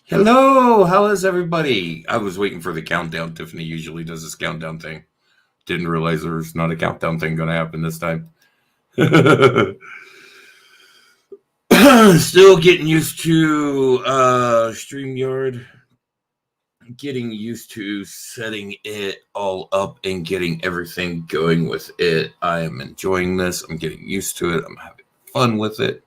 Hello, how is everybody? I was waiting for the countdown. Tiffany usually does this countdown thing. Didn't realize there's not a countdown thing going to happen this time. Still getting used to StreamYard, getting used to setting it all up and getting everything going with it. I am enjoying this. I'm getting used to it. I'm having fun with it.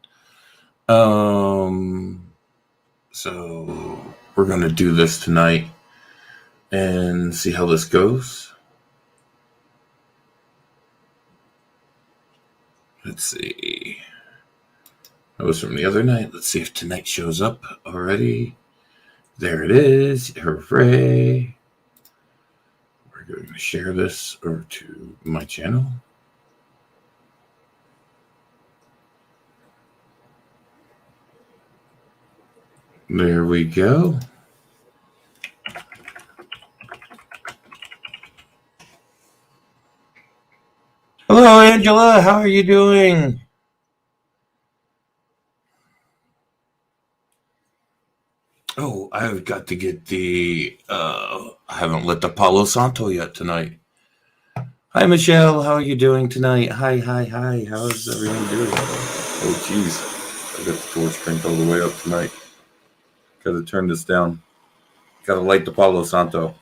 So we're going to do this tonight and see how this goes. Let's see. That was from the other night. Let's see if tonight shows up already. There it is. Hooray. We're going to share this over to my channel. There we go. Hello, Angela. How are you doing? Oh, I've got to get I haven't lit the Palo Santo yet tonight. Hi, Michelle. How are you doing tonight? Hi. How's everyone doing? Oh, jeez. I got the torch cranked all the way up tonight. Gotta turn this down. Gotta light the Palo Santo.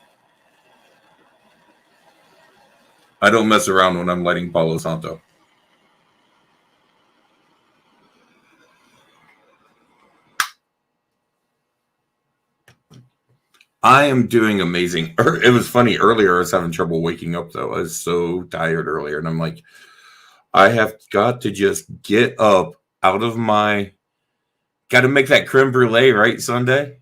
I don't mess around when I'm lighting Palo Santo. I am doing amazing. It was funny earlier. I was having trouble waking up though. I was so tired earlier, and I'm like, I have got to just get up out of my. Got to make that creme brulee, right, Sunday?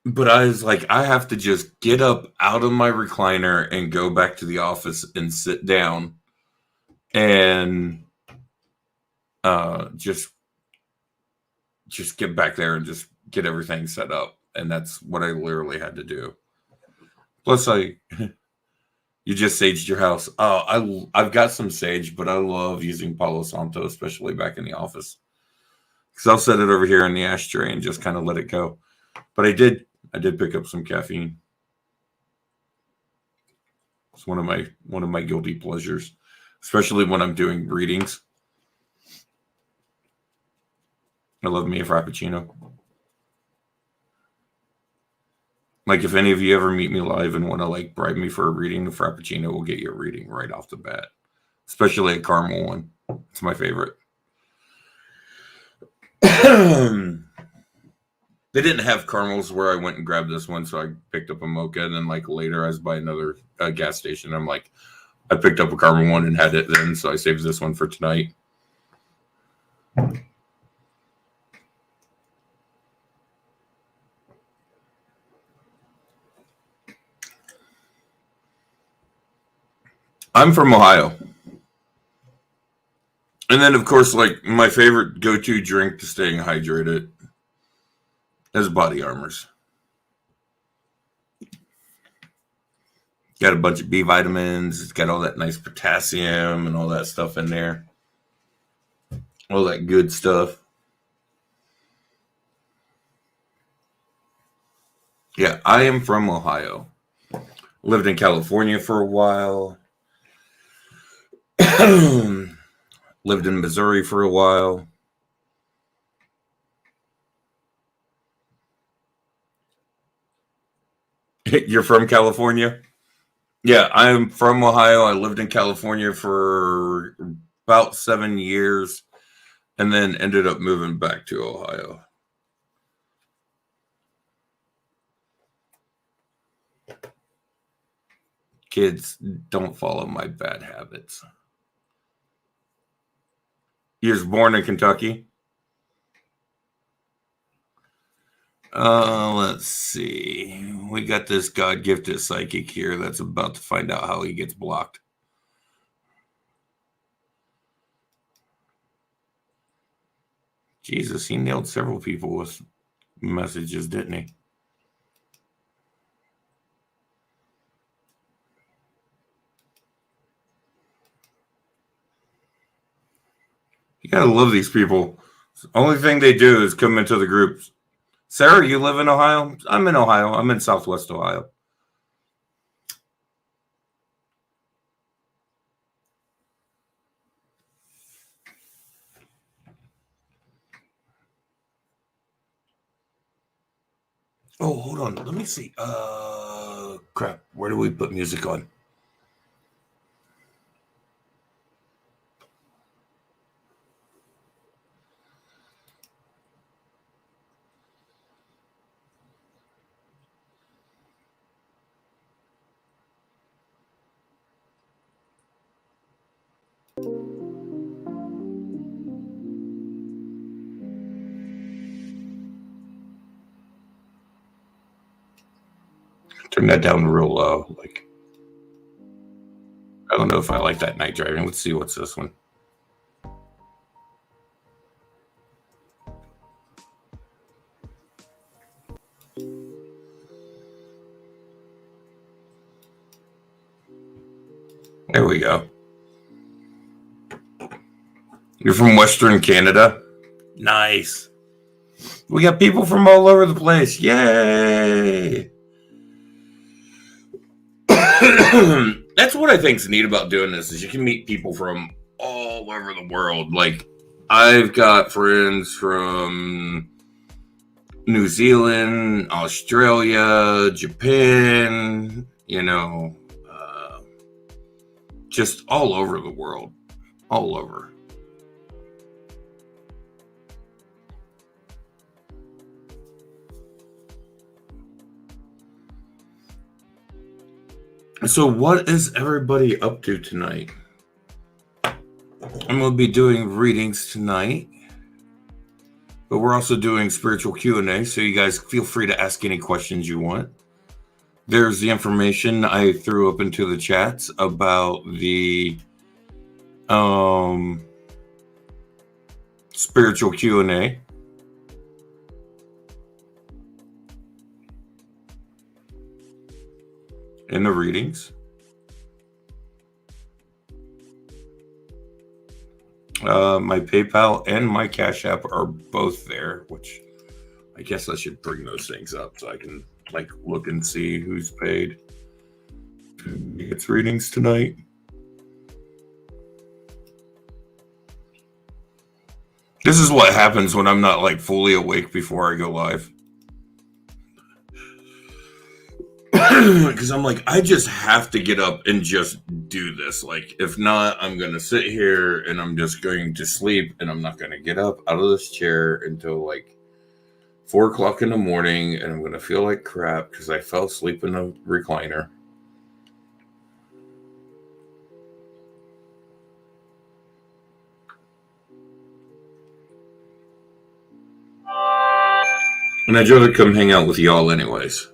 But I was like, I have to just get up out of my recliner and go back to the office and sit down and just get back there and just get everything set up. And that's what I literally had to do. Plus, you just saged your house. Oh, I've got some sage, but I love using Palo Santo, especially back in the office. Because I'll set it over here in the ashtray and just kind of let it go. But I did pick up some caffeine. It's one of my guilty pleasures, especially when I'm doing readings. I love me a frappuccino. Like if any of you ever meet me live and want to like bribe me for a reading, a frappuccino will get you a reading right off the bat. Especially a caramel one. It's my favorite. They didn't have caramels where I went and grabbed this one, so I picked up a mocha, and then like later I was by another gas station. I'm like, I picked up a caramel one and had it then, so I saved this one for tonight. I'm from Ohio. And then, of course, like my favorite go-to drink to staying hydrated is body armors. Got a bunch of B vitamins. It's got all that nice potassium and all that stuff in there. All that good stuff. Yeah, I am from Ohio. Lived in California for a while. Lived in Missouri for a while. You're from California? Yeah, I'm from Ohio. I lived in California for about 7 years and then ended up moving back to Ohio. Kids, don't follow my bad habits. You was born in Kentucky? Let's see. We got this God-gifted psychic here that's about to find out how he gets blocked. Jesus, he nailed several people with messages, didn't he? You gotta love these people. Only thing they do is come into the groups. Sarah, you live in Ohio? I'm in Ohio. I'm in Southwest Ohio. Oh, hold on. Let me see. Crap. Where do we put music on? Turn that down real low. Like, I don't know if I like that night driving. Let's see what's this one. There we go. You're from Western Canada? Nice. We got people from all over the place. Yay! That's what I think's neat about doing this is you can meet people from all over the world. Like, I've got friends from New Zealand, Australia, Japan, just all over the world. All over. So what is everybody up to tonight? I'm going to be doing readings tonight, but we're also doing spiritual Q&A, so you guys feel free to ask any questions you want. There's the information I threw up into the chats about the spiritual Q&A. In the readings. My PayPal and my Cash App are both there, which I guess I should bring those things up so I can look and see who's paid. It's readings tonight. This is what happens when I'm not fully awake before I go live. Because I'm I just have to get up and just do this. If not, I'm going to sit here and I'm just going to sleep and I'm not going to get up out of this chair until 4 o'clock in the morning, and I'm going to feel like crap because I fell asleep in a recliner. And I'd rather come hang out with y'all anyways.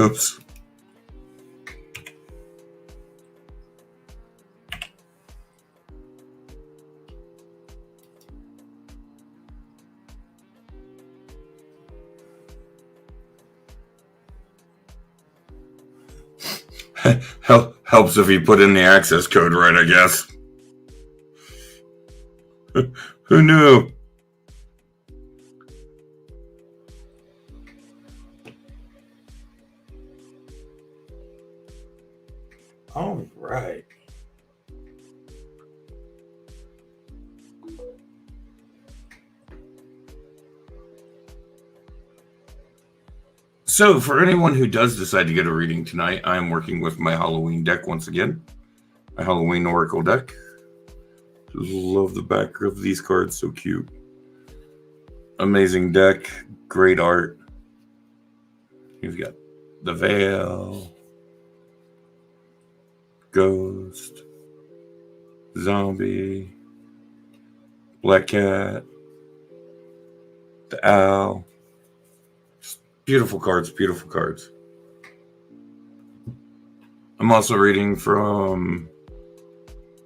Oops. Helps if you put in the access code right, I guess. Who knew? All right. So, for anyone who does decide to get a reading tonight, I'm working with my Halloween deck once again. My Halloween Oracle deck. Just love the back of these cards, so cute. Amazing deck, great art. You've got the Veil, Ghost, zombie, black cat, the owl. Beautiful cards, beautiful cards. I'm also reading from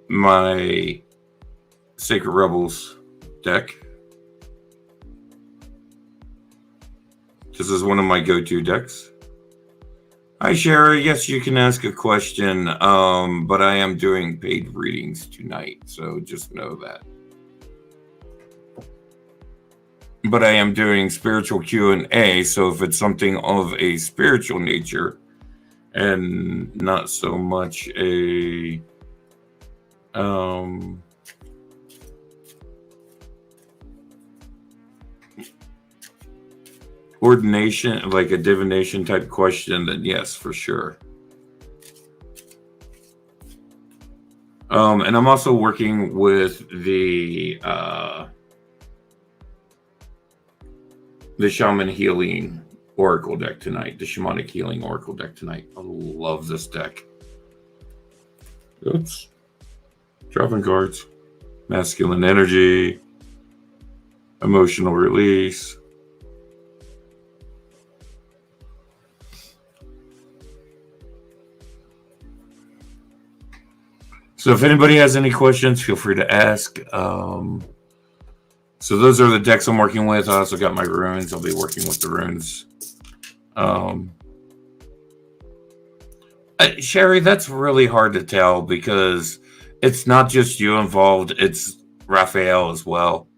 my Sacred Rebels deck. This is one of my go-to decks. Hi, Sherry. Yes, you can ask a question, but I am doing paid readings tonight, so just know that. But I am doing spiritual Q&A, so if it's something of a spiritual nature and not so much a ordination, like a divination type question, then yes, for sure. And I'm also working with the Shaman Healing Oracle deck tonight, the Shamanic Healing Oracle deck tonight. I love this deck. Oops. Dropping cards. Masculine energy. Emotional release. So if anybody has any questions, feel free to ask. So those are the decks I'm working with. I also got my runes. I'll be working with the runes. Sherry, that's really hard to tell because it's not just you involved. It's Raphael as well.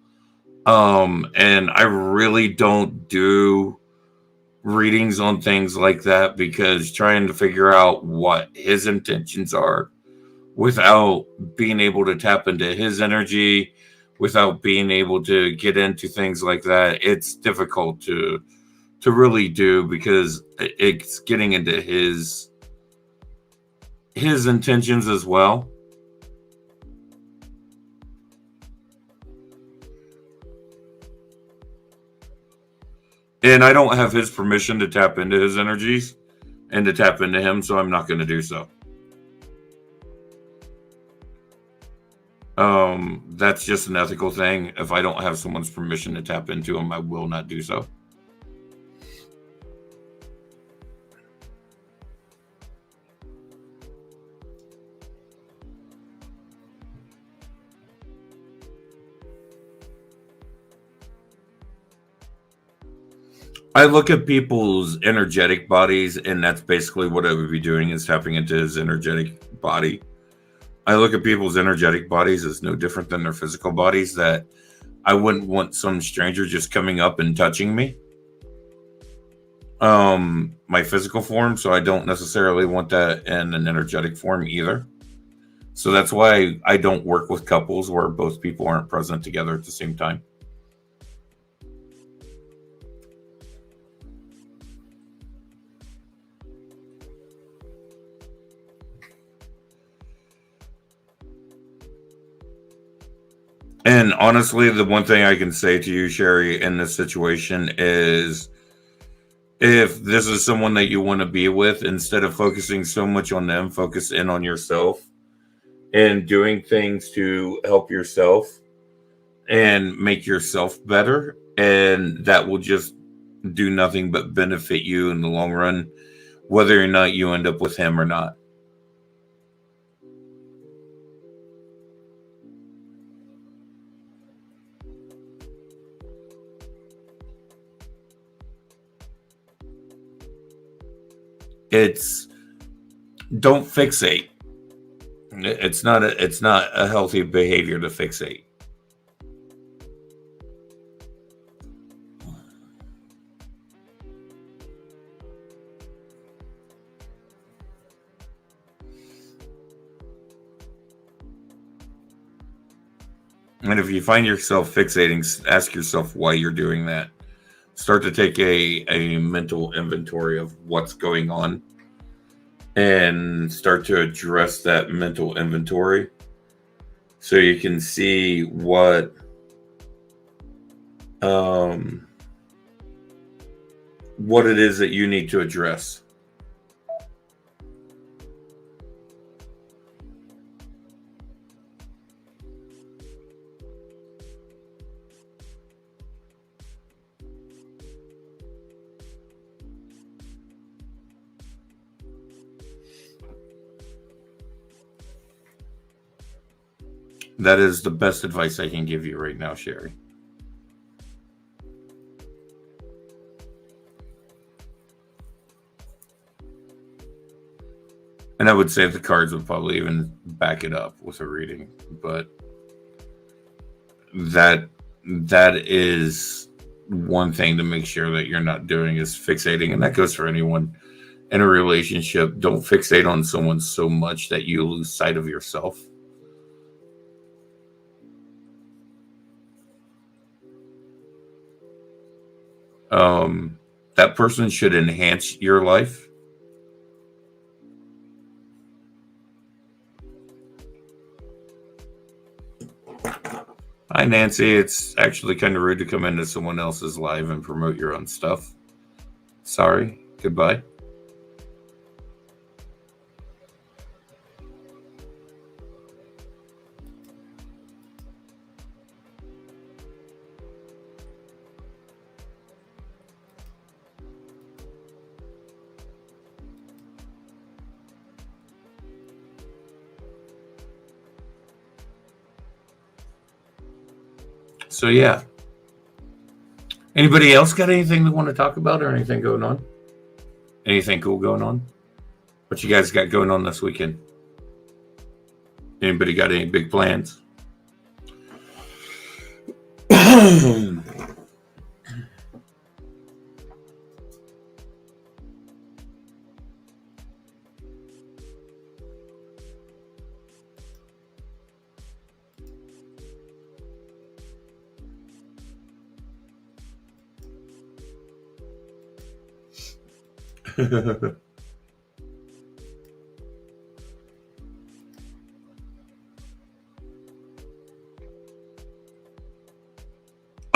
And I really don't do readings on things like that because trying to figure out what his intentions are without being able to tap into his energy, without being able to get into things like that, it's difficult to really do because it's getting into his intentions as well. And I don't have his permission to tap into his energies and to tap into him, so I'm not going to do so. That's just an ethical thing. If I don't have someone's permission to tap into him, I will not do so. I look at people's energetic bodies, and that's basically what I would be doing is tapping into his energetic body. I look at people's energetic bodies as no different than their physical bodies, that I wouldn't want some stranger just coming up and touching me. My physical form, so I don't necessarily want that in an energetic form either. So that's why I don't work with couples where both people aren't present together at the same time. And honestly, the one thing I can say to you, Sherry, in this situation is if this is someone that you want to be with, instead of focusing so much on them, focus in on yourself and doing things to help yourself and make yourself better. And that will just do nothing but benefit you in the long run, whether or not you end up with him or not. It's don't fixate. It's not a healthy behavior to fixate. And if you find yourself fixating, ask yourself why you're doing that. Start to take a mental inventory of what's going on and start to address that mental inventory so you can see what it is that you need to address. That is the best advice I can give you right now, Sherry. And I would say the cards would probably even back it up with a reading, but that is one thing to make sure that you're not doing is fixating, and that goes for anyone in a relationship. Don't fixate on someone so much that you lose sight of yourself. That person should enhance your life. Hi, Nancy. It's actually kind of rude to come into someone else's live and promote your own stuff. Sorry. Goodbye. So, yeah. Anybody else got anything they want to talk about or anything going on? Anything cool going on? What you guys got going on this weekend? Anybody got any big plans?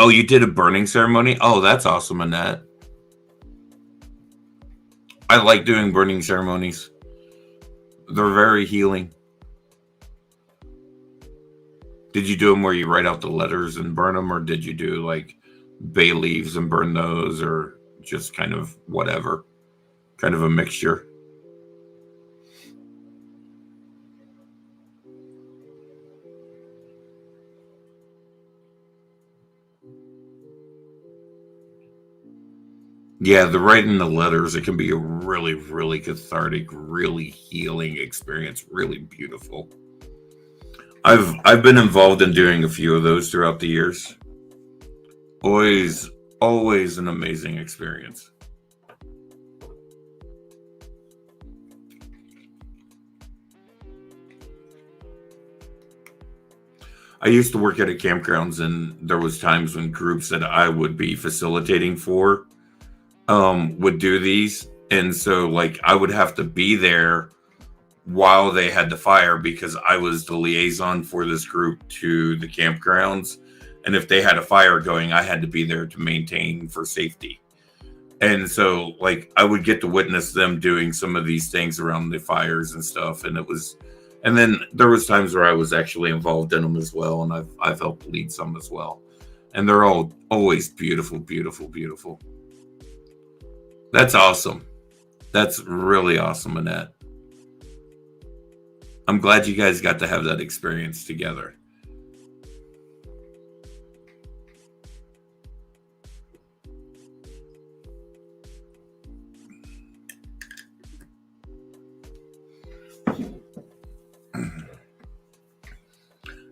Oh, you did a burning ceremony? Oh, that's awesome, Annette. I like doing burning ceremonies. They're very healing. Did you do them where you write out the letters and burn them, or did you do like bay leaves and burn those, or just kind of whatever? Kind of a mixture. Yeah, the writing the letters, it can be a really, really cathartic, really healing experience, really beautiful. I've been involved in doing a few of those throughout the years. Always an amazing experience. I used to work at a campgrounds, and there was times when groups that I would be facilitating for would do these, and so like I would have to be there while they had the fire because I was the liaison for this group to the campgrounds, and if they had a fire going, I had to be there to maintain for safety. And so like I would get to witness them doing some of these things around the fires and stuff, and then there was times where I was actually involved in them as well, and I've helped lead some as well, and they're all always beautiful, beautiful, beautiful. That's awesome. That's really awesome, Annette. I'm glad you guys got to have that experience together.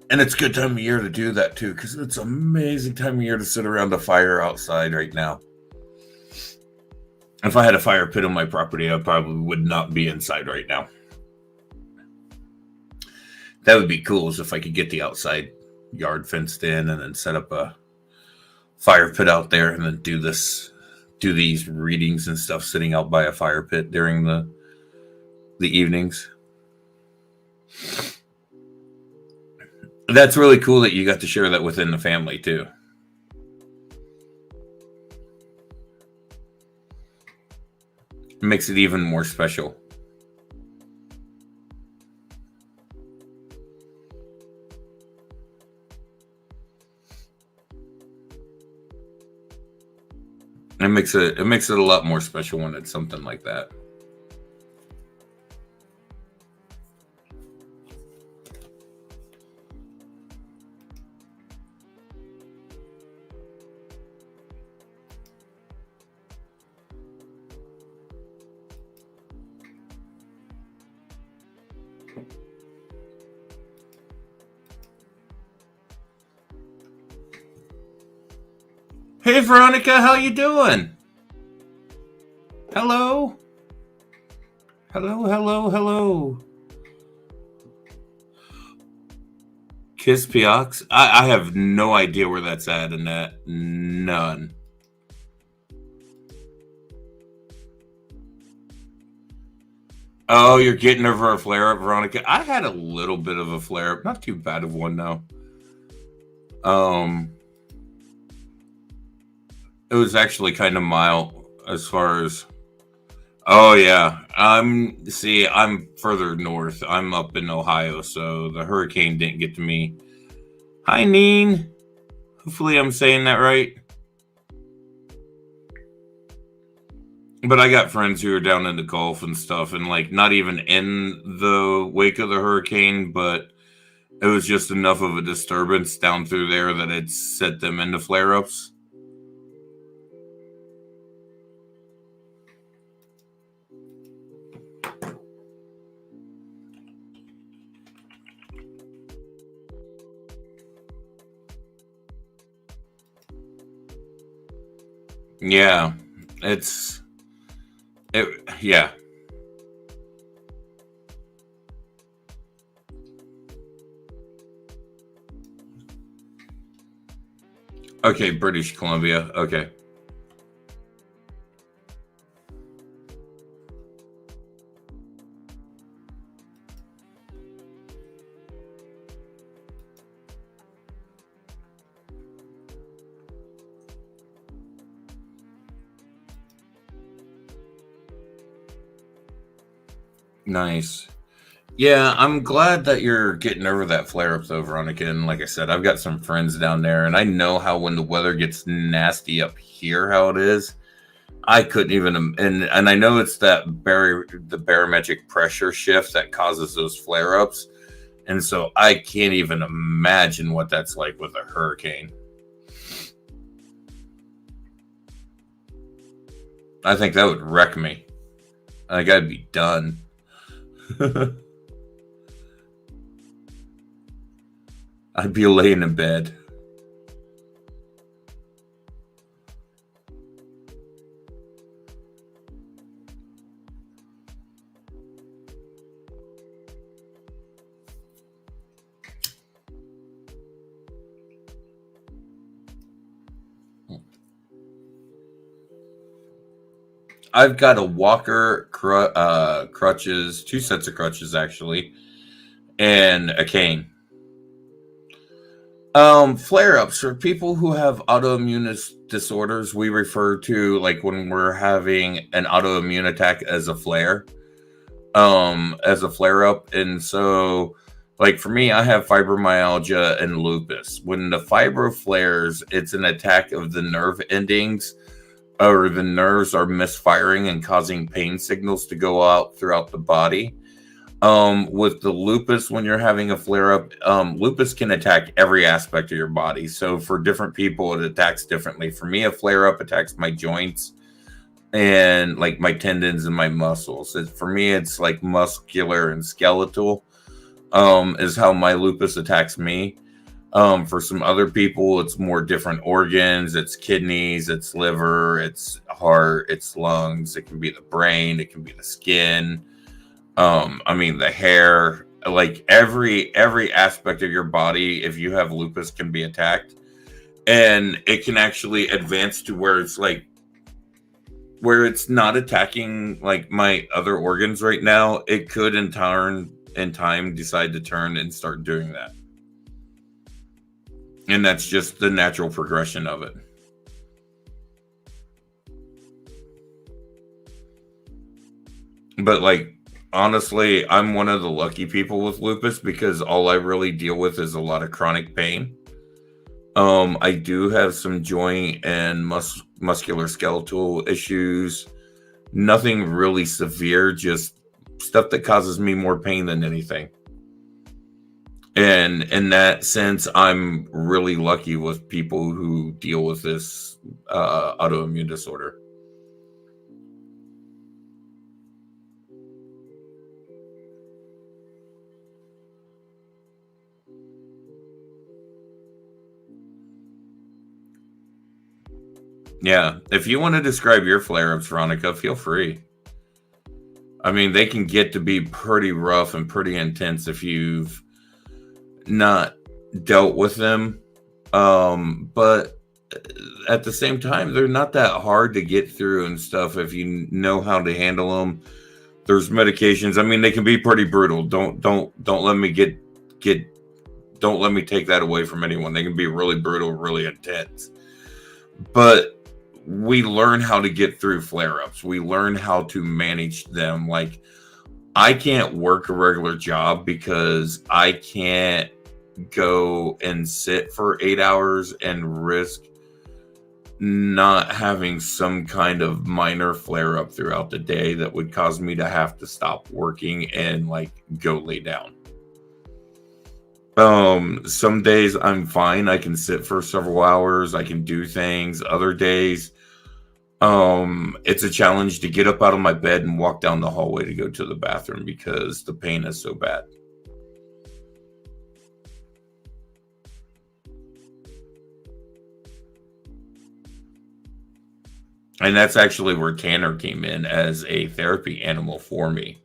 And it's a good time of year to do that too, because it's an amazing time of year to sit around a fire outside right now. If I had a fire pit on my property, I probably would not be inside right now. That would be cool, is if I could get the outside yard fenced in and then set up a fire pit out there and then do these readings and stuff sitting out by a fire pit during the evenings. That's really cool that you got to share that within the family too. It makes it even more special. It makes it a lot more special when it's something like that. Hey, Veronica, how you doing? Hello? Hello, hello, hello. Kispiox? I have no idea where that's at in that. None. Oh, you're getting over a flare-up, Veronica? I had a little bit of a flare-up. Not too bad of one, though. It was actually kind of mild as far as... Oh, yeah. I'm further north. I'm up in Ohio, so the hurricane didn't get to me. Hi, Neen. Hopefully I'm saying that right. But I got friends who are down in the Gulf and stuff, and like not even in the wake of the hurricane, but it was just enough of a disturbance down through there that it set them into flare-ups. Yeah, yeah. Okay, British Columbia. Okay. Nice. Yeah, I'm glad that you're getting over that flare-up though, Veronica. And like I said, I've got some friends down there, and I know how when the weather gets nasty up here, how it is. I couldn't even, and I know it's the barometric pressure shift that causes those flare-ups, and so I can't even imagine what that's like with a hurricane. I think that would wreck me. I gotta be done. I'd be laying in bed. I've got a walker, crutches, two sets of crutches actually, and a cane. Flare-ups for people who have autoimmune disorders, we refer to like when we're having an autoimmune attack as a flare, as a flare-up. And so, like for me, I have fibromyalgia and lupus. When the fibro flares, it's an attack of the nerve endings, or the nerves are misfiring and causing pain signals to go out throughout the body. With the lupus, when you're having a flare up, lupus can attack every aspect of your body. So for different people, it attacks differently. For me, a flare up attacks my joints and like my tendons and my muscles. For me, it's like muscular and skeletal, is how my lupus attacks me. For some other people, it's more different organs. It's kidneys, it's liver, it's heart, it's lungs. It can be the brain, it can be the skin. I mean the hair. Like every aspect of your body, if you have lupus, can be attacked, and it can actually advance to where it's like where it's not attacking like my other organs right now. It could in time decide to turn and start doing that. And that's just the natural progression of it. But like honestly, I'm one of the lucky people with lupus because all I really deal with is a lot of chronic pain. I do have some joint and muscular skeletal issues. Nothing really severe, just stuff that causes me more pain than anything. And in that sense, I'm really lucky with people who deal with this autoimmune disorder. Yeah. If you want to describe your flare-ups, Veronica, feel free. I mean, they can get to be pretty rough and pretty intense if you've not dealt with them. But at the same time, they're not that hard to get through and stuff if you know how to handle them. There's medications. I mean, they can be pretty brutal. Don't let me get don't let me take that away from anyone. They can be really brutal, really intense. But we learn how to get through flare-ups. We learn how to manage them. Like, I can't work a regular job because I can't go and sit for 8 hours and risk not having some kind of minor flare up throughout the day that would cause me to have to stop working and like go lay down. Some days I'm fine. I can sit for several hours. I can do things. Other days, it's a challenge to get up out of my bed and walk down the hallway to go to the bathroom because the pain is so bad. And that's actually where Tanner came in as a therapy animal for me.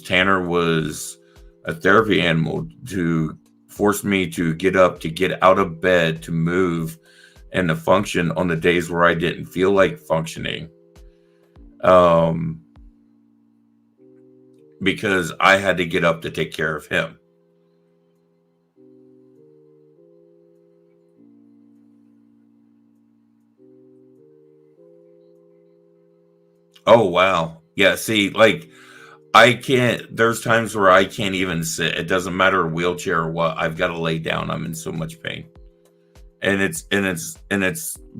Tanner was a therapy animal to force me to get up, to get out of bed, to move, and to function on the days where I didn't feel like functioning. Because I had to get up to take care of him. Oh, wow. Yeah, see, like, there's times where I can't even sit. It doesn't matter wheelchair or what. I've got to lay down. I'm in so much pain. And it's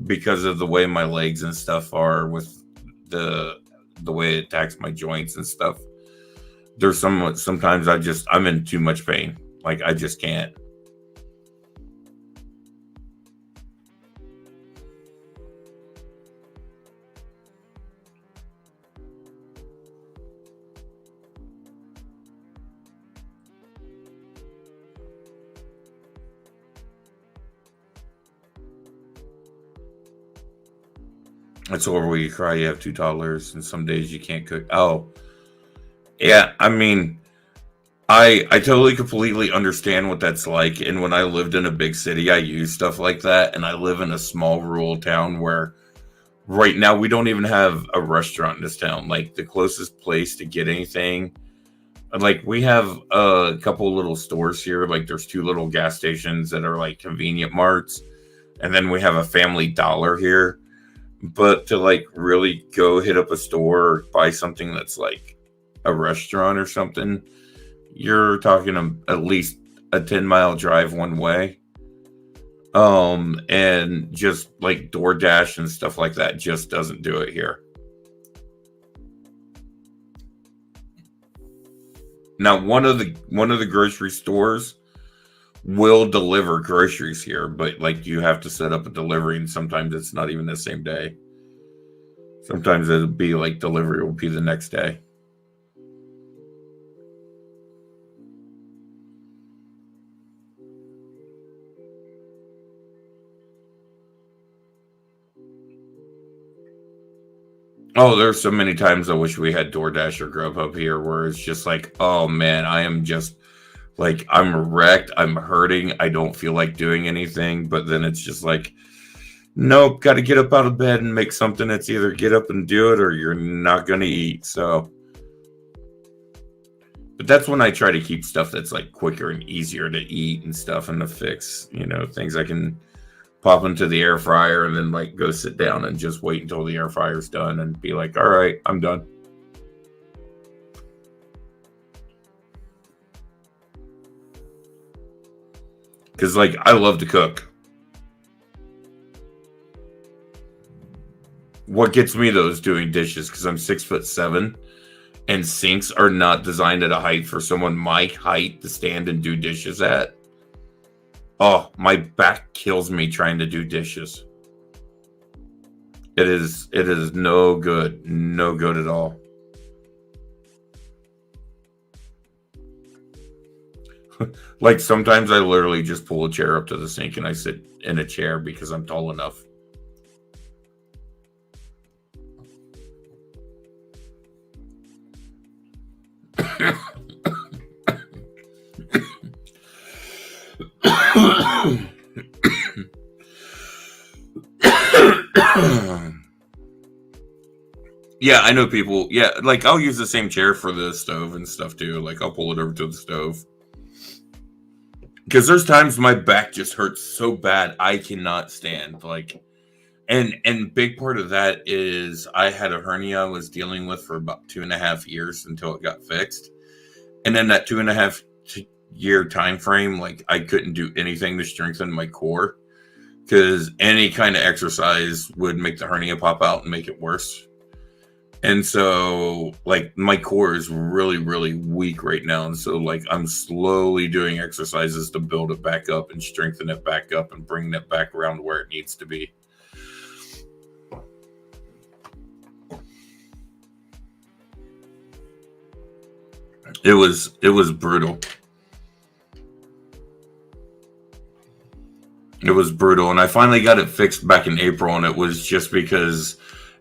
because of the way my legs and stuff are with the way it attacks my joints and stuff. Sometimes I'm in too much pain. Like, I just can't. It's over where you cry. You have two toddlers, and some days you can't cook. Oh, yeah. I mean, I totally completely understand what that's like. And when I lived in a big city, I used stuff like that. And I live in a small rural town where right now we don't even have a restaurant in this town. Like, the closest place to get anything, like, we have a couple little stores here. Like, there's two little gas stations that are like convenient marts, and then we have a Family Dollar here. But to like really go hit up a store or buy something that's like a restaurant or something, you're talking at least a 10-mile drive one way. And just like DoorDash and stuff like that just doesn't do it here. Now, one of the grocery stores will deliver groceries here, but like you have to set up a delivery, and sometimes it's not even the same day. Sometimes it'll be like delivery will be the next day. Oh, there's so many times I wish we had DoorDash or Grubhub here where it's just like, oh man, I am just like, I'm wrecked, I'm hurting, I don't feel like doing anything. But then it's just like, nope, got to get up out of bed and make something. It's either get up and do it or you're not going to eat. So, but that's when I try to keep stuff that's like quicker and easier to eat and stuff and to fix, things I can pop into the air fryer and then like go sit down and just wait until the air fryer's done and be like, all right, I'm done. Because like, I love to cook. What gets me though is doing dishes, because I'm 6'7", and sinks are not designed at a height for someone my height to stand and do dishes at. Oh, my back kills me trying to do dishes. It is no good at all. Like, sometimes I literally just pull a chair up to the sink and I sit in a chair because I'm tall enough. Yeah, I know people. Yeah, like I'll use the same chair for the stove and stuff too. Like I'll pull it over to the stove. Because there's times my back just hurts so bad I cannot stand. Like, and big part of that is I had a hernia I was dealing with for about 2.5 years until it got fixed. And then that 2.5 year time frame, like I couldn't do anything to strengthen my core because any kind of exercise would make the hernia pop out and make it worse. And so, like, my core is really, really weak right now. And so, like, I'm slowly doing exercises to build it back up and strengthen it back up and bring it back around where it needs to be. It was brutal. It was brutal. And I finally got it fixed back in April. And it was just because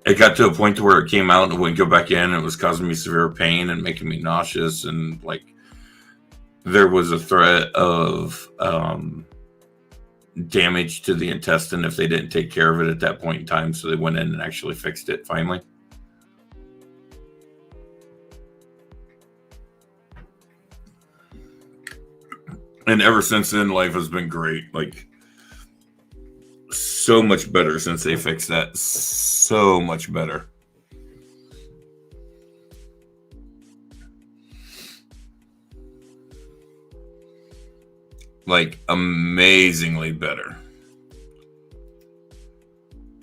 it got to a point to where it came out and it wouldn't go back in. And it was causing me severe pain and making me nauseous. And like, there was a threat of damage to the intestine if they didn't take care of it at that point in time. So they went in and actually fixed it finally. And ever since then, life has been great. Like, so much better since they fixed that. So much better. Like, amazingly better.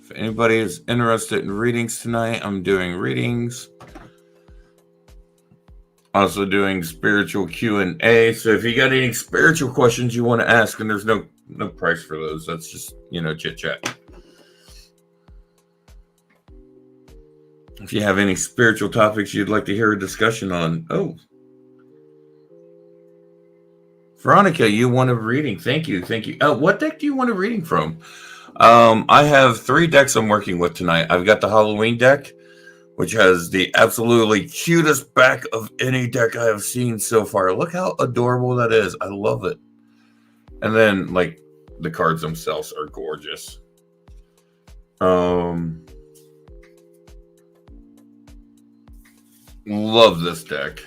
If anybody is interested in readings tonight, I'm doing readings. Also doing spiritual Q&A. So if you got any spiritual questions you want to ask, and there's no price for those. That's just, chit chat. If you have any spiritual topics you'd like to hear a discussion on. Oh. Veronica, you want a reading. Thank you. What deck do you want a reading from? I have 3 decks I'm working with tonight. I've got the Halloween deck, which has the absolutely cutest back of any deck I have seen so far. Look how adorable that is. I love it. And then, like, the cards themselves are gorgeous. Love this deck.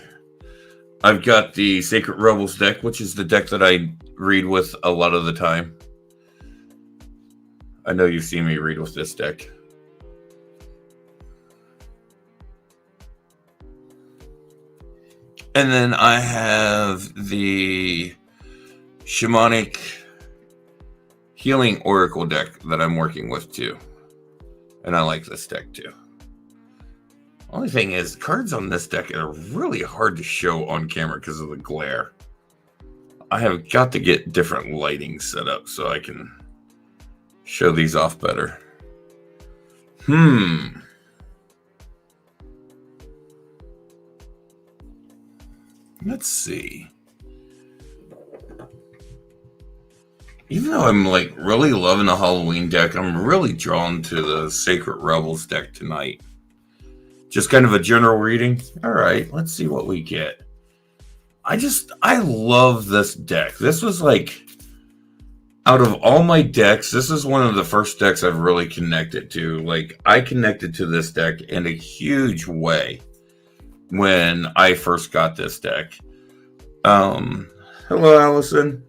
I've got the Sacred Rebels deck, which is the deck that I read with a lot of the time. I know you've seen me read with this deck. And then I have the Shamanic Healing Oracle deck that I'm working with too. And I like this deck too. Only thing is, cards on this deck are really hard to show on camera because of the glare. I have got to get different lighting set up so I can show these off better. Let's see. Even though I'm like really loving the Halloween deck, I'm really drawn to the Sacred Rebels deck tonight. Just kind of a general reading. All right, let's see what we get. I love this deck. This was like, out of all my decks, this is one of the first decks I've really connected to. Like, I connected to this deck in a huge way when I first got this deck. Hello, Allison.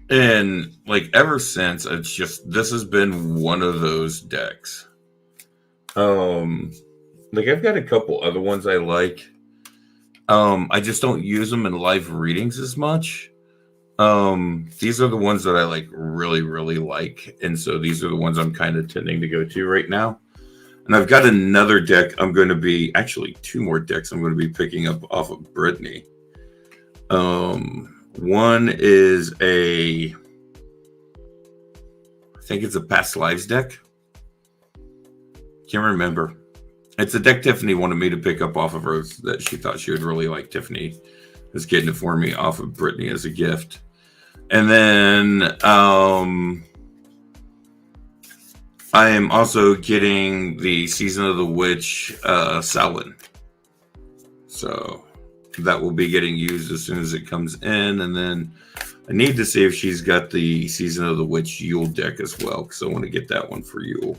And like ever since, this has been one of those decks. Like I've got a couple other ones I like. I just don't use them in live readings as much. These are the ones that I like really, really like. And so these are the ones I'm kind of tending to go to right now. And I've got another deck actually 2 more decks I'm going to be picking up off of Brittany. One is I think it's a Past Lives deck. Can't remember. It's a deck Tiffany wanted me to pick up off of her that she thought she would really like. Tiffany is getting it for me off of Brittany as a gift. And then I am also getting the Season of the Witch Samhain. So that will be getting used as soon as it comes in. And then I need to see if she's got the Season of the Witch Yule deck as well, because I want to get that one for Yule.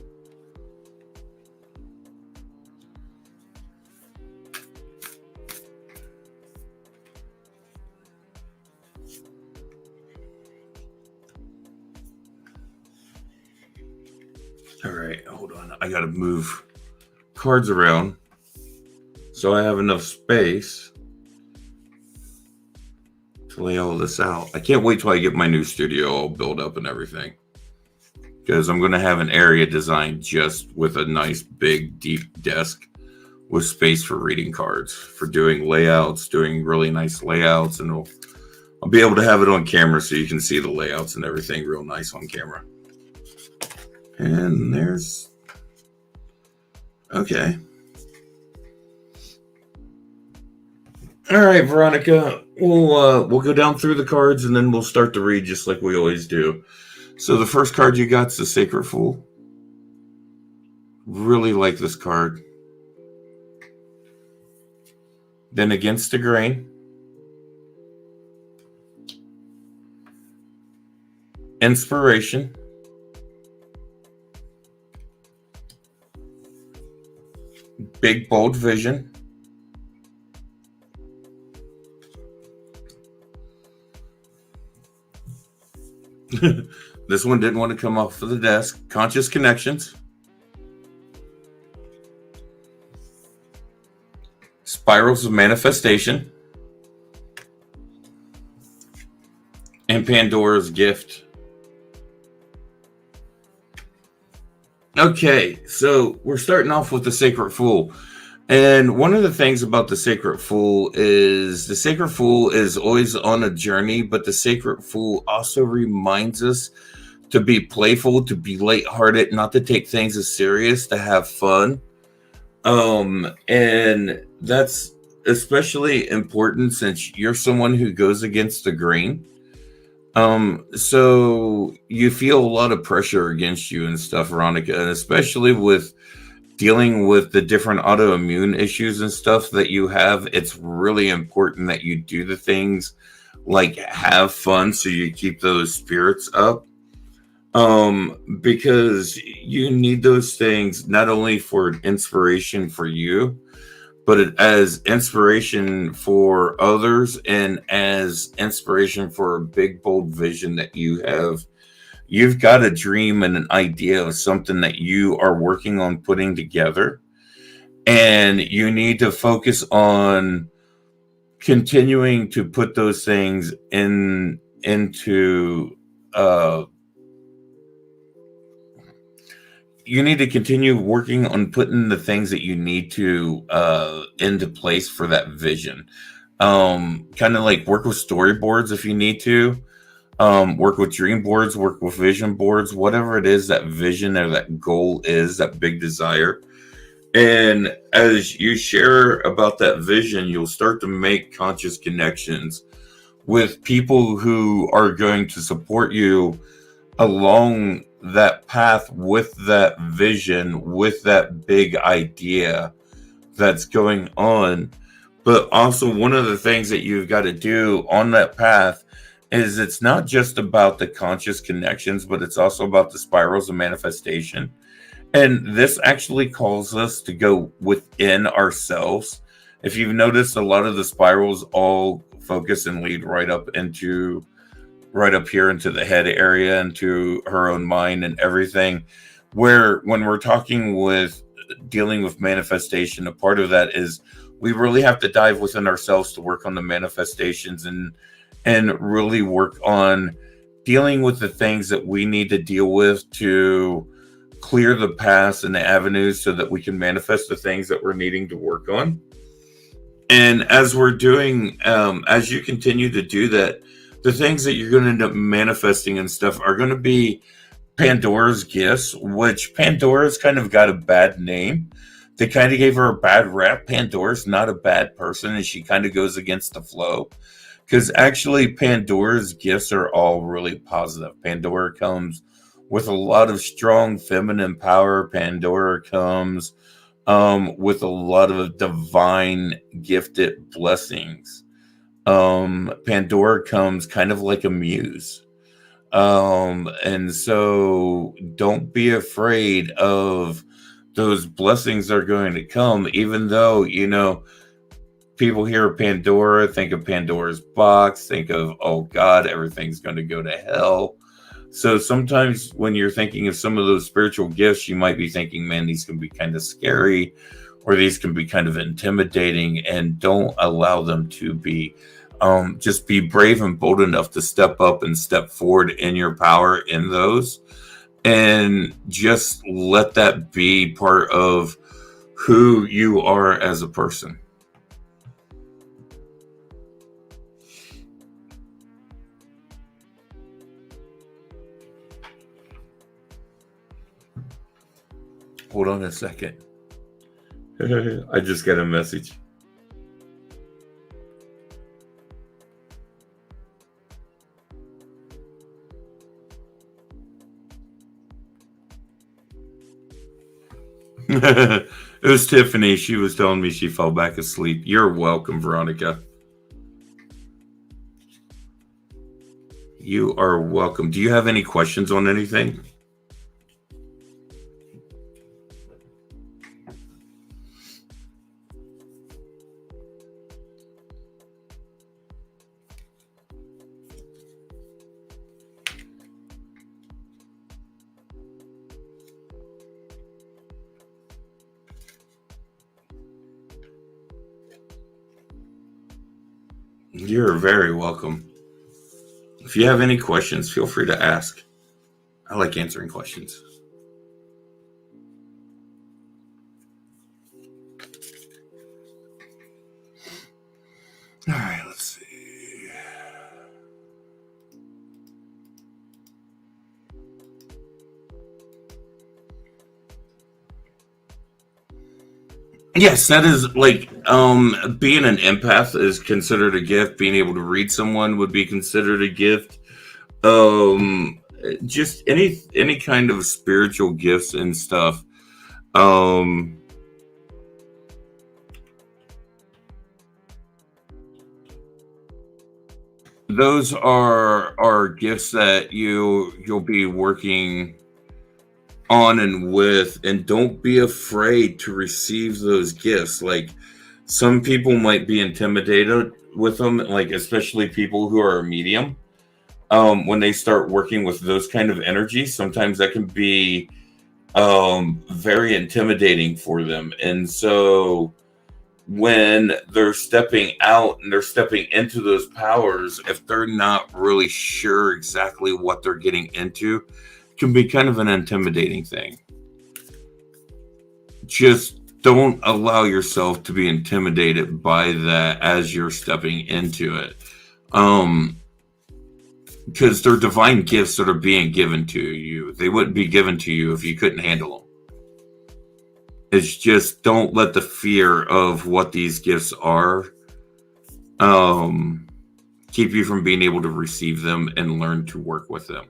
All right, hold on. I got to move cards around so I have enough space to lay all this out. I can't wait till I get my new studio all built up and everything, because I'm going to have an area designed just with a nice big deep desk with space for reading cards, for doing layouts, doing really nice layouts, and I'll be able to have it on camera so you can see the layouts and everything real nice on camera. And there's... Okay. All right, Veronica. We'll go down through the cards and then we'll start to read just like we always do. So the first card you got is the Sacred Fool. Really like this card. Then Against the Grain. Inspiration. Big Bold Vision. This one didn't want to come off of the desk. Conscious Connections. Spirals of Manifestation. And Pandora's Gift. Okay, so we're starting off with the Sacred Fool. And one of the things about the Sacred Fool is always on a journey, but the Sacred Fool also reminds us to be playful, to be lighthearted, not to take things as serious, to have fun. And that's especially important since you're someone who goes against the grain. So you feel a lot of pressure against you and stuff, Veronica, and especially with dealing with the different autoimmune issues and stuff that you have. It's really important that you do the things like have fun so you keep those spirits up. Because you need those things not only for inspiration for you, but as inspiration for others and as inspiration for a big, bold vision that you have. You've got a dream and an idea of something that you are working on putting together, and you need to focus on continuing to put those things into you need to continue working on putting the things that you need to into place for that vision. Kind of like work with storyboards if you need to. Work with dream boards, work with vision boards, whatever it is that vision or that goal is, that big desire. And as you share about that vision, you'll start to make conscious connections with people who are going to support you along that path with that vision, with that big idea that's going on. But also one of the things that you've got to do on that path is it's not just about the conscious connections, but it's also about the spirals of manifestation. And this actually calls us to go within ourselves. If you've noticed, a lot of the spirals all focus and lead right up here into the head area, into her own mind and everything. Where when we're dealing with manifestation, a part of that is we really have to dive within ourselves to work on the manifestations and really work on dealing with the things that we need to deal with to clear the paths and the avenues so that we can manifest the things that we're needing to work on. And as we're doing, as you continue to do that, the things that you're going to end up manifesting and stuff are going to be Pandora's gifts, which Pandora's kind of got a bad name. They kind of gave her a bad rap. Pandora's not a bad person, and she kind of goes against the flow. Because actually, Pandora's gifts are all really positive. Pandora comes with a lot of strong feminine power. Pandora comes with a lot of divine gifted blessings. Pandora comes kind of like a muse. And so don't be afraid of those blessings are going to come, even though, you know, people hear Pandora, think of Pandora's box, think of, oh God, everything's going to go to hell. So sometimes when you're thinking of some of those spiritual gifts, you might be thinking, man, these can be kind of scary, or these can be kind of intimidating, and don't allow them to be. Just be brave and bold enough to step up and step forward in your power in those, and just let that be part of who you are as a person. Hold on a second. I just got a message. It was Tiffany. She was telling me she fell back asleep. You're welcome, Veronica. You are welcome. Do you have any questions on anything? You're very welcome. If you have any questions, feel free to ask. I like answering questions. All right, let's see. Yes, that is like being an empath is considered a gift. Being able to read someone would be considered a gift. Just any kind of spiritual gifts and stuff. Those are gifts that you'll be working on and with, and don't be afraid to receive those gifts. Like, some people might be intimidated with them, like especially people who are a medium. When they start working with those kind of energies, sometimes that can be very intimidating for them. And so when they're stepping out and they're stepping into those powers, if they're not really sure exactly what they're getting into, it can be kind of an intimidating thing. Just don't allow yourself to be intimidated by that as you're stepping into it. Because they're divine gifts that are being given to you. They wouldn't be given to you if you couldn't handle them. It's just, don't let the fear of what these gifts are keep you from being able to receive them and learn to work with them.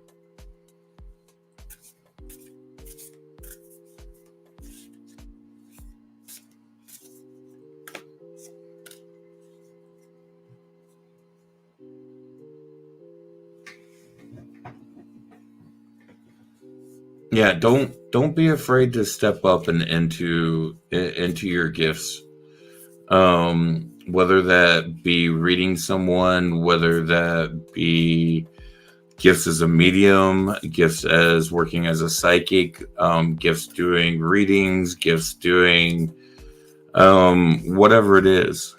Yeah, don't be afraid to step up and into your gifts. Whether that be reading someone, whether that be gifts as a medium, gifts as working as a psychic, gifts doing readings, gifts doing whatever it is.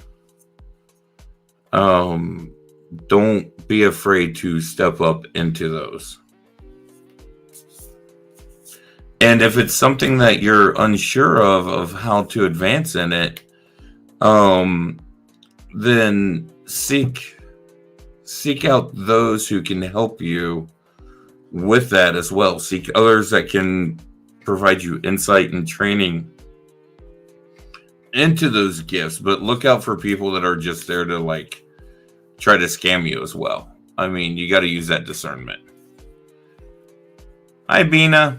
Don't be afraid to step up into those. And if it's something that you're unsure of how to advance in it, then seek out those who can help you with that as well. Seek others that can provide you insight and training into those gifts, but look out for people that are just there to like try to scam you as well. I mean, you got to use that discernment. Hi, Bina.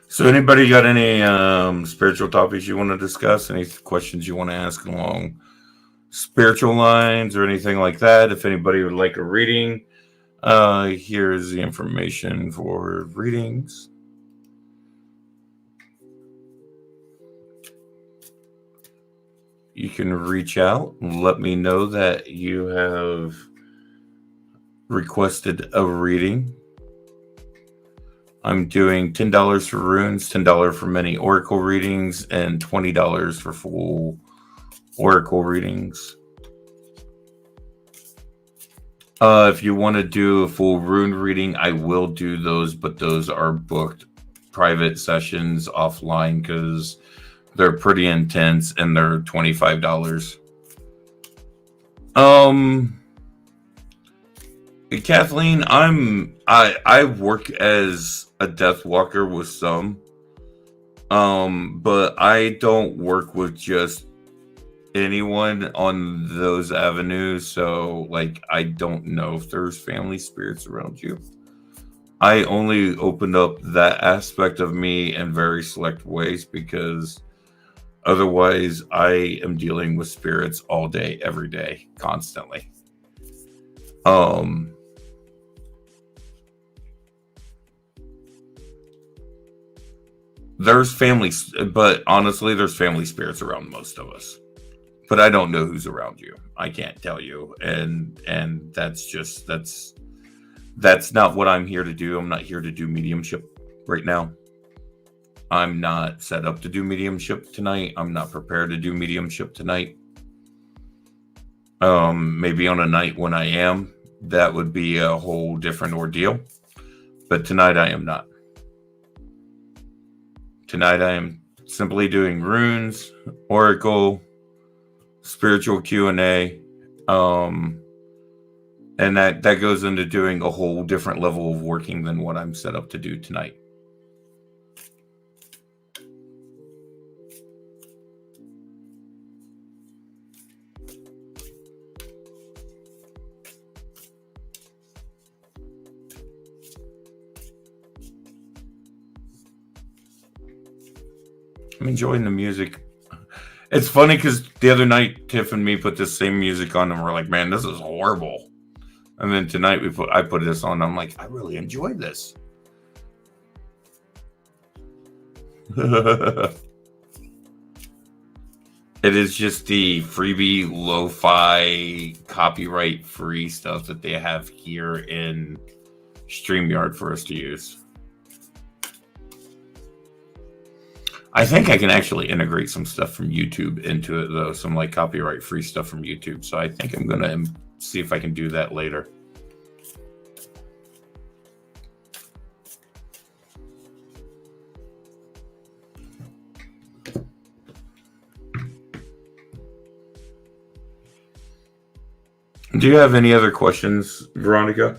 So anybody got any spiritual topics you want to discuss? Any questions you want to ask along spiritual lines or anything like that? If anybody would like a reading, here's the information for readings. You can reach out and let me know that you have requested a reading. I'm doing $10 for runes, $10 for many oracle readings, and $20 for full oracle readings. If you want to do a full rune reading, I will do those, but those are booked private sessions offline because they're pretty intense and they're $25. Kathleen, I work as a death walker with some, but I don't work with just anyone on those avenues. So, like, I don't know if there's family spirits around you. I only opened up that aspect of me in very select ways because otherwise I am dealing with spirits all day, every day, constantly. There's family, but honestly, there's family spirits around most of us. But I don't know who's around you. I can't tell you, and that's not what I'm here to do. I'm not here to do mediumship right now. I'm not set up to do mediumship tonight. I'm not prepared to do mediumship tonight. Maybe on a night when I am, that would be a whole different ordeal. But tonight I am not. Tonight I am simply doing runes, oracle, spiritual Q&A, and that goes into doing a whole different level of working than what I'm set up to do tonight. I'm enjoying the music. It's funny because the other night Tiff and me put this same music on and we're like, man, this is horrible. And then tonight I put this on. I'm like, I really enjoyed this. It is just the freebie lo-fi copyright free stuff that they have here in StreamYard for us to use. I think I can actually integrate some stuff from YouTube into it, though. Some like copyright free stuff from YouTube. So I think I'm going to see if I can do that later. Do you have any other questions, Veronica?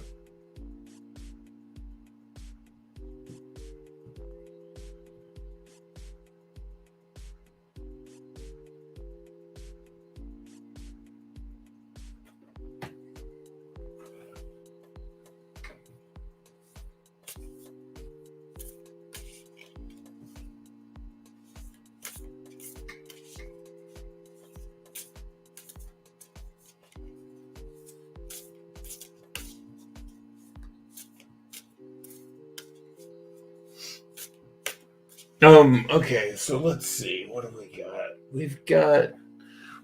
Okay, so let's see. What have we got?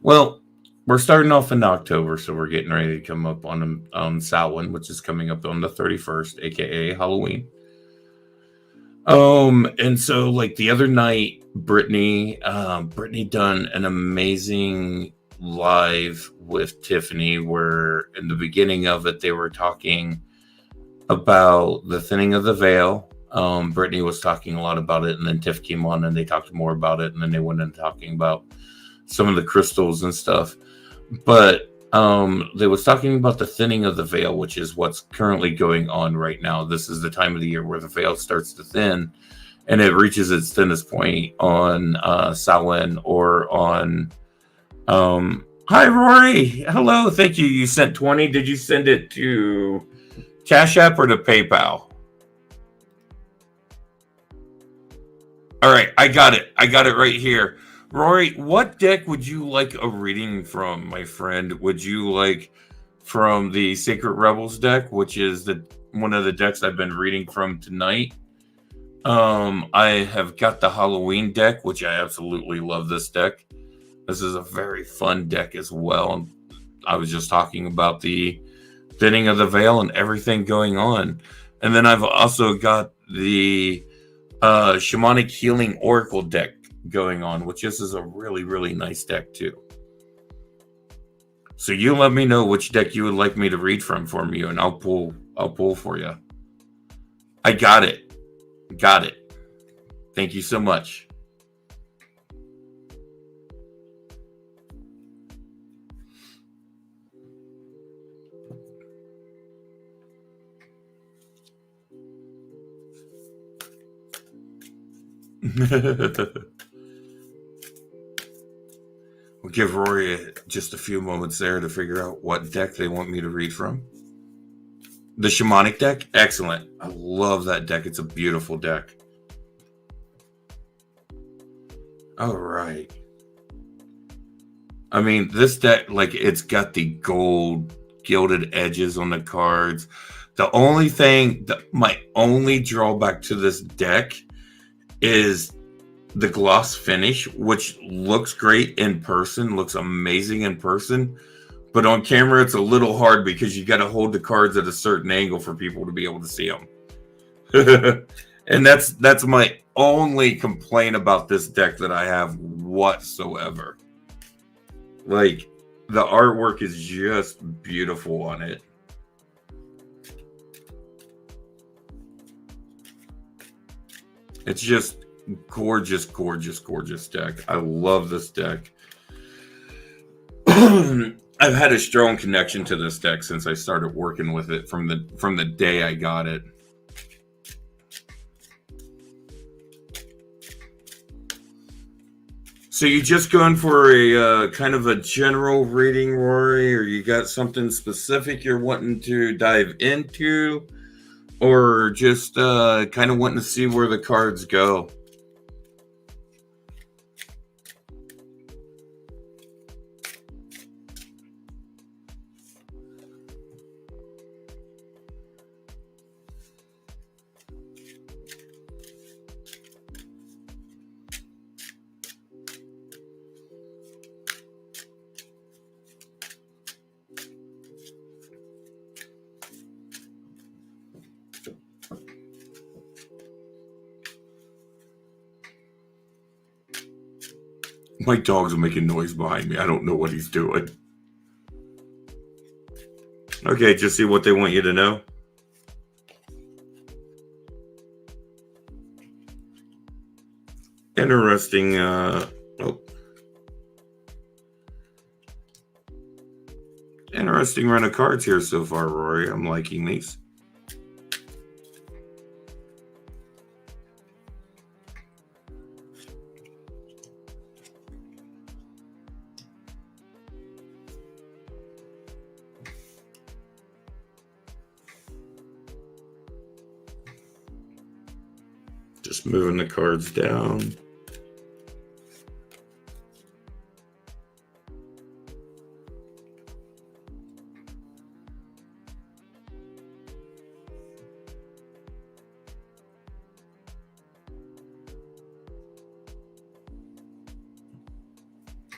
Well, we're starting off in October, so we're getting ready to come up on Samhain, which is coming up on the 31st, aka Halloween. And so like the other night, Brittany done an amazing live with Tiffany where in the beginning of it, they were talking about the thinning of the veil. Brittany was talking a lot about it, and then Tiff came on and they talked more about it, and then they went into talking about some of the crystals and stuff. But they was talking about the thinning of the veil, which is what's currently going on right now. This is the time of the year where the veil starts to thin, and it reaches its thinnest point on Samhain or on. Hi, Rory. Hello. Thank you. You sent 20. Did you send it to Cash App or to PayPal? All right. I got it. I got it right here. Rory, what deck would you like a reading from, my friend? Would you like from the Sacred Rebels deck, which is one of the decks I've been reading from tonight? I have got the Halloween deck, which I absolutely love this deck. This is a very fun deck as well. I was just talking about the thinning of the veil and everything going on. And then I've also got the Shamanic Healing Oracle deck going on, which is a really, really nice deck too. So you let me know which deck you would like me to read from for you, and I'll pull for you. I got it. Got it. Thank you so much. We'll give Rory just a few moments there to figure out what deck they want me to read from. The Shamanic deck? Excellent. I love that deck. It's a beautiful deck. All right. I mean, this deck, like, it's got the gold gilded edges on the cards. The only thing, my only drawback to this deck is the gloss finish, which looks great in person, looks amazing in person, but on camera it's a little hard because you got to hold the cards at a certain angle for people to be able to see them. And that's my only complaint about this deck that I have whatsoever. Like, the artwork is just beautiful on it. It's just gorgeous, gorgeous, gorgeous deck. I love this deck. I've had a strong connection to this deck since I started working with it from the day I got it. So you just going for a kind of a general reading, Rory, or you got something specific you're wanting to dive into, or just kind of wanting to see where the cards go? My dog's making noise behind me. I don't know what he's doing. Okay, just see what they want you to know. Interesting. Interesting run of cards here so far, Rory. I'm liking these. Just moving the cards down.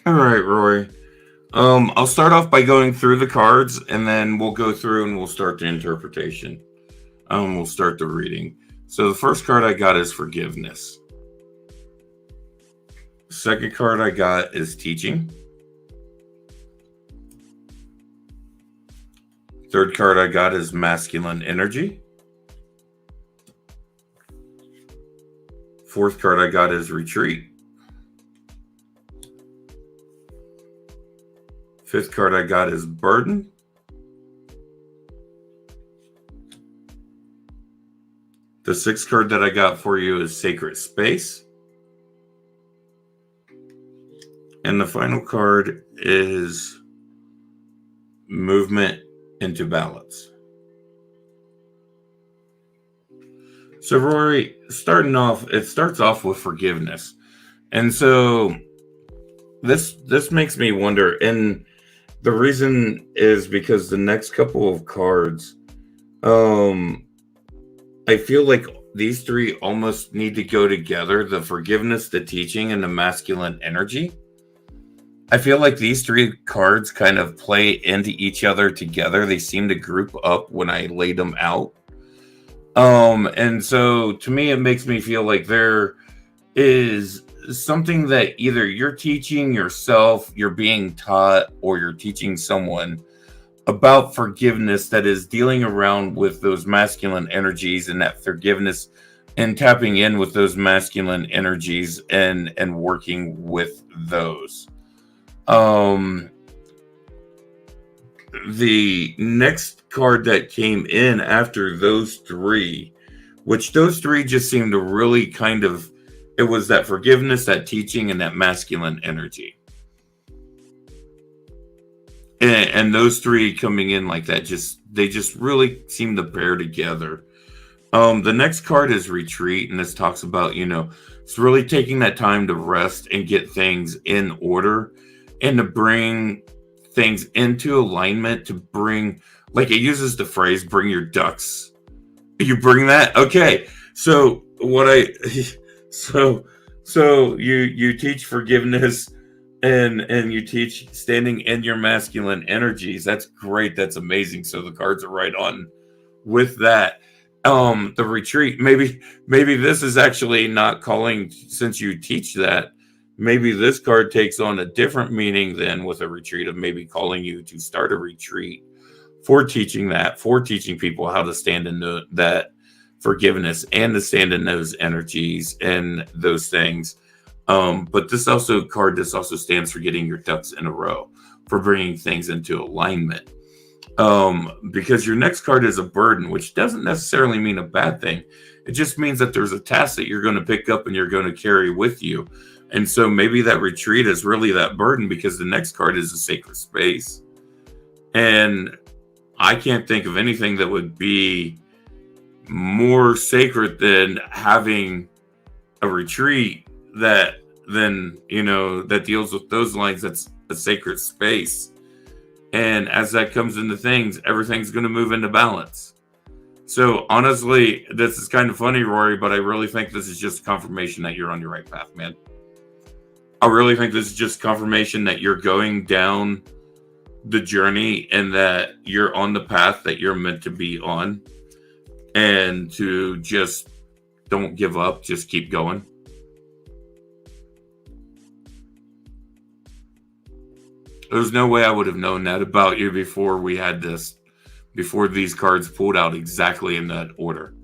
All right, Roy. I'll start off by going through the cards, and then we'll go through and we'll start the interpretation. We'll start the reading. So the first card I got is Forgiveness. The second card I got is Teaching. Third card I got is masculine energy. Fourth card I got is retreat. Fifth card I got is burden. The sixth card that I got for you is sacred space. And the final card is movement into balance. So Rory, it starts off with forgiveness. And so this makes me wonder, and the reason is because the next couple of cards, I feel like these three almost need to go together: the forgiveness, the teaching, and the masculine energy. I feel like these three cards kind of play into each other together. They seem to group up when I laid them out. And so to me, it makes me feel like there is something that either you're teaching yourself, you're being taught, or you're teaching someone about forgiveness that is dealing around with those masculine energies, and that forgiveness and tapping in with those masculine energies and working with those. The next card that came in after those three, which those three just seemed to really kind of, it was that forgiveness, that teaching, and that masculine energy. And those three coming in like that, they just really seem to pair together. The next card is retreat, and this talks about, it's really taking that time to rest and get things in order, and to bring things into alignment, to bring, like it uses the phrase, bring your ducks. You bring that? Okay. So so you teach forgiveness, and you teach standing in your masculine energies. That's great. That's amazing. So the cards are right on with that. The retreat, maybe this is actually not calling, since you teach that, maybe this card takes on a different meaning than with a retreat, of maybe calling you to start a retreat for teaching people how to stand in that forgiveness and to stand in those energies and those things. But this also stands for getting your ducks in a row, for bringing things into alignment. Because your next card is a burden, which doesn't necessarily mean a bad thing. It just means that there's a task that you're going to pick up and you're going to carry with you. And so maybe that retreat is really that burden, because the next card is a sacred space. And I can't think of anything that would be more sacred than having a retreat that deals with those lines. That's a sacred space. And as that comes into things, everything's going to move into balance. So honestly, this is kind of funny, Rory, but I really think this is just confirmation that you're on your right path, man. I really think this is just confirmation that you're going down the journey, and that you're on the path that you're meant to be on, and to just don't give up, just keep going. There's no way I would have known that about you before these cards pulled out exactly in that order.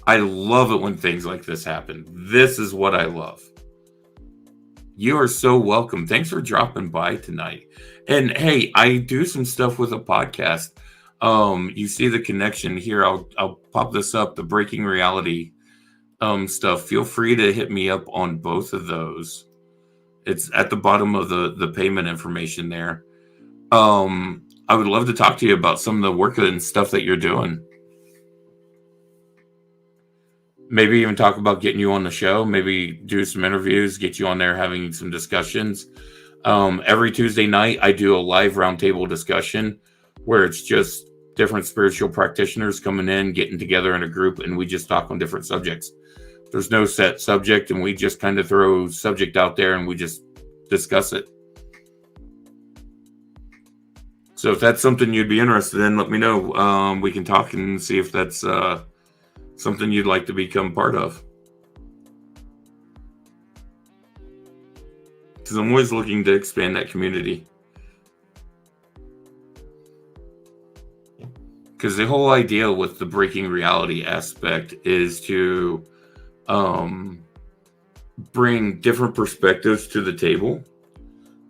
I love it when things like this happen. This is what I love. You are so welcome. Thanks for dropping by tonight. And hey, I do some stuff with a podcast. You see the connection here. I'll pop this up, the Breaking Reality stuff. Feel free to hit me up on both of those. It's at the bottom of the payment information there. I would love to talk to you about some of the work and stuff that you're doing. Maybe even talk about getting you on the show. Maybe do some interviews, get you on there having some discussions. Every Tuesday night, I do a live roundtable discussion where it's just different spiritual practitioners coming in, getting together in a group, and we just talk on different subjects. There's no set subject, and we just kind of throw subject out there and we just discuss it. So if that's something you'd be interested in, let me know. We can talk and see if that's something you'd like to become part of. because I'm always looking to expand that community. Because the whole idea with the breaking reality aspect is to bring different perspectives to the table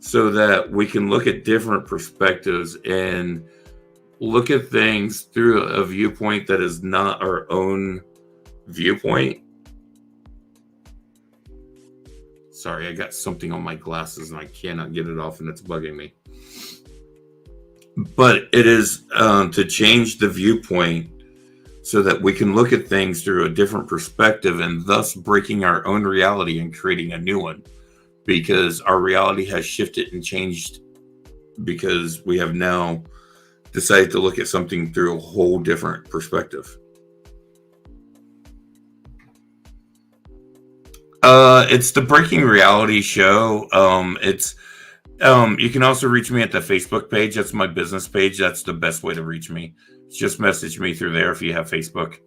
so that we can look at different perspectives and look at things through a viewpoint that is not our own viewpoint. Sorry, I got something on my glasses and I cannot get it off and it's bugging me. But it is to change the viewpoint so that we can look at things through a different perspective and thus breaking our own reality and creating a new one, because our reality has shifted and changed because we have now decided to look at something through a whole different perspective. It's the Breaking Reality show. You can also reach me at the Facebook page. That's my business page. That's the best way to reach me. Just message me through there if you have Facebook.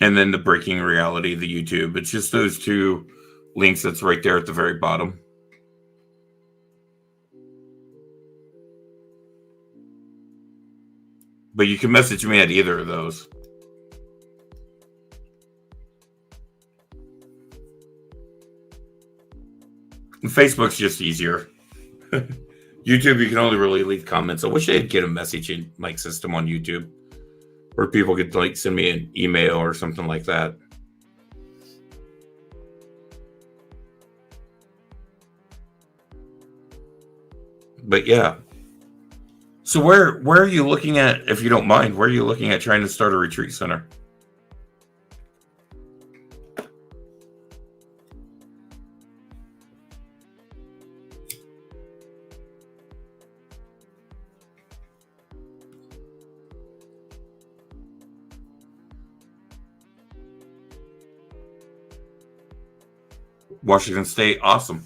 And then the Breaking Reality, the YouTube. It's just those two links that's right there at the very bottom. But you can message me at either of those. Facebook's just easier. YouTube, you can only really leave comments. I wish they'd get a messaging like system on YouTube where people could like send me an email or something like that. But yeah. So where are you looking at, if you don't mind, where are you looking at trying to start a retreat center? Washington State, awesome.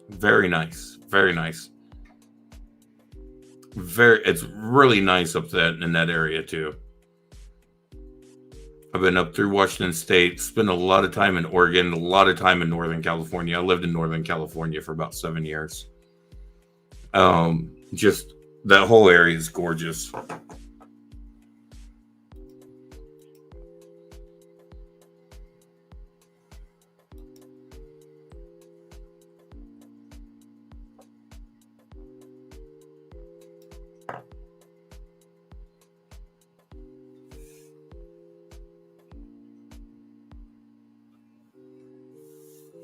Very nice. Very nice. It's really nice up in that area too. I've been up through Washington State, spent a lot of time in Oregon, a lot of time in Northern California. I lived in Northern California for about 7 years. Just that whole area is gorgeous.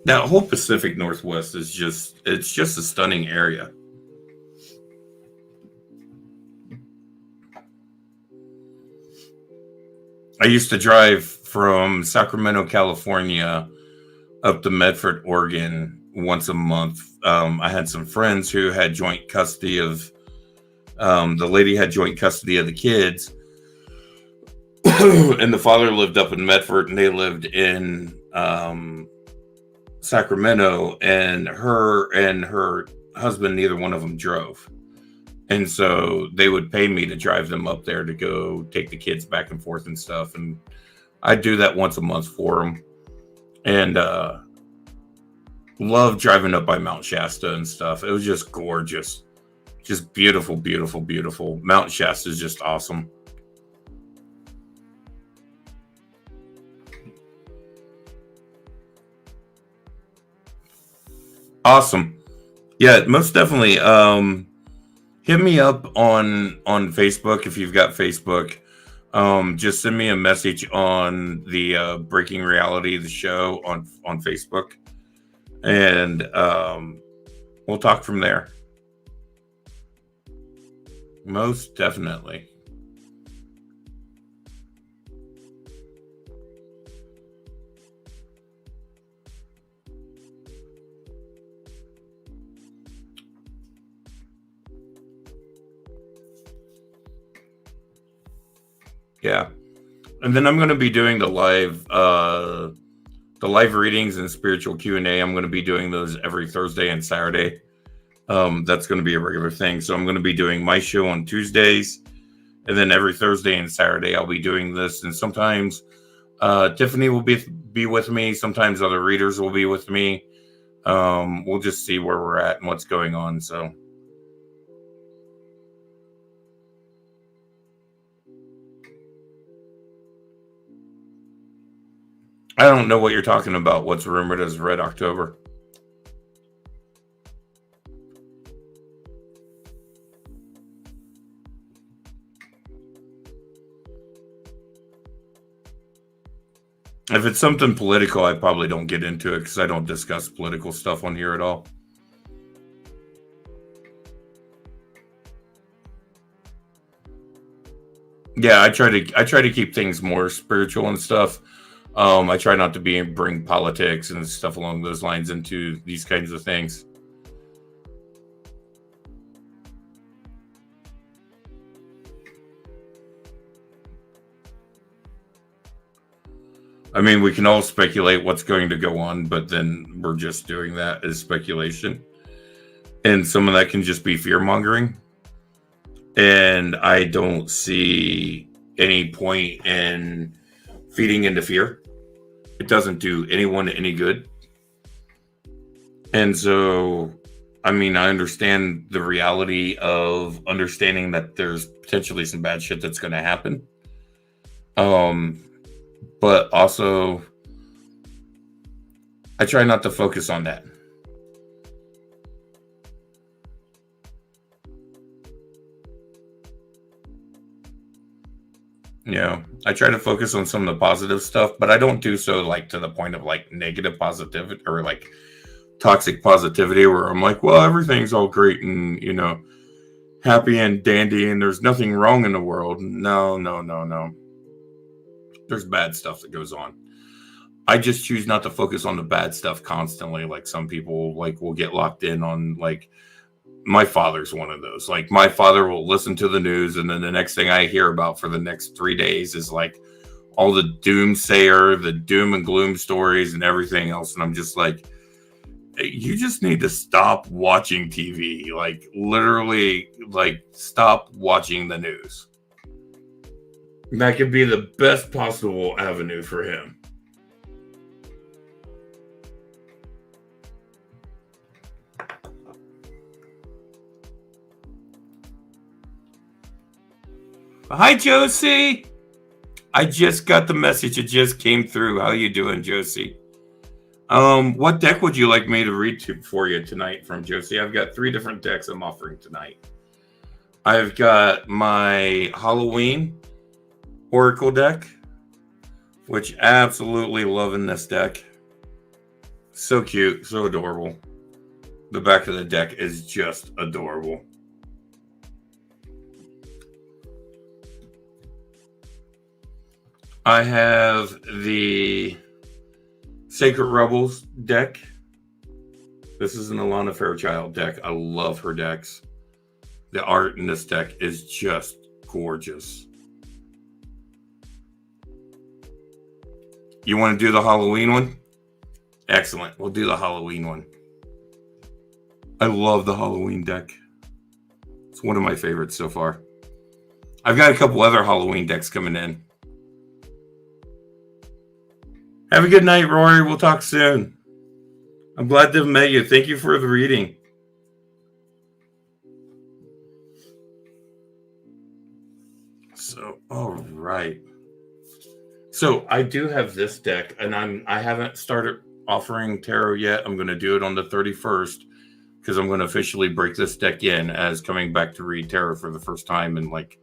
That whole Pacific Northwest is just a stunning area. I used to drive from Sacramento, California up to Medford, Oregon once a month. I had some friends who had joint custody of, the lady had joint custody of the kids. And the father lived up in Medford and they lived in Sacramento, and her husband, neither one of them drove. And so they would pay me to drive them up there to go take the kids back and forth and stuff. And I'd do that once a month for them. And love driving up by Mount Shasta and stuff. It was just gorgeous. Just beautiful, beautiful, beautiful. Mount Shasta is just awesome. Awesome. Yeah, most definitely. Hit me up on Facebook if you've got Facebook. Just send me a message on the Breaking Reality, the show on Facebook, and we'll talk from there. Most definitely. Yeah. And then I'm going to be doing the live readings and spiritual Q&A. I'm going to be doing those every Thursday and Saturday. That's going to be a regular thing. So I'm going to be doing my show on Tuesdays, and then every Thursday and Saturday I'll be doing this. And sometimes Tiffany will be with me. Sometimes other readers will be with me. We'll just see where we're at and what's going on. So. I don't know what you're talking about. What's rumored as Red October? If it's something political, I probably don't get into it because I don't discuss political stuff on here at all. Yeah, I try to keep things more spiritual and stuff. I try not to bring politics and stuff along those lines into these kinds of things. I mean, we can all speculate what's going to go on, but then we're just doing that as speculation. And some of that can just be fear mongering. And I don't see any point in feeding into fear. It doesn't do anyone any good. And so, I mean, I understand the reality of understanding that there's potentially some bad shit that's going to happen. But also, I try not to focus on that. You know, I try to focus on some of the positive stuff, but I don't do so like to the point of like negative positivity or like toxic positivity where I'm like, well, everything's all great and, you know, happy and dandy and there's nothing wrong in the world. No. There's bad stuff that goes on. I just choose not to focus on the bad stuff constantly. Like some people like will get locked in on like my father's one of those. Like my father will listen to the news and then the next thing I hear about for the next 3 days is like all the doomsayer, the doom and gloom stories and everything else. And I'm just like, you just need to stop watching TV. Like literally like stop watching the news. That could be the best possible avenue for him. Hi, Josie. I just got the message. It just came through. How you doing, Josie? What deck would you like me to read for you tonight from Josie? I've got 3 different decks I'm offering tonight. I've got my Halloween Oracle deck, which absolutely loving this deck. So cute, so adorable. The back of the deck is just adorable. I have the Sacred Rebels deck. This is an Alana Fairchild deck. I love her decks. The art in this deck is just gorgeous. You want to do the Halloween one? Excellent. We'll do the Halloween one. I love the Halloween deck. It's one of my favorites so far. I've got a couple other Halloween decks coming in. Have a good night, Rory. We'll talk soon. I'm glad to have met you. Thank you for the reading. So, all right. So I do have this deck, and I haven't started offering tarot yet. I'm going to do it on the 31st because I'm going to officially break this deck in as coming back to read tarot for the first time in like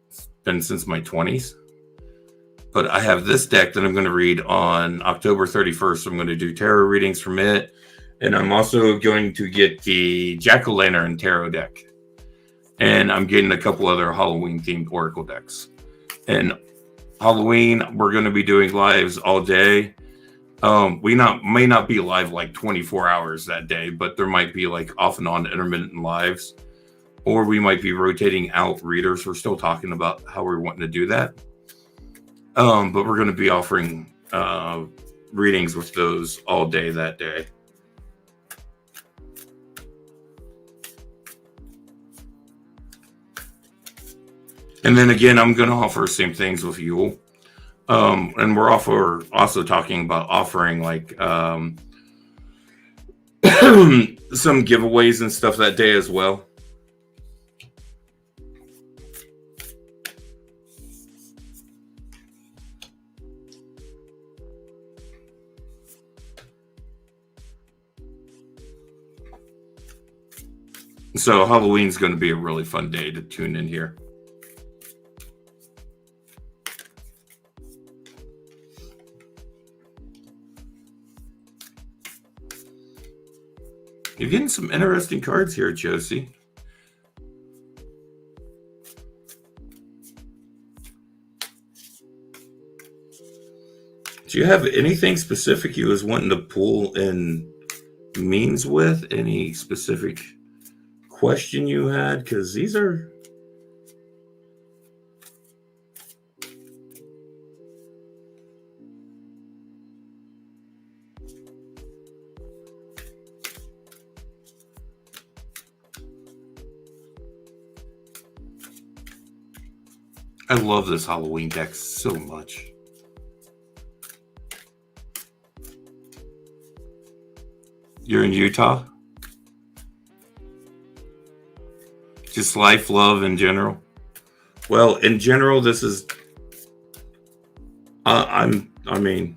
it's been since my 20s. But I have this deck that I'm going to read on October 31st. So I'm going to do tarot readings from it. And I'm also going to get the Jack-o'-lantern tarot deck. And I'm getting a couple other Halloween-themed Oracle decks. And Halloween, we're going to be doing lives all day. We may not be live like 24 hours that day, but there might be like off and on intermittent lives. Or we might be rotating out readers. We're still talking about how we're wanting to do that. But we're going to be offering readings with those all day that day. And then again, I'm going to offer same things with Yule. And we're also talking about offering like some giveaways and stuff that day as well. So Halloween's going to be a really fun day to tune in here. You're getting some interesting cards here, Josie. Do you have anything specific you was wanting to pull in means with? Any specific question you had? Because these are... I love this Halloween deck so much. You're in Utah? Just life, love in general? Well, in general, this is... I mean...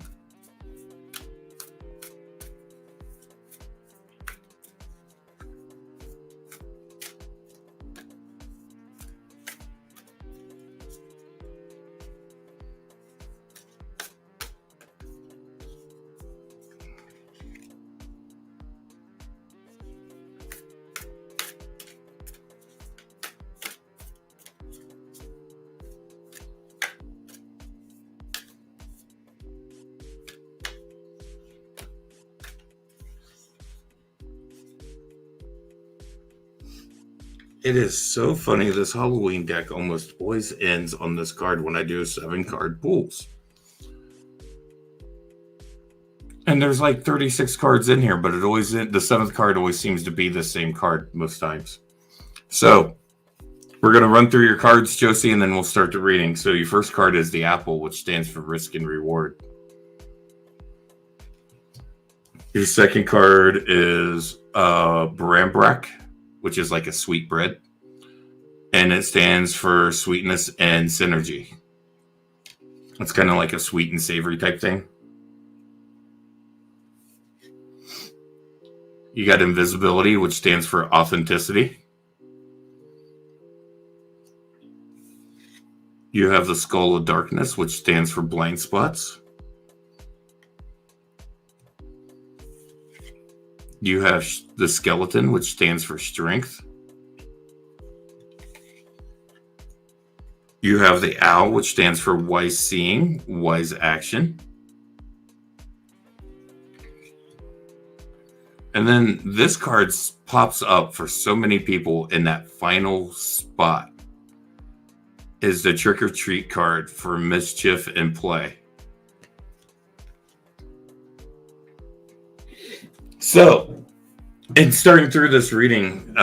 It is so funny. This Halloween deck almost always ends on this card when I do 7-card pulls. And there's like 36 cards in here, but it always the 7th card always seems to be the same card most times. So we're going to run through your cards, Josie, and then we'll start the reading. So your first card is the apple, which stands for risk and reward. Your second card is Brambrack, which is like a sweet bread, and it stands for sweetness and synergy. It's kind of like a sweet and savory type thing. You got invisibility, which stands for authenticity. You have the skull of darkness, which stands for blind spots. You have the skeleton, which stands for strength. You have the owl, which stands for wise seeing, wise action. And then this card pops up for so many people in that final spot is the trick or treat card for mischief and play. So, in starting through this reading,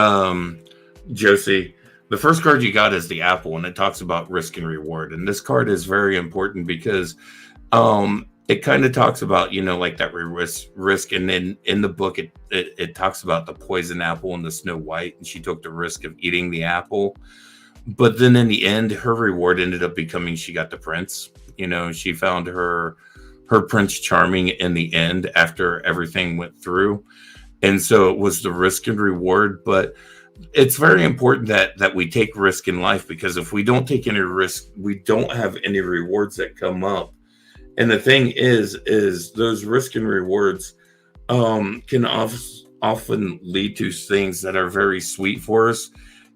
Josie, the first card you got is the apple, and it talks about risk and reward. And this card is very important because it kind of talks about, like that risk. And then in the book, it talks about the poison apple and the Snow White, and she took the risk of eating the apple. But then in the end, her reward ended up becoming she got the prince. She found her Prince Charming in the end after everything went through. And so it was the risk and reward. But it's very important that we take risk in life, because if we don't take any risk, we don't have any rewards that come up. And the thing is those risk and rewards can often lead to things that are very sweet for us.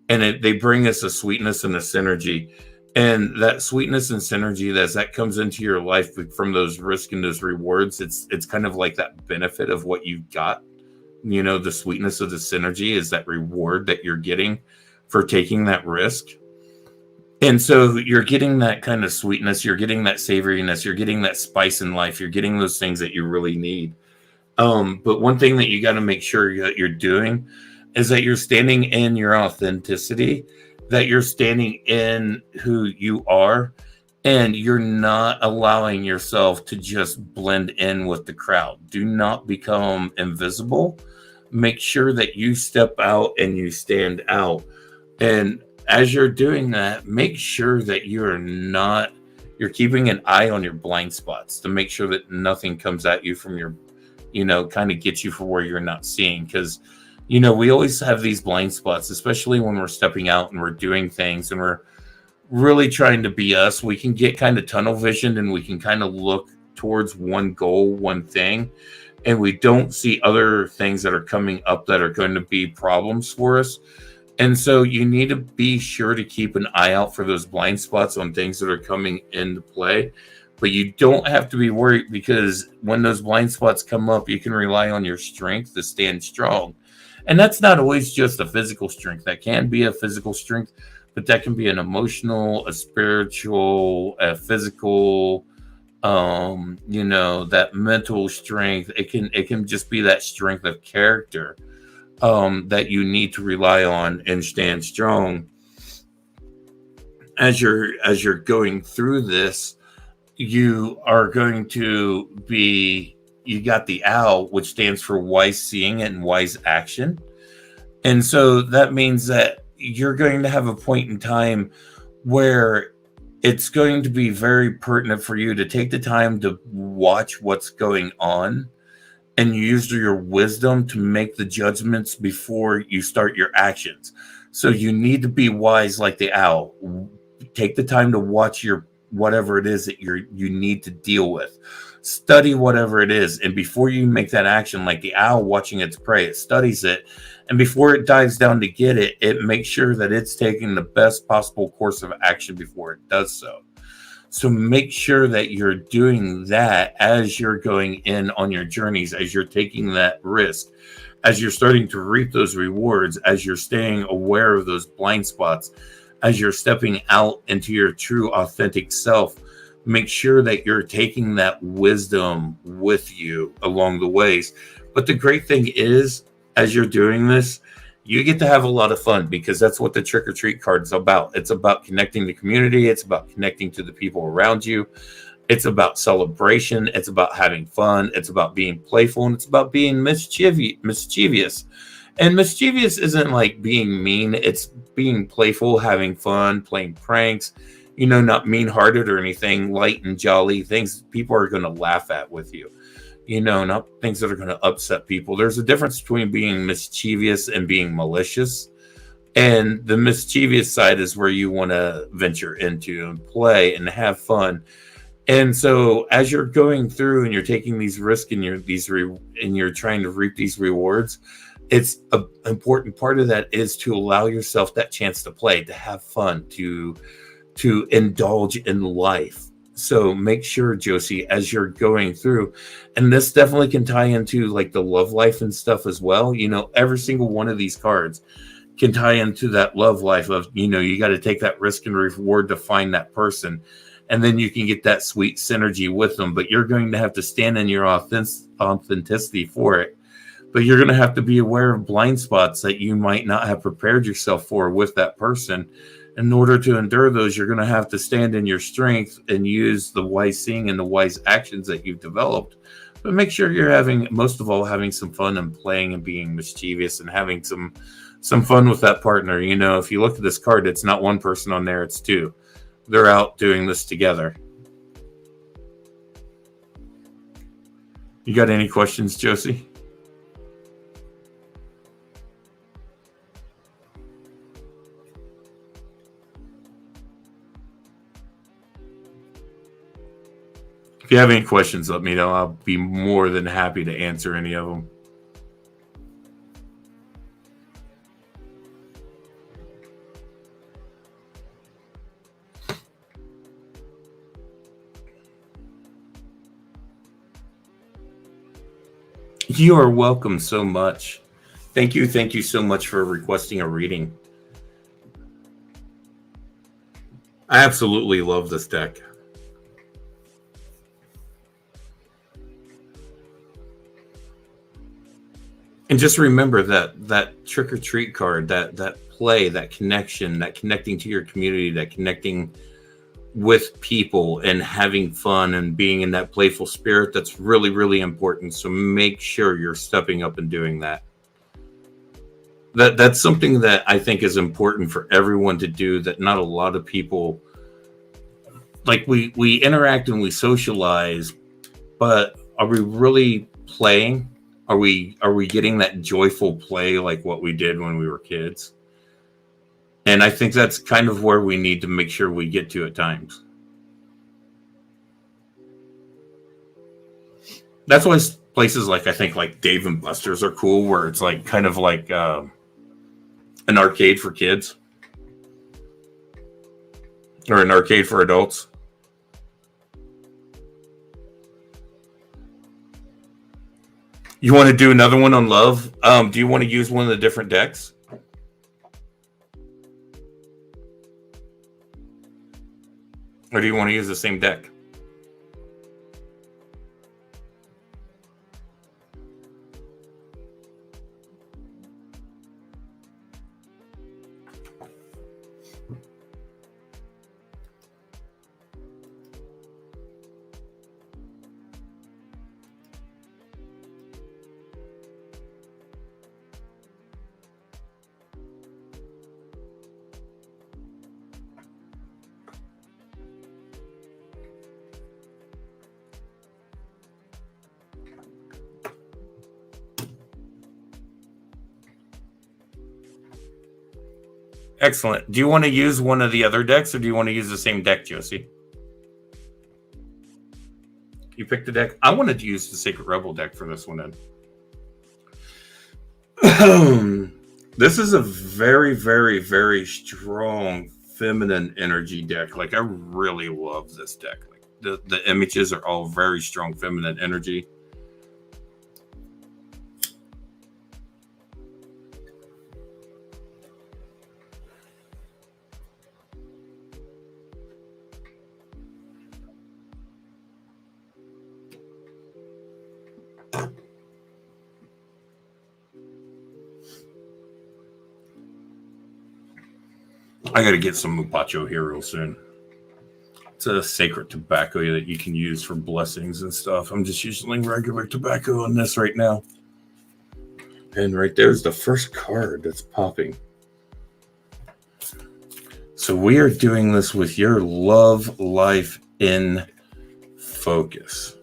And they bring us a sweetness and a synergy. And that sweetness and synergy, as that comes into your life from those risks and those rewards, it's kind of like that benefit of what you've got. The sweetness of the synergy is that reward that you're getting for taking that risk. And so you're getting that kind of sweetness, you're getting that savoriness, you're getting that spice in life, you're getting those things that you really need. But one thing that you got to make sure that you're doing is that you're standing in your authenticity, that you're standing in who you are, and you're not allowing yourself to just blend in with the crowd. Do not become invisible. Make sure that you step out and you stand out. And as you're doing that, make sure that you're keeping an eye on your blind spots to make sure that nothing comes at you from your, kind of gets you for where you're not seeing. Because, we always have these blind spots, especially when we're stepping out and we're doing things and we're really trying to be us. We can get kind of tunnel visioned and we can kind of look towards one goal, one thing, and we don't see other things that are coming up that are going to be problems for us. And so you need to be sure to keep an eye out for those blind spots on things that are coming into play. But you don't have to be worried, because when those blind spots come up, you can rely on your strength to stand strong. And that's not always just a physical strength. That can be a physical strength, but that can be an emotional, a spiritual, a physical, that mental strength. It can just be that strength of character that you need to rely on and stand strong as you're going through this. You are going to be, you got the owl, which stands for wise seeing and wise action. And so that means that you're going to have a point in time where it's going to be very pertinent for you to take the time to watch what's going on and use your wisdom to make the judgments before you start your actions. So you need to be wise like the owl. Take the time to watch your whatever it is that you need to deal with. Study whatever it is, and before you make that action, like the owl watching its prey, it studies it, and before it dives down to get it, it makes sure that it's taking the best possible course of action before it does so. So make sure that you're doing that as you're going in on your journeys, as you're taking that risk, as you're starting to reap those rewards, as you're staying aware of those blind spots, as you're stepping out into your true authentic self. Make sure that you're taking that wisdom with you along the ways. But the great thing is, as you're doing this, you get to have a lot of fun, because that's what the trick or treat card is about. It's about connecting the community. It's about connecting to the people around you. It's about celebration. It's about having fun. It's about being playful, and it's about being mischievous. And mischievous isn't like being mean. It's being playful, having fun, playing pranks, not mean-hearted or anything, light and jolly, things people are going to laugh at with you, not things that are going to upset people. There's a difference between being mischievous and being malicious. And the mischievous side is where you want to venture into and play and have fun. And so as you're going through and you're taking these risks and you're trying to reap these rewards, it's an important part of that is to allow yourself that chance to play, to have fun, to indulge in life. So make sure, Josie, as you're going through, and this definitely can tie into like the love life and stuff as well. Every single one of these cards can tie into that love life of, you got to take that risk and reward to find that person. And then you can get that sweet synergy with them, but you're going to have to stand in your authenticity for it. But you're going to have to be aware of blind spots that you might not have prepared yourself for with that person. In order to endure those, you're going to have to stand in your strength and use the wise seeing and the wise actions that you've developed. But make sure you're most of all, having some fun and playing and being mischievous and having some fun with that partner. If you look at this card, it's not one person on there, it's two. They're out doing this together. You got any questions, Josie? If you have any questions, let me know. I'll be more than happy to answer any of them. You are welcome so much. Thank you so much for requesting a reading. I absolutely love this deck. And just remember that trick or treat card, that play, that connection, that connecting to your community, that connecting with people and having fun and being in that playful spirit. That's really, really important. So make sure you're stepping up and doing that. That's something that I think is important for everyone to do, that not a lot of people, like, we interact and we socialize, but are we really playing? Are we getting that joyful play like what we did when we were kids? And I think that's kind of where we need to make sure we get to at times. That's why places like, I think, like Dave and Buster's are cool, where it's like kind of like an arcade for kids or an arcade for adults. You want to do another one on love? Do you want to use one of the different decks? Or do you want to use the same deck? Excellent. Do you want to use one of the other decks, or do you want to use the same deck, Josie? You picked the deck. I wanted to use the Sacred Rebel deck for this one then. This is a very, very, very strong feminine energy deck. Like, I really love this deck. Like, the images are all very strong feminine energy. I got to get some Mupacho here real soon. It's a sacred tobacco that you can use for blessings and stuff. I'm just using regular tobacco on this right now. And right there's the first card that's popping. So we are doing this with your love life in focus.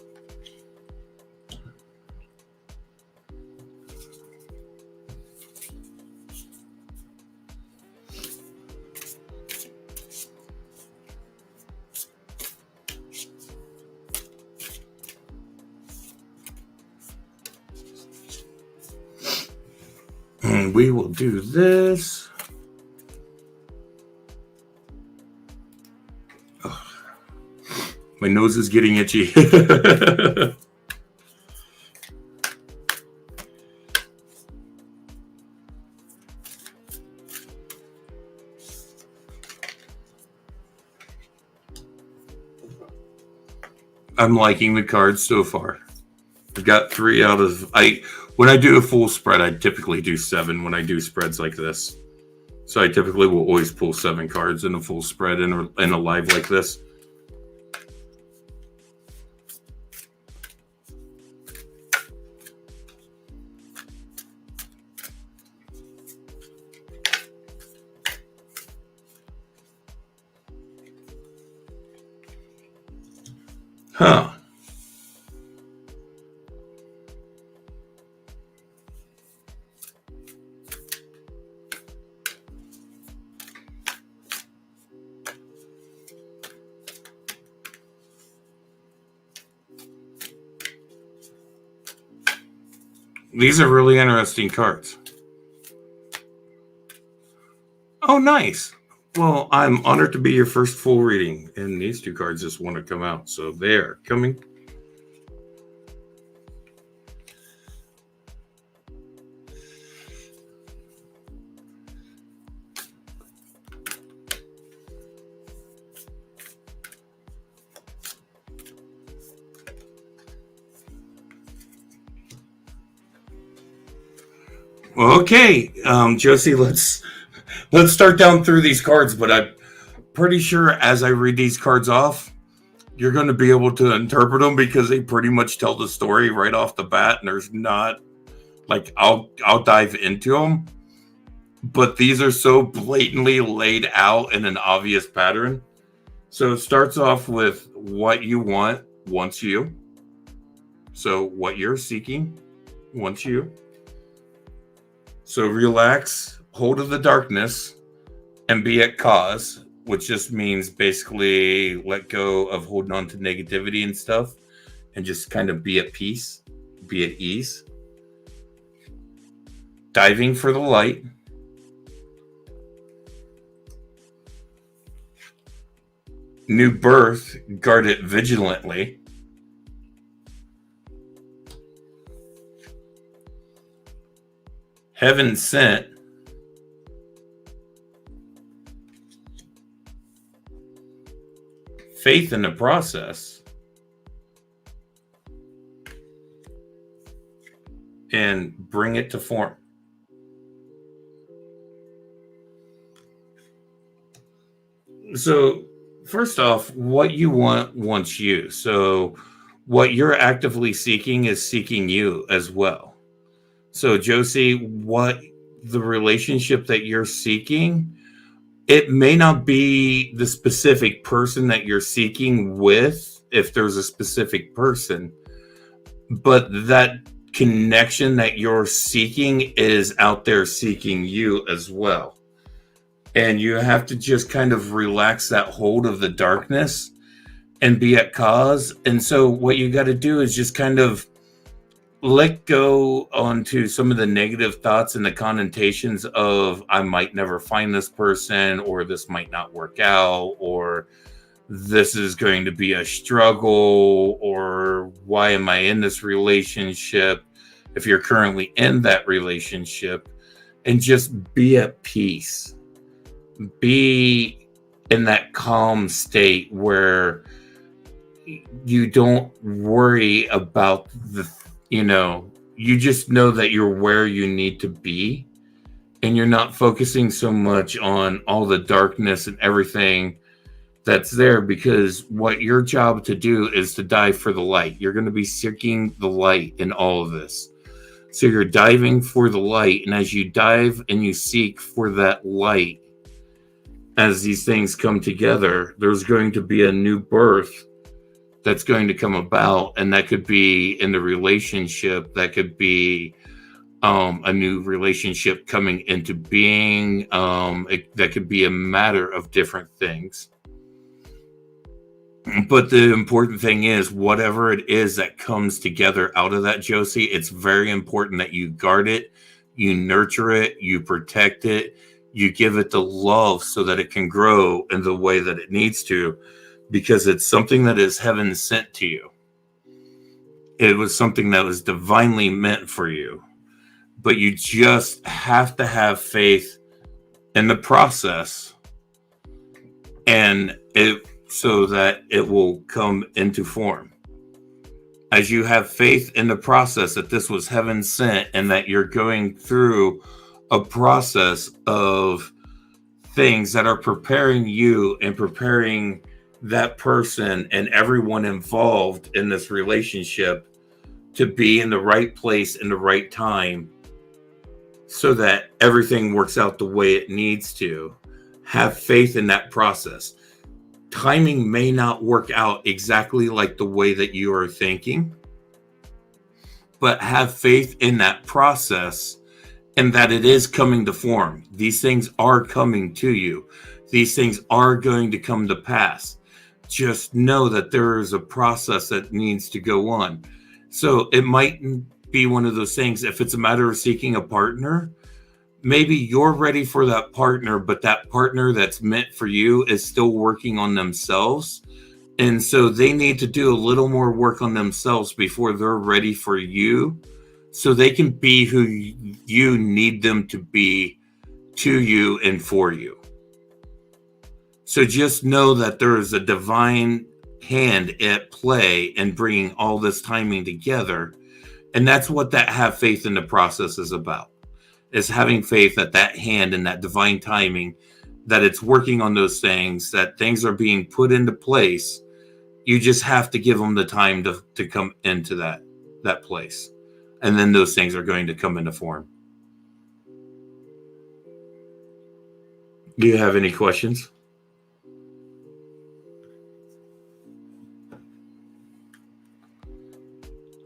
And we will do this. Oh, my nose is getting itchy. I'm liking the cards so far. I've got 3 out of... When I do a full spread, I typically do 7 when I do spreads like this. So I typically will always pull 7 cards in a full spread in a live like this. Huh. These are really interesting cards. Oh, nice. Well, I'm honored to be your first full reading, and these 2 cards just want to come out, so they're coming. Okay, Josie, let's start down through these cards, but I pretty sure as I read these cards off, you're going to be able to interpret them because they pretty much tell the story right off the bat. And there's not like, I'll dive into them, but these are so blatantly laid out in an obvious pattern. So it starts off with what you want wants you. So what you're seeking wants you. So relax, hold of the darkness, and be at cause, which just means basically let go of holding on to negativity and stuff and just kind of be at peace, be at ease. Diving for the light. New birth, guard it vigilantly. Heaven sent. Faith in the process. And bring it to form. So, first off, what you want wants you. So, what you're actively seeking is seeking you as well. So, Josie, what the relationship that you're seeking, it may not be the specific person that you're seeking with, if there's a specific person, but that connection that you're seeking is out there seeking you as well. And you have to just kind of relax that hold of the darkness and be at cause. And so what you got to do is just kind of let go onto some of the negative thoughts and the connotations of I might never find this person, or this might not work out, or this is going to be a struggle, or why am I in this relationship if you're currently in that relationship, and just be at peace. Be in that calm state where you don't worry about you just know that you're where you need to be, and you're not focusing so much on all the darkness and everything that's there, because what your job to do is to dive for the light. You're going to be seeking the light in all of this. So you're diving for the light, and as you dive and you seek for that light, as these things come together, there's going to be a new birth that's going to come about, and that could be in the relationship, that could be a new relationship coming into being, that could be a matter of different things. But the important thing is, whatever it is that comes together out of that, Josie, it's very important that you guard it, you nurture it, you protect it, you give it the love so that it can grow in the way that it needs to, because it's something that is heaven sent to you. It was something that was divinely meant for you, but you just have to have faith in the process, and so that it will come into form. As you have faith in the process that this was heaven sent, and that you're going through a process of things that are preparing you and preparing that person and everyone involved in this relationship to be in the right place in the right time, so that everything works out the way it needs to. Have faith in that process. Timing may not work out exactly like the way that you are thinking, but have faith in that process, and that it is coming to form. These things are coming to you. These things are going to come to pass. Just know that there is a process that needs to go on. So it might be one of those things, if it's a matter of seeking a partner, maybe you're ready for that partner, but that partner that's meant for you is still working on themselves. And so they need to do a little more work on themselves before they're ready for you, so they can be who you need them to be to you and for you. So just know that there is a divine hand at play in bringing all this timing together. And that's what that have faith in the process is about, is having faith that that hand and that divine timing that it's working on those things, that things are being put into place. You just have to give them the time to come into that place. And then those things are going to come into form. Do you have any questions?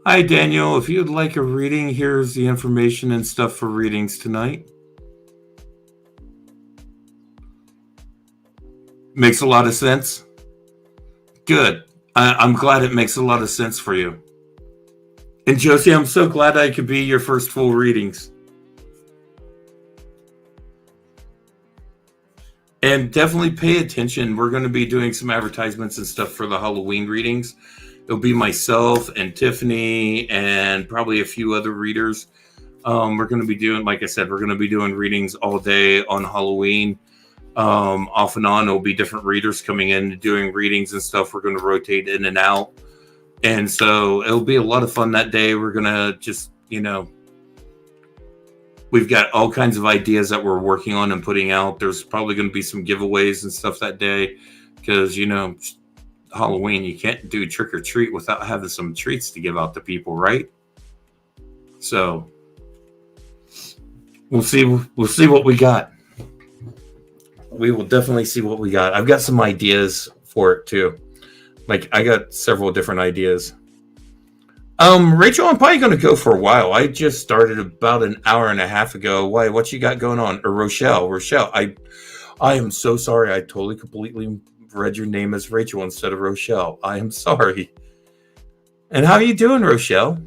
Hi, Daniel. If you'd like a reading, here's the information and stuff for readings tonight. Makes a lot of sense? Good. I'm glad it makes a lot of sense for you. And Josie, I'm so glad I could be your first full readings. And definitely pay attention. We're going to be doing some advertisements and stuff for the Halloween readings. It'll be myself and Tiffany and probably a few other readers. We're going to be doing, like I said, we're going to be doing readings all day on Halloween. Off and on, there'll be different readers coming in doing readings and stuff. We're going to rotate in and out. And so it'll be a lot of fun that day. We're going to just, we've got all kinds of ideas that we're working on and putting out. There's probably going to be some giveaways and stuff that day because, Halloween, you can't do trick or treat without having some treats to give out to people, right? So we'll see what we got. We will definitely see what we got. I've got some ideas for it too. Like I got several different ideas. Rachel, I'm probably going to go for a while. I just started about an hour and a half ago. Why? What you got going on? Or Rochelle, I am so sorry. I totally completely read your name as Rachel instead of Rochelle. I am sorry. And how are you doing, Rochelle?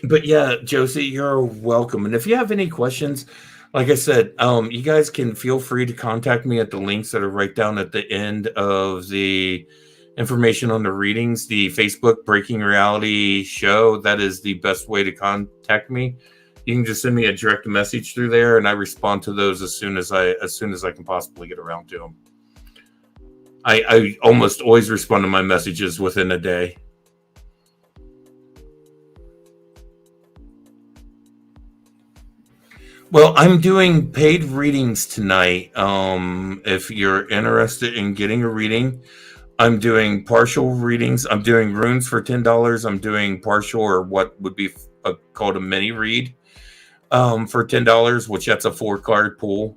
But yeah, Josie, you're welcome. And if you have any questions, like I said, you guys can feel free to contact me at the links that are right down at the end of the information on the readings. The Facebook Breaking Reality show, that is the best way to contact me. You can just send me a direct message through there, and I respond to those as soon as I can possibly get around to them. I almost always respond to my messages within a day. Well, I'm doing paid readings tonight. If you're interested in getting a reading, I'm doing partial readings. I'm doing runes for $10. I'm doing partial, or what would be called a mini read, for $10, which that's a 4-card pool.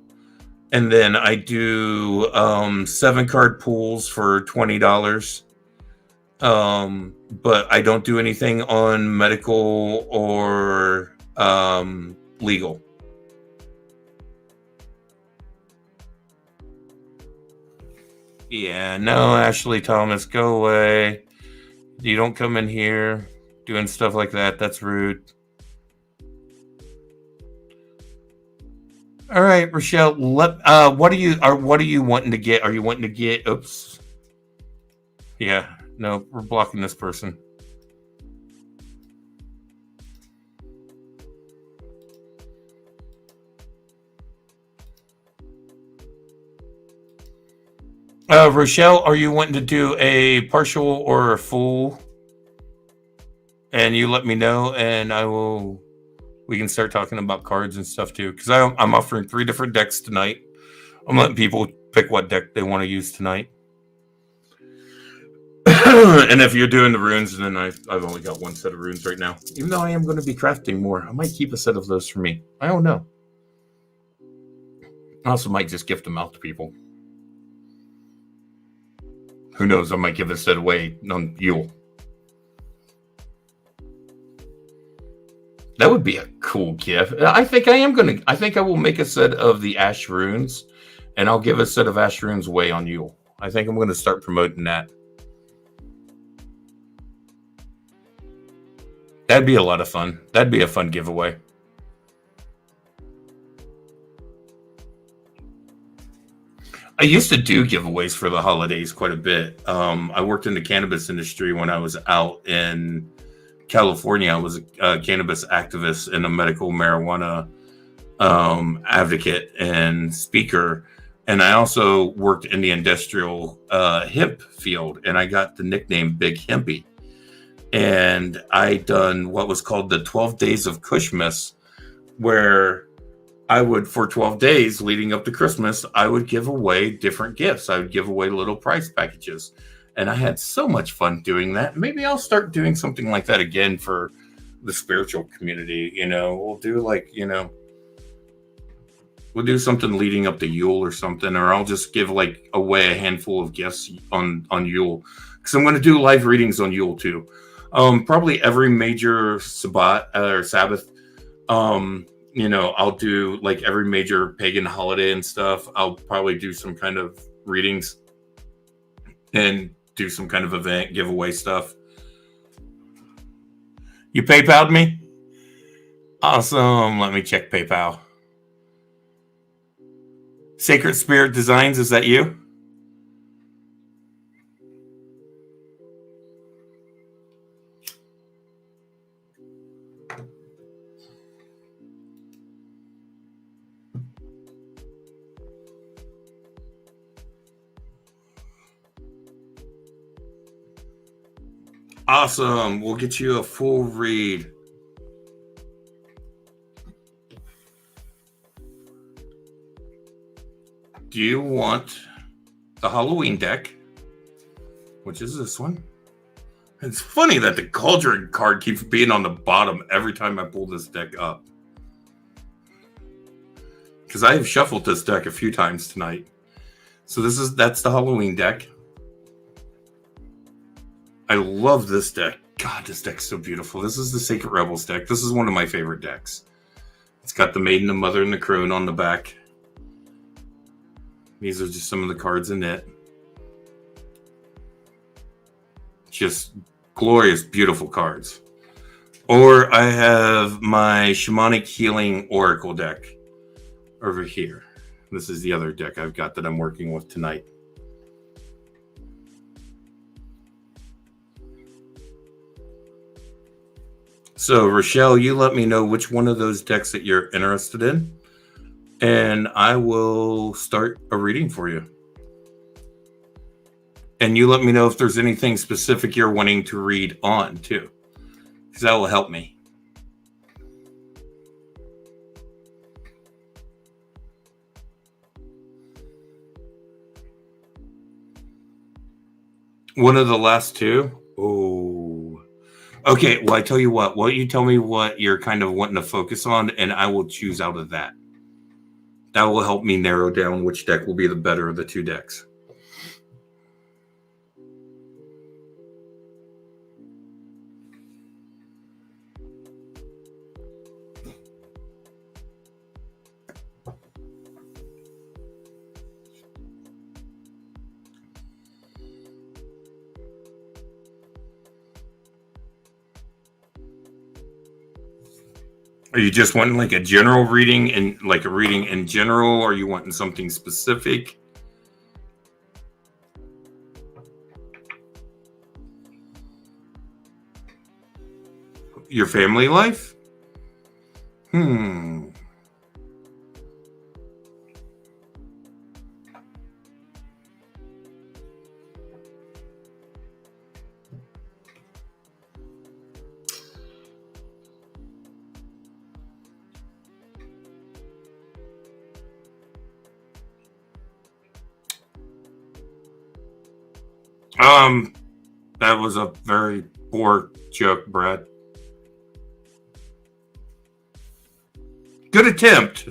And then I do 7-card pools for $20. But I don't do anything on medical or legal. Yeah, no, Ashley Thomas, go away. You don't come in here doing stuff like that. That's rude. All right, Rochelle. What are you wanting to get? Are you wanting to get? Oops. Yeah, no, we're blocking this person. Rochelle, are you wanting to do a partial or a full? And you let me know, and we can start talking about cards and stuff too. Because I'm offering 3 different decks tonight. I'm letting people pick what deck they want to use tonight. And if you're doing the runes, then I've only got 1 set of runes right now. Even though I am going to be crafting more, I might keep a set of those for me. I don't know. I also might just gift them out to people. Who knows? I might give a set away on Yule. That would be a cool gift. I think I will make a set of the Ash runes, and I'll give a set of Ash runes away on Yule. I think I'm going to start promoting that. That'd be a lot of fun. That'd be a fun giveaway. I used to do giveaways for the holidays quite a bit. I worked in the cannabis industry when I was out in California. I was a cannabis activist and a medical marijuana advocate and speaker. And I also worked in the industrial hemp field, and I got the nickname Big Hempy And I done what was called the 12 Days of Christmas, where I would, for 12 days leading up to Christmas, I would give away different gifts. I would give away little prize packages. And I had so much fun doing that. Maybe I'll start doing something like that again for the spiritual community. We'll do we'll do something leading up to Yule or something, or I'll just give away a handful of gifts on Yule. Because I'm going to do live readings on Yule too. Probably every major Sabbath. I'll do every major pagan holiday and stuff. I'll probably do some kind of readings and do some kind of event, giveaway stuff. You PayPal'd me? Awesome. Let me check PayPal. Sacred Spirit Designs, is that you? Awesome. We'll get you a full read. Do you want the Halloween deck, which is this one? It's funny that the Cauldron card keeps being on the bottom every time I pull this deck up. Because I have shuffled this deck a few times tonight. So that's the Halloween deck. I love this deck. God, this deck's so beautiful. This is the Sacred Rebels deck. This is one of my favorite decks. It's got the Maiden, the Mother, and the Crone on the back. These are just some of the cards in it. Just glorious, beautiful cards. Or I have my Shamanic Healing Oracle deck over here. This is the other deck I've got that I'm working with tonight. So, Rochelle, you let me know which one of those decks that you're interested in, and I will start a reading for you. And you let me know if there's anything specific you're wanting to read on, too, because that will help me. One of the last two? Oh. Okay, well, I tell you what. Why don't you tell me what you're kind of wanting to focus on, and I will choose out of that. That will help me narrow down which deck will be the better of the two decks. Are you just wanting a general reading and a reading in general? Or are you wanting something specific? Your family life? That was a very poor joke, Brad. Good attempt,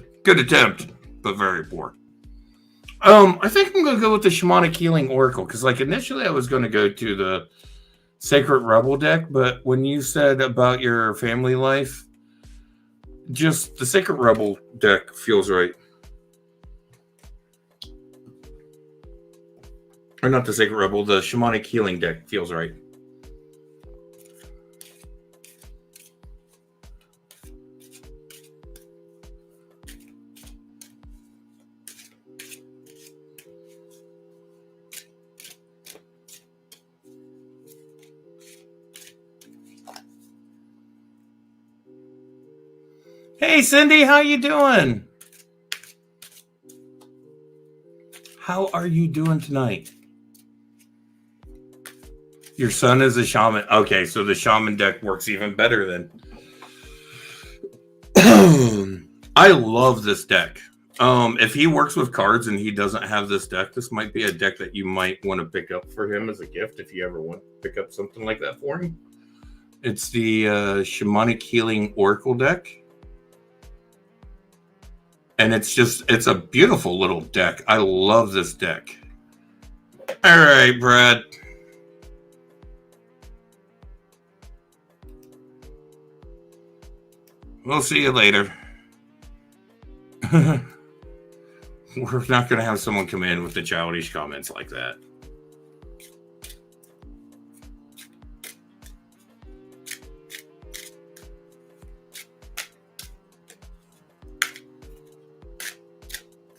but very poor. I think I'm going to go with the Shamanic Healing Oracle, because initially I was going to go to the Sacred Rebel deck, but when you said about your family life, just the Sacred Rebel deck feels right. Or not the Sacred Rebel, the Shamanic Healing deck feels right. Hey, Cindy, how you doing? How are you doing tonight? Your son is a shaman. Okay, so the shaman deck works even better then. I love this deck. If he works with cards and he doesn't have this deck, this might be a deck that you might want to pick up for him as a gift if you ever want to pick up something like that for him. It's the Shamanic Healing Oracle deck. And it's a beautiful little deck. I love this deck. All right, Brad. We'll see you later. We're not going to have someone come in with the childish comments like that.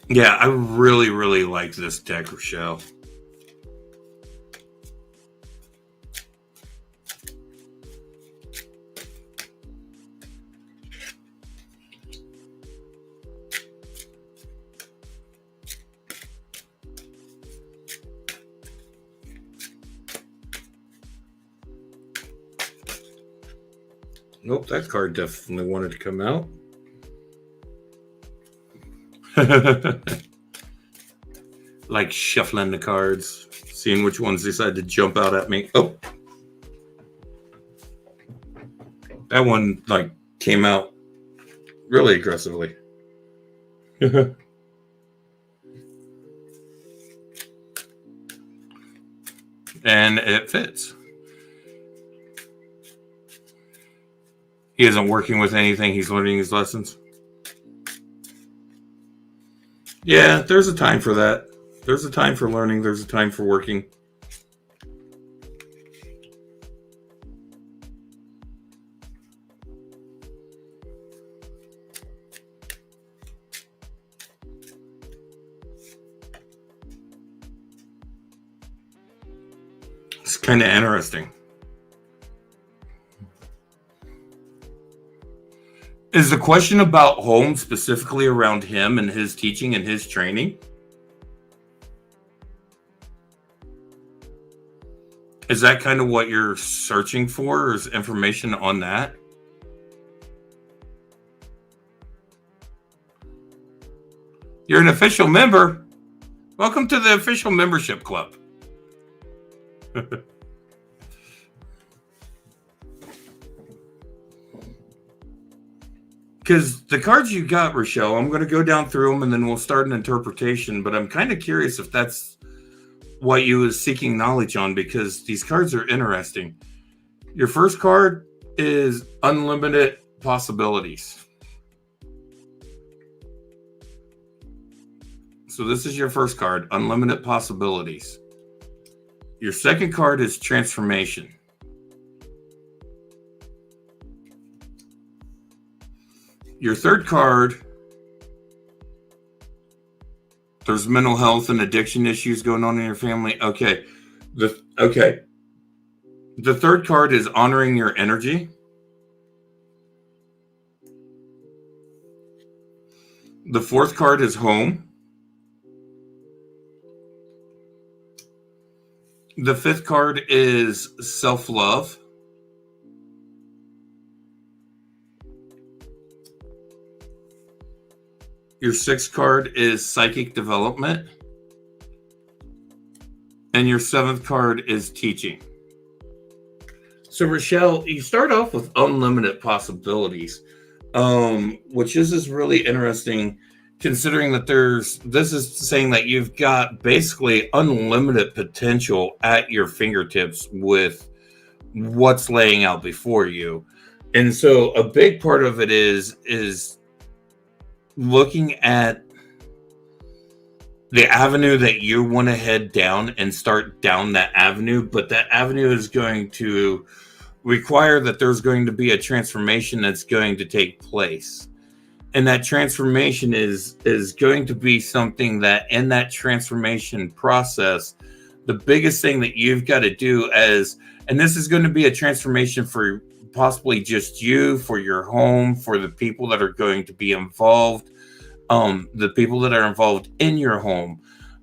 Yeah, I really, really like this deck, Rochelle. Nope, that card definitely wanted to come out. Like shuffling the cards, seeing which ones decide to jump out at me. Oh, that one like came out really aggressively. And it fits. He isn't working with anything. He's learning his lessons. Yeah, there's a time for that. There's a time for learning. There's a time for working. It's kind of interesting. Is the question about home specifically around him and his teaching and his training? Is that kind of what you're searching for? Or is information on that? You're an official member. Welcome to the official membership club. Because the cards you got, Rochelle, I'm going to go down through them and then we'll start an interpretation. But I'm kind of curious if that's what you was seeking knowledge on, because these cards are interesting. Your first card is Unlimited Possibilities. So this is your first card, Unlimited Possibilities. Your second card is Transformation. Your third card, there's mental health and addiction issues going on in your family. Okay. The third card is Honoring Your Energy. The fourth card is Home. The fifth card is Self-Love. Your sixth card is Psychic Development. And your seventh card is Teaching. So, Rochelle, you start off with Unlimited Possibilities, which is really interesting, considering that this is saying that you've got basically unlimited potential at your fingertips with what's laying out before you. And so a big part of it is looking at the avenue that you want to head down and start down that avenue, but that avenue is going to require that there's going to be a transformation that's going to take place. And that transformation is going to be something that in that transformation process, the biggest thing that you've got to do and this is going to be a transformation for possibly just you, for your home, for the people that are going to be involved, the people that are involved in your home.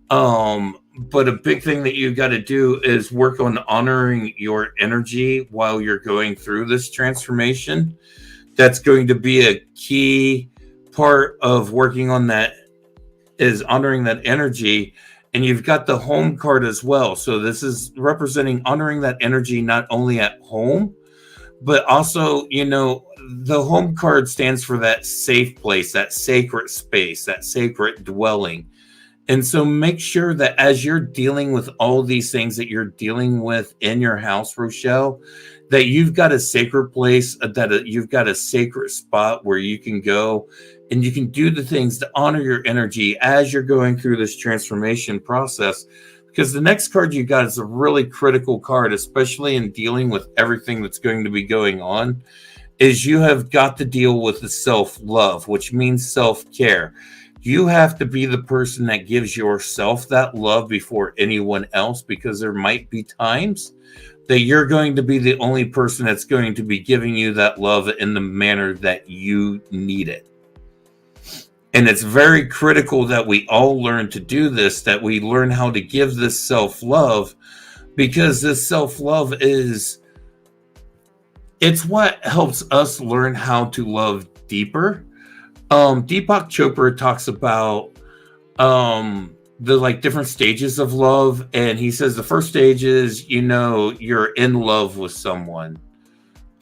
But a big thing that you got to do is work on honoring your energy while you're going through this transformation. That's going to be a key part of working on that, is honoring that energy. And you've got the home card as well. So this is representing honoring that energy not only at home, but also, the home card stands for that safe place, that sacred space, that sacred dwelling. And so make sure that as you're dealing with all these things that you're dealing with in your house, Rochelle, that you've got a sacred place, that you've got a sacred spot where you can go and you can do the things to honor your energy as you're going through this transformation process. Because the next card you got is a really critical card, especially in dealing with everything that's going to be going on, is you have got to deal with the self-love, which means self-care. You have to be the person that gives yourself that love before anyone else, because there might be times that you're going to be the only person that's going to be giving you that love in the manner that you need it. And it's very critical that we all learn to do this, that we learn how to give this self-love, because this self-love it's what helps us learn how to love deeper. Deepak Chopra talks about the different stages of love, and he says the first stage is, you're in love with someone,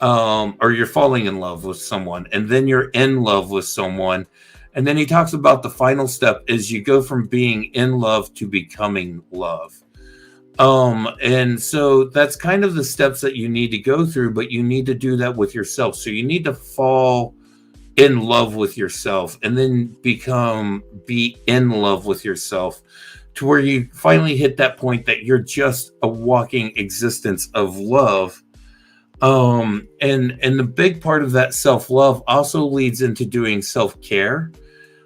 or you're falling in love with someone, and then you're in love with someone, and then he talks about the final step is you go from being in love to becoming love. And so that's kind of the steps that you need to go through, but you need to do that with yourself. So you need to fall in love with yourself and then be in love with yourself, to where you finally hit that point that you're just a walking existence of love. And the big part of that self-love also leads into doing self-care.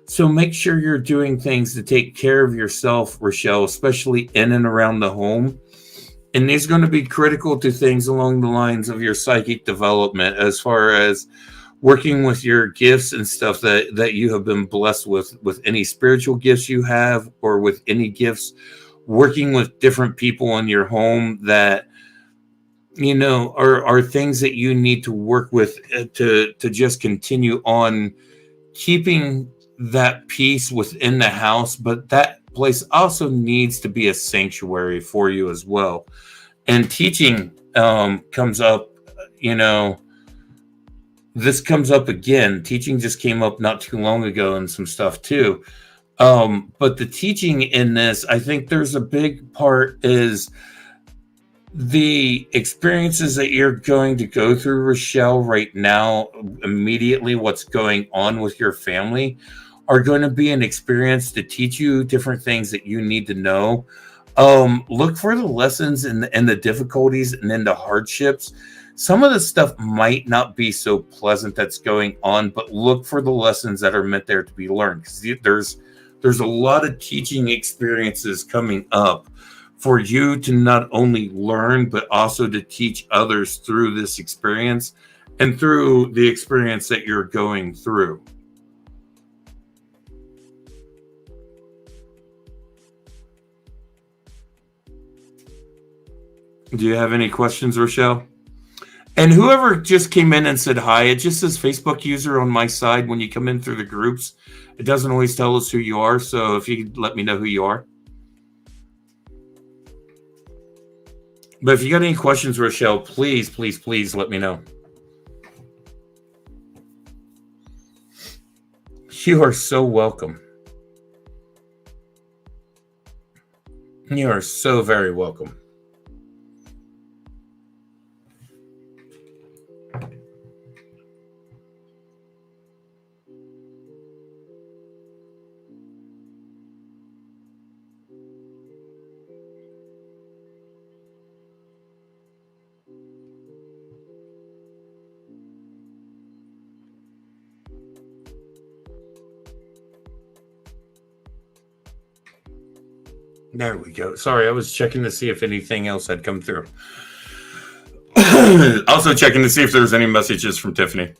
So make sure you're doing things to take care of yourself, Rochelle, especially in and around the home. And these are going to be critical to things along the lines of your psychic development, as far as working with your gifts and stuff that you have been blessed with any spiritual gifts you have, or with any gifts, working with different people in your home that, are things that you need to work with to just continue on keeping that peace within the house. But that place also needs to be a sanctuary for you as well. And teaching comes up, this comes up again. Teaching just came up not too long ago, and some stuff too. But the teaching in this, I think there's a big part is the experiences that you're going to go through, Rochelle, right now, immediately what's going on with your family, are going to be an experience to teach you different things that you need to know. Look for the lessons and the difficulties and then the hardships. Some of the stuff might not be so pleasant that's going on, but look for the lessons that are meant there to be learned. Because there's a lot of teaching experiences coming up for you to not only learn, but also to teach others through this experience and through the experience that you're going through. Do you have any questions, Rochelle? And whoever just came in and said hi, it just says Facebook user on my side when you come in through the groups. It doesn't always tell us who you are, so if you could let me know who you are. But if you got any questions, Rochelle, please, please, please let me know. You are so welcome. You are so very welcome. There we go. Sorry, I was checking to see if anything else had come through. Also checking to see if there's any messages from Tiffany.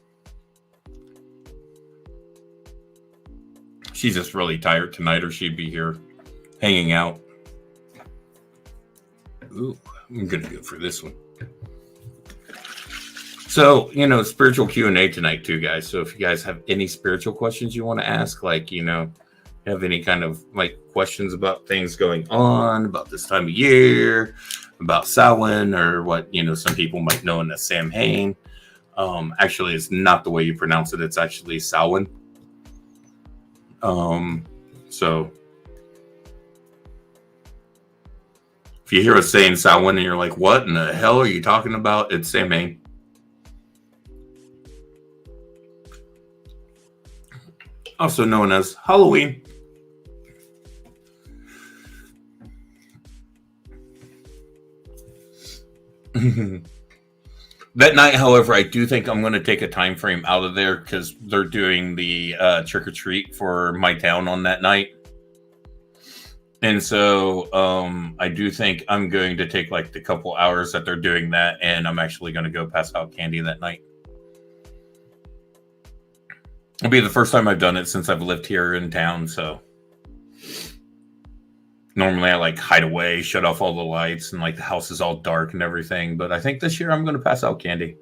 She's just really tired tonight, or she'd be here hanging out. Ooh, I'm gonna go for this one. So, spiritual Q&A tonight too, guys. So if you guys have any spiritual questions you want to ask, like, have any kind of like questions about things going on, about this time of year, about Samhain, or what, some people might know in as Samhain. Actually, it's not the way you pronounce it. It's actually Samhain. So if you hear us saying Samhain and you're like, what in the hell are you talking about? It's Samhain. Also known as Halloween. That night, however, I do think I'm going to take a time frame out of there because they're doing the trick-or-treat for my town on that night. And so I do think I'm going to take like the couple hours that they're doing that, and I'm actually going to go pass out candy that night. It'll be the first time I've done it since I've lived here in town, so normally I like hide away, shut off all the lights, and like the house is all dark and everything. But I think this year I'm going to pass out candy.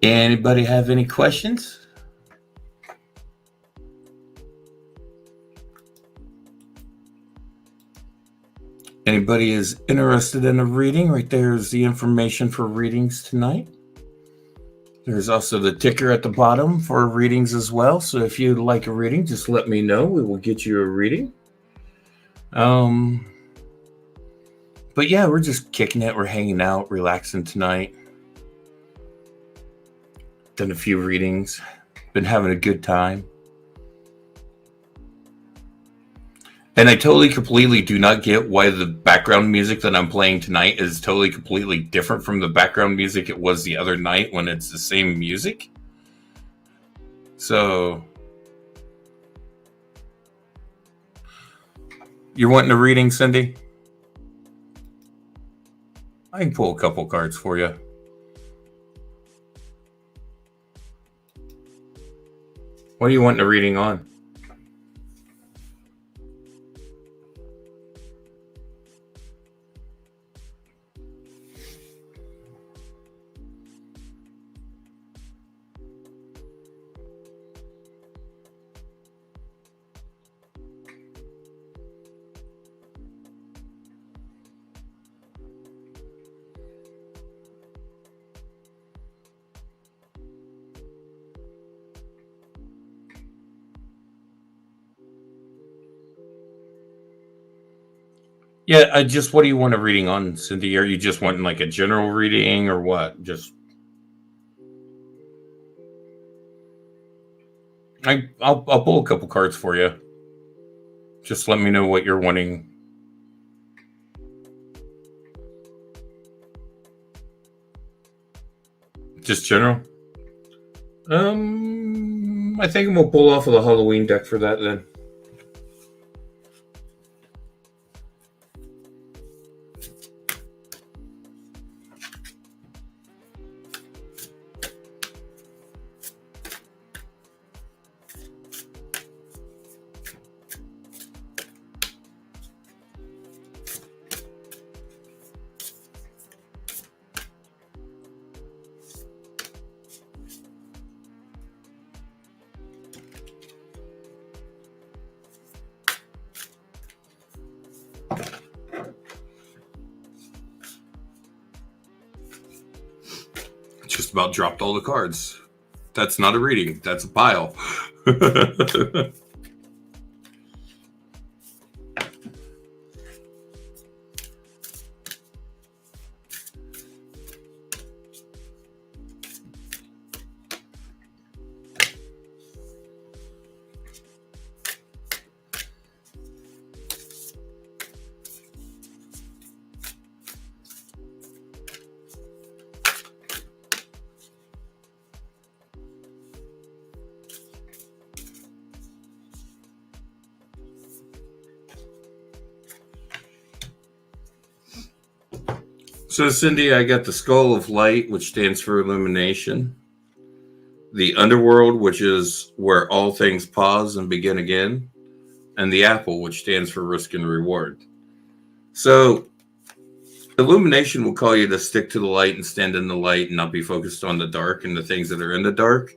Anybody have any questions? Anybody is interested in a reading? Right there's the information for readings tonight. There's also the ticker at the bottom for readings as well. So if you'd like a reading, just let me know. We will get you a reading. But yeah, we're just kicking it. We're hanging out, relaxing tonight. Done a few readings. Been having a good time. And I totally, completely do not get why the background music that I'm playing tonight is totally, completely different from the background music it was the other night when it's the same music. So, you're wanting a reading, Cindy? I can pull a couple cards for you. What are you wanting a reading on? Yeah, what do you want a reading on, Cindy? Are you just wanting like a general reading or what? I'll pull a couple cards for you. Just let me know what you're wanting. Just general? I think I'm gonna pull off of the Halloween deck for that then. Just about dropped all the cards. That's not a reading. That's a pile. So, Cindy, I got the Skull of Light, which stands for illumination. The Underworld, which is where all things pause and begin again. And the Apple, which stands for risk and reward. So, illumination will call you to stick to the light and stand in the light and not be focused on the dark and the things that are in the dark.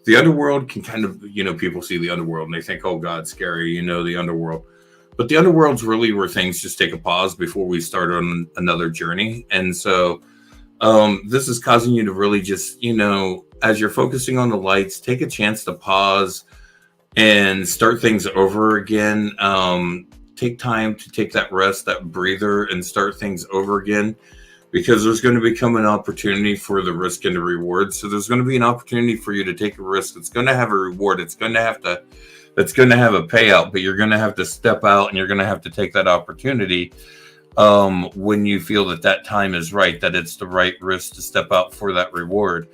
The underworld can kind of, people see the underworld and they think, oh God, scary, the underworld. But the underworld's really where things just take a pause before we start on another journey. And so this is causing you to really just, as you're focusing on the lights, take a chance to pause and start things over again. Take time to take that rest, that breather, and start things over again, because there's going to become an opportunity for the risk and the reward. So there's going to be an opportunity for you to take a risk. It's going to have a reward. It's going to have a payout, but you're going to have to step out and you're going to have to take that opportunity when you feel that time is right, that it's the right risk to step out for that reward.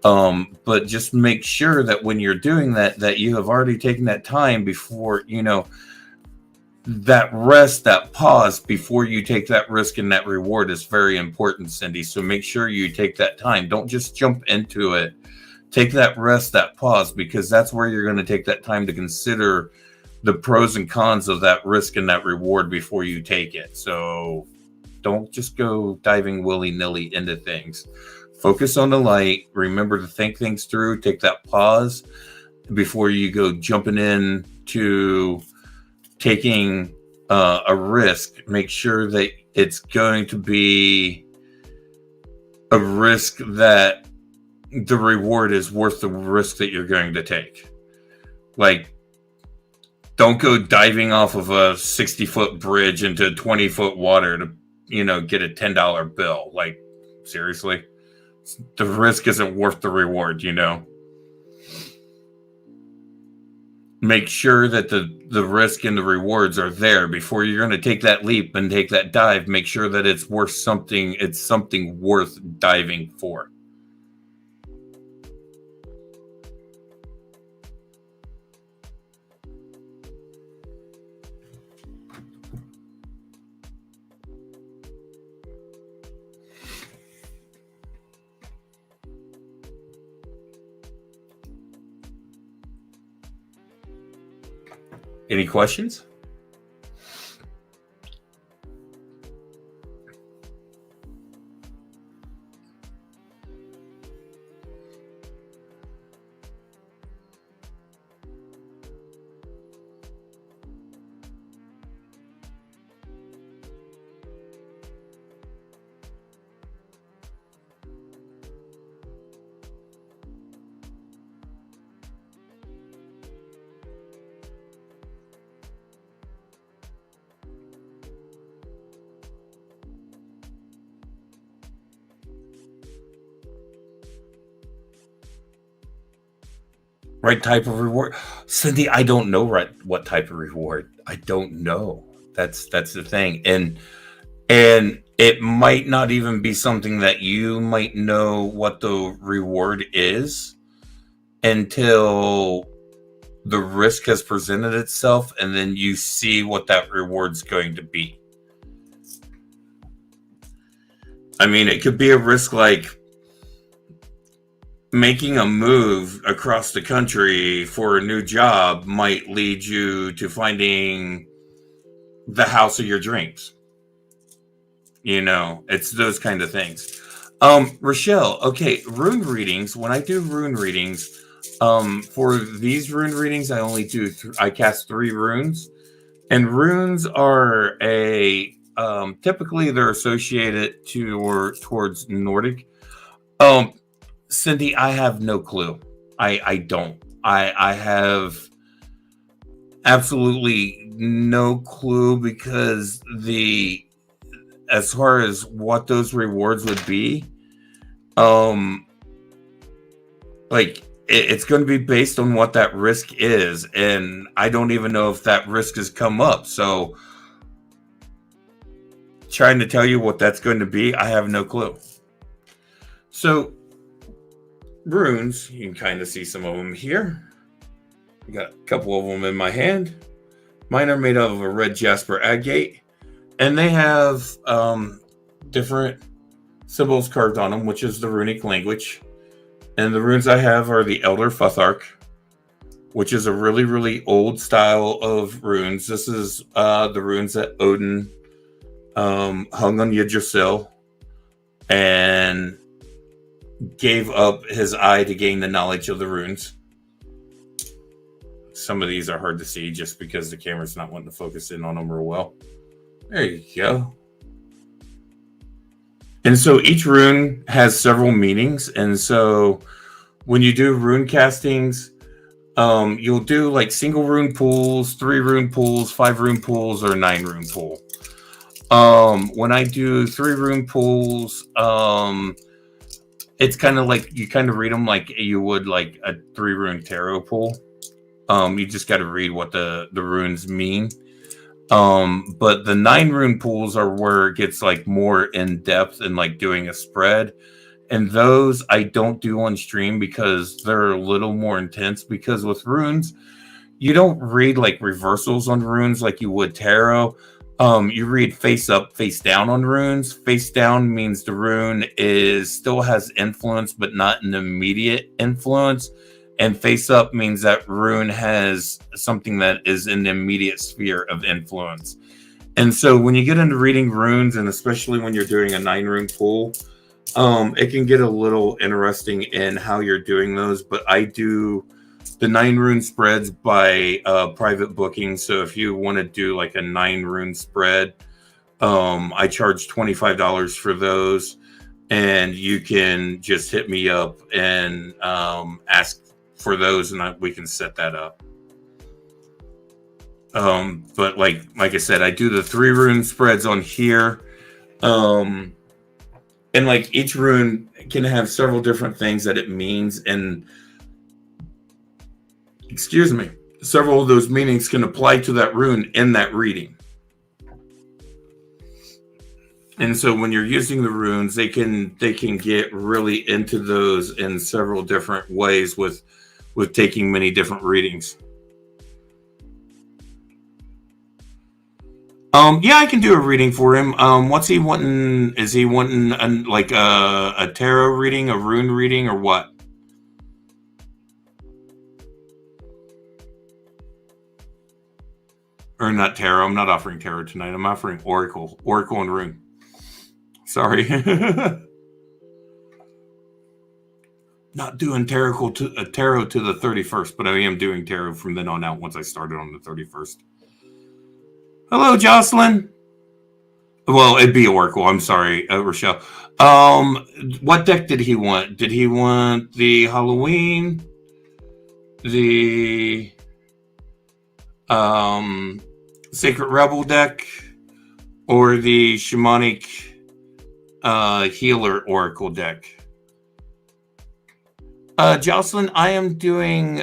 But just make sure that when you're doing that you have already taken that time before, that rest, that pause before you take that risk and that reward is very important, Cindy. So make sure you take that time. Don't just jump into it. Take that rest, that pause, because that's where you're going to take that time to consider the pros and cons of that risk and that reward before you take it. So don't just go diving willy-nilly into things. Focus on the light. Remember to think things through. Take that pause before you go jumping in to taking a risk. Make sure that it's going to be a risk that the reward is worth the risk that you're going to take. Like, don't go diving off of a 60-foot bridge into 20-foot water to, get a $10 bill. Like, seriously? The risk isn't worth the reward, Make sure that the risk and the rewards are there before you're going to take that leap and take that dive. Make sure that it's worth something. It's something worth diving for. Any questions? Right type of reward, Cindy. I don't know what type of reward. I don't know. That's the thing, and it might not even be something that you might know what the reward is until the risk has presented itself, and then you see what that reward's going to be. I mean, it could be a risk like making a move across the country for a new job might lead you to finding the house of your dreams. It's those kind of things. Rochelle, okay, rune readings. When I do rune readings, for these rune readings, I only do, I cast 3 runes, and runes are typically they're associated towards Nordic. Cindy, I have no clue. I don't. I have absolutely no clue, because as far as what those rewards would be, it's going to be based on what that risk is, and I don't even know if that risk has come up. So trying to tell you what that's going to be, I have no clue. So runes, you can kind of see some of them here. I got a couple of them in my hand. Mine are made out of a red jasper agate, and they have different symbols carved on them, which is the runic language. And the runes I have are the Elder Futhark, which is a really, really old style of runes. This is the runes that Odin hung on Yggdrasil and gave up his eye to gain the knowledge of the runes. Some of these are hard to see just because the camera's not wanting to focus in on them real well. There you go. And so each rune has several meanings. And so when you do rune castings, you'll do like single rune pools, 3 rune pools, 5 rune pools, or 9 rune pool. When I do 3 rune pools, it's kind of like you kind of read them like you would like a 3 rune tarot pool. You just got to read what the runes mean. But the 9 rune pools are where it gets like more in depth and like doing a spread. And those I don't do on stream because they're a little more intense, because with runes, you don't read like reversals on runes like you would tarot. You read face up, face down on runes. Face down means the rune still has influence, but not an immediate influence. And face up means that rune has something that is in the immediate sphere of influence. And so when you get into reading runes, and especially when you're doing a 9 rune pool, it can get a little interesting in how you're doing those. But I do the 9 rune spreads by private booking. So if you want to do like a 9 rune spread, I charge $25 for those. And you can just hit me up and ask for those, and we can set that up. But like I said, I do the 3 rune spreads on here. And like each rune can have several different things that it means, and several of those meanings can apply to that rune in that reading. And so when you're using the runes, they can get really into those in several different ways with taking many different readings. Yeah, I can do a reading for him. What's he wanting? Is he wanting like a tarot reading, a rune reading, or what? Or not tarot. I'm not offering tarot tonight. I'm offering oracle and rune. Sorry. Not doing tarot to the 31st, but I am doing tarot from then on out once I started on the 31st. Hello, Jocelyn. Well, it'd be Oracle. I'm sorry, Rochelle. What deck did he want? Did he want the Halloween, the Sacred Rebel deck, or the Shamanic Healer Oracle deck? Jocelyn, I am doing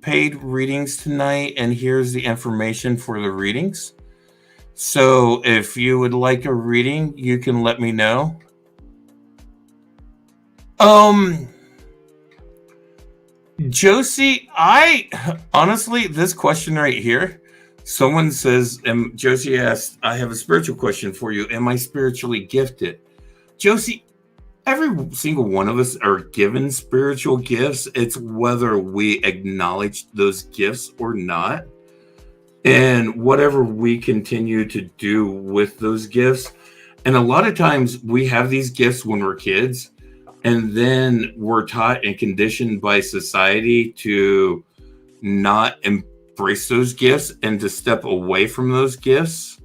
paid readings tonight, and here's the information for the readings. So if you would like a reading, you can let me know. Josie, honestly, this question right here, someone says, Josie asked, I have a spiritual question for you. Am I spiritually gifted? Josie, every single one of us are given spiritual gifts. It's whether we acknowledge those gifts or not. And whatever we continue to do with those gifts. And a lot of times we have these gifts when we're kids, and then we're taught and conditioned by society to not embrace those gifts and to step away from those gifts.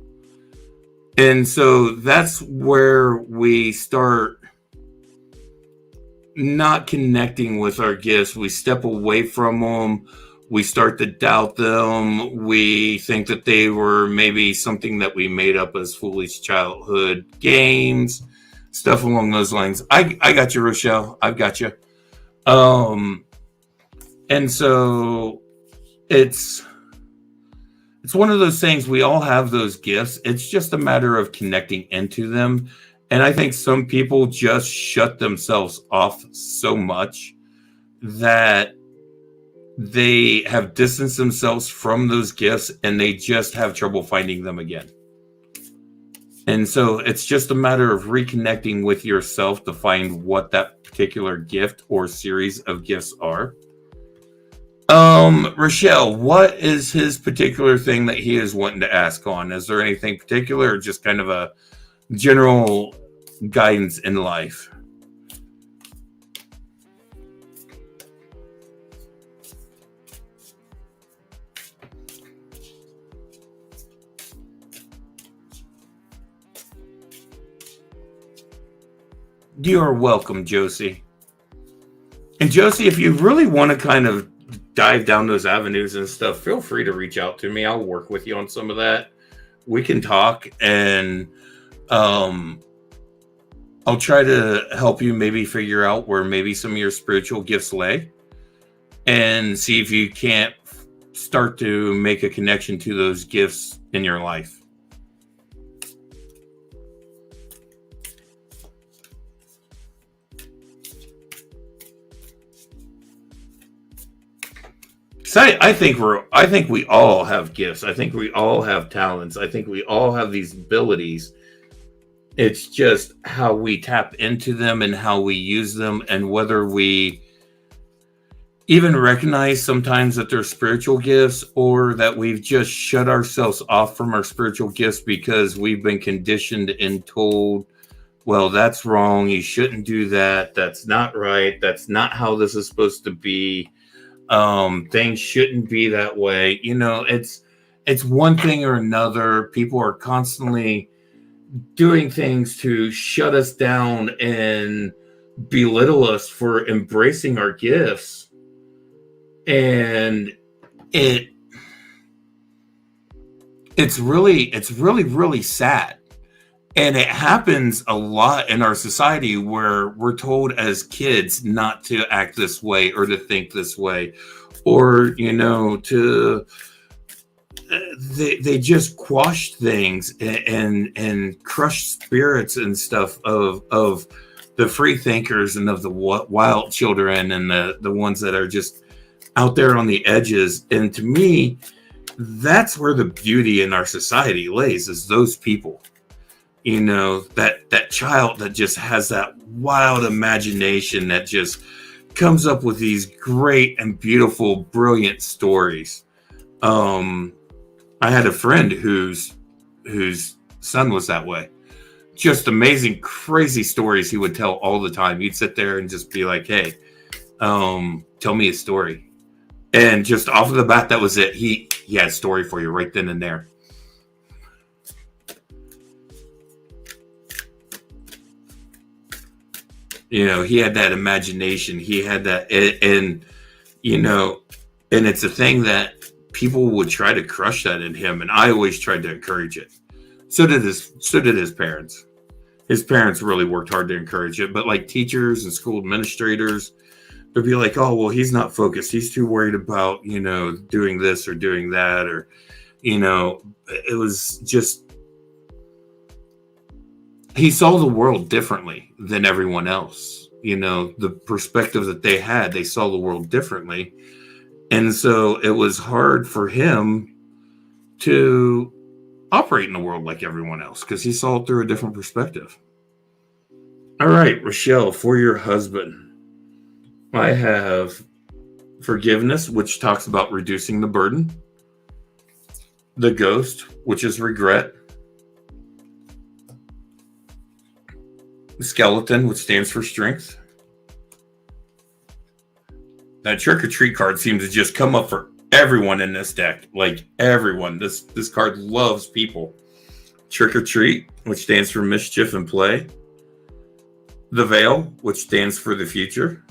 And so that's where we start not connecting with our gifts. We step away from them. We start to doubt them. We think that they were maybe something that we made up as foolish childhood games, stuff along those lines. I got you, Rochelle. I've got you. And so it's one of those things. We all have those gifts. It's just a matter of connecting into them. And I think some people just shut themselves off so much that they have distanced themselves from those gifts, and they just have trouble finding them again. And so it's just a matter of reconnecting with yourself to find what that particular gift or series of gifts are. Rochelle, what is his particular thing that he is wanting to ask on? Is there anything particular or just kind of a general guidance in life? You are welcome, Josie. And Josie, if you really want to kind of dive down those avenues and stuff, feel free to reach out to me. I'll work with you on some of that. We can talk, and I'll try to help you maybe figure out where maybe some of your spiritual gifts lay, and see if you can't start to make a connection to those gifts in your life. I think we all have gifts. I think we all have talents. I think we all have these abilities. It's just how we tap into them and how we use them, and whether we even recognize sometimes that they're spiritual gifts, or that we've just shut ourselves off from our spiritual gifts because we've been conditioned and told, well, that's wrong. You shouldn't do that. That's not right. That's not how this is supposed to be. Things shouldn't be that way. It's one thing or another. People are constantly doing things to shut us down and belittle us for embracing our gifts. And it's really sad. And it happens a lot in our society where we're told as kids not to act this way or to think this way, or, they just quash things and crush spirits and stuff of the free thinkers and of the wild children and the ones that are just out there on the edges. And to me, that's where the beauty in our society lays, is those people. That child that just has that wild imagination that just comes up with these great and beautiful, brilliant stories. I had a friend whose son was that way. Just amazing, crazy stories he would tell all the time. He'd sit there and just be like, hey, tell me a story. And just off of the bat, that was it. He had a story for you right then and there. He had that imagination. He had that, and it's a thing that people would try to crush that in him, and I always tried to encourage it. So did his parents. His parents really worked hard to encourage it, but like teachers and school administrators, they'd be like, "Oh, well, he's not focused. He's too worried about doing this or doing that," or it was just. He saw the world differently than everyone else. The perspective that they had, they saw the world differently. And so it was hard for him to operate in the world like everyone else because he saw it through a different perspective. All right, Rochelle, for your husband, I have forgiveness, which talks about reducing the burden. The ghost, which is regret. Skeleton, which stands for strength. That trick or treat card seems to just come up for everyone in this deck. Like everyone. This card loves people. Trick or treat, which stands for mischief and play. The veil, which stands for the future.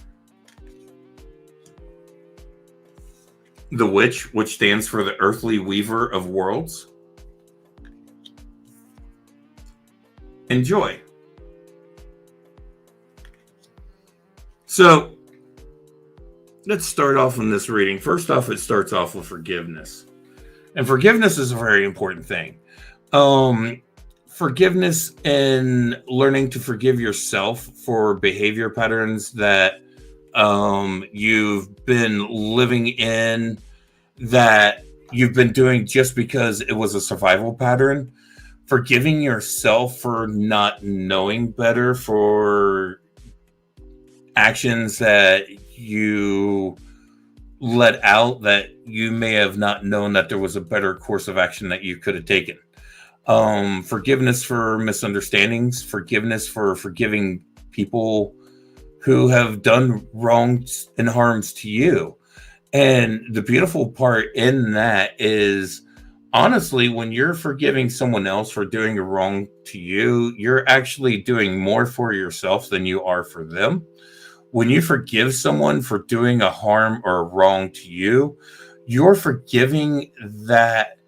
The witch, which stands for the earthly weaver of worlds. And joy. So let's start off in this reading. First off, it starts off with forgiveness. And forgiveness is a very important thing. Forgiveness and learning to forgive yourself for behavior patterns that you've been living in, that you've been doing just because it was a survival pattern, forgiving yourself for not knowing better, for actions that you let out that you may have not known that there was a better course of action that you could have taken. Forgiveness for misunderstandings, forgiveness for forgiving people who have done wrongs and harms to you. And the beautiful part in that is, honestly, when you're forgiving someone else for doing a wrong to you, you're actually doing more for yourself than you are for them. When you forgive someone for doing a harm or a wrong to you, you're forgiving that,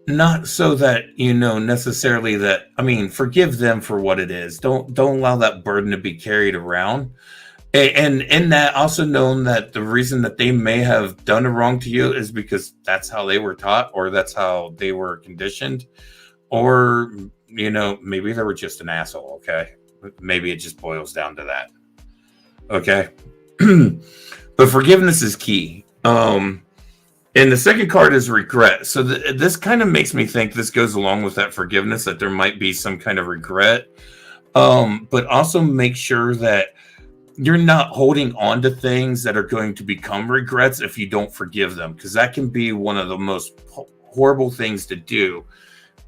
not so that necessarily that, I mean, forgive them for what it is. Don't allow that burden to be carried around. And in that, also known that the reason that they may have done a wrong to you is because that's how they were taught, or that's how they were conditioned, or maybe they were just an asshole. Okay, maybe it just boils down to that. Okay. But forgiveness is key. And the second card is regret. So this kind of makes me think this goes along with that forgiveness, that there might be some kind of regret. But also make sure that you're not holding on to things that are going to become regrets if you don't forgive them, because that can be one of the most horrible things to do,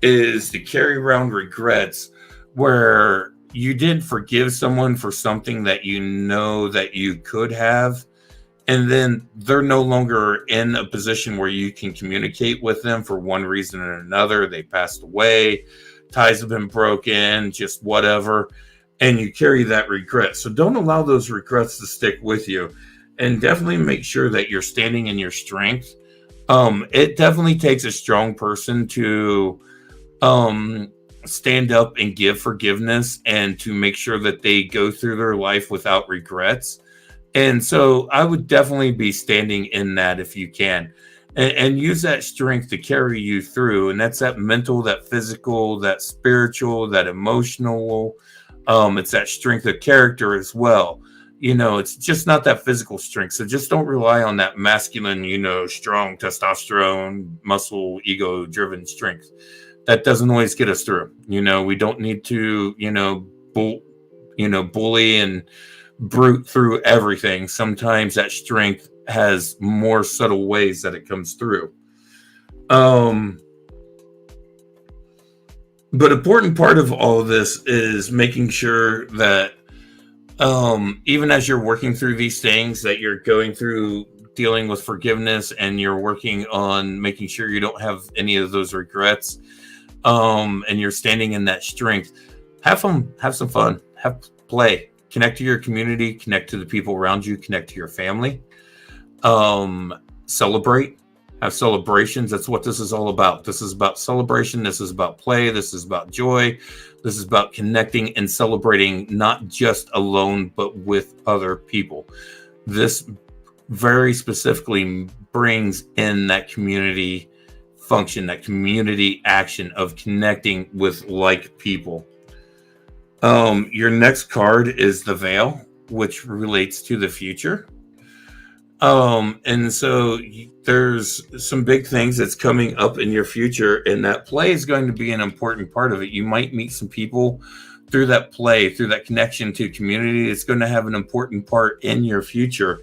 is to carry around regrets where you didn't forgive someone for something that you know that you could have, and then they're no longer in a position where you can communicate with them for one reason or another. They passed away, ties have been broken, just whatever, and you carry that regret. So don't allow those regrets to stick with you, and definitely make sure that you're standing in your strength. It definitely takes a strong person to stand up and give forgiveness, and to make sure that they go through their life without regrets. And so I would definitely be standing in that if you can, and use that strength to carry you through. And that's that mental, that physical, that spiritual, that emotional. It's that strength of character as well. It's just not that physical strength. So just don't rely on that masculine, strong testosterone, muscle, ego driven strength. That doesn't always get us through. We don't need to, bully and brute through everything. Sometimes that strength has more subtle ways that it comes through. But important part of all of this is making sure that even as you're working through these things, that you're going through dealing with forgiveness, and you're working on making sure you don't have any of those regrets, and you're standing in that strength. Have fun, have some fun, have play, connect to your community, connect to the people around you, connect to your family, celebrate, have celebrations. That's what this is all about. This is about celebration. This is about play. This is about joy. This is about connecting and celebrating, not just alone, but with other people. This very specifically brings in that community function, that community action of connecting with like people. Your next card is the Veil, which relates to the future. And so there's some big things that's coming up in your future, and that play is going to be an important part of it. You might meet some people through that play, through that connection to community. It's going to have an important part in your future.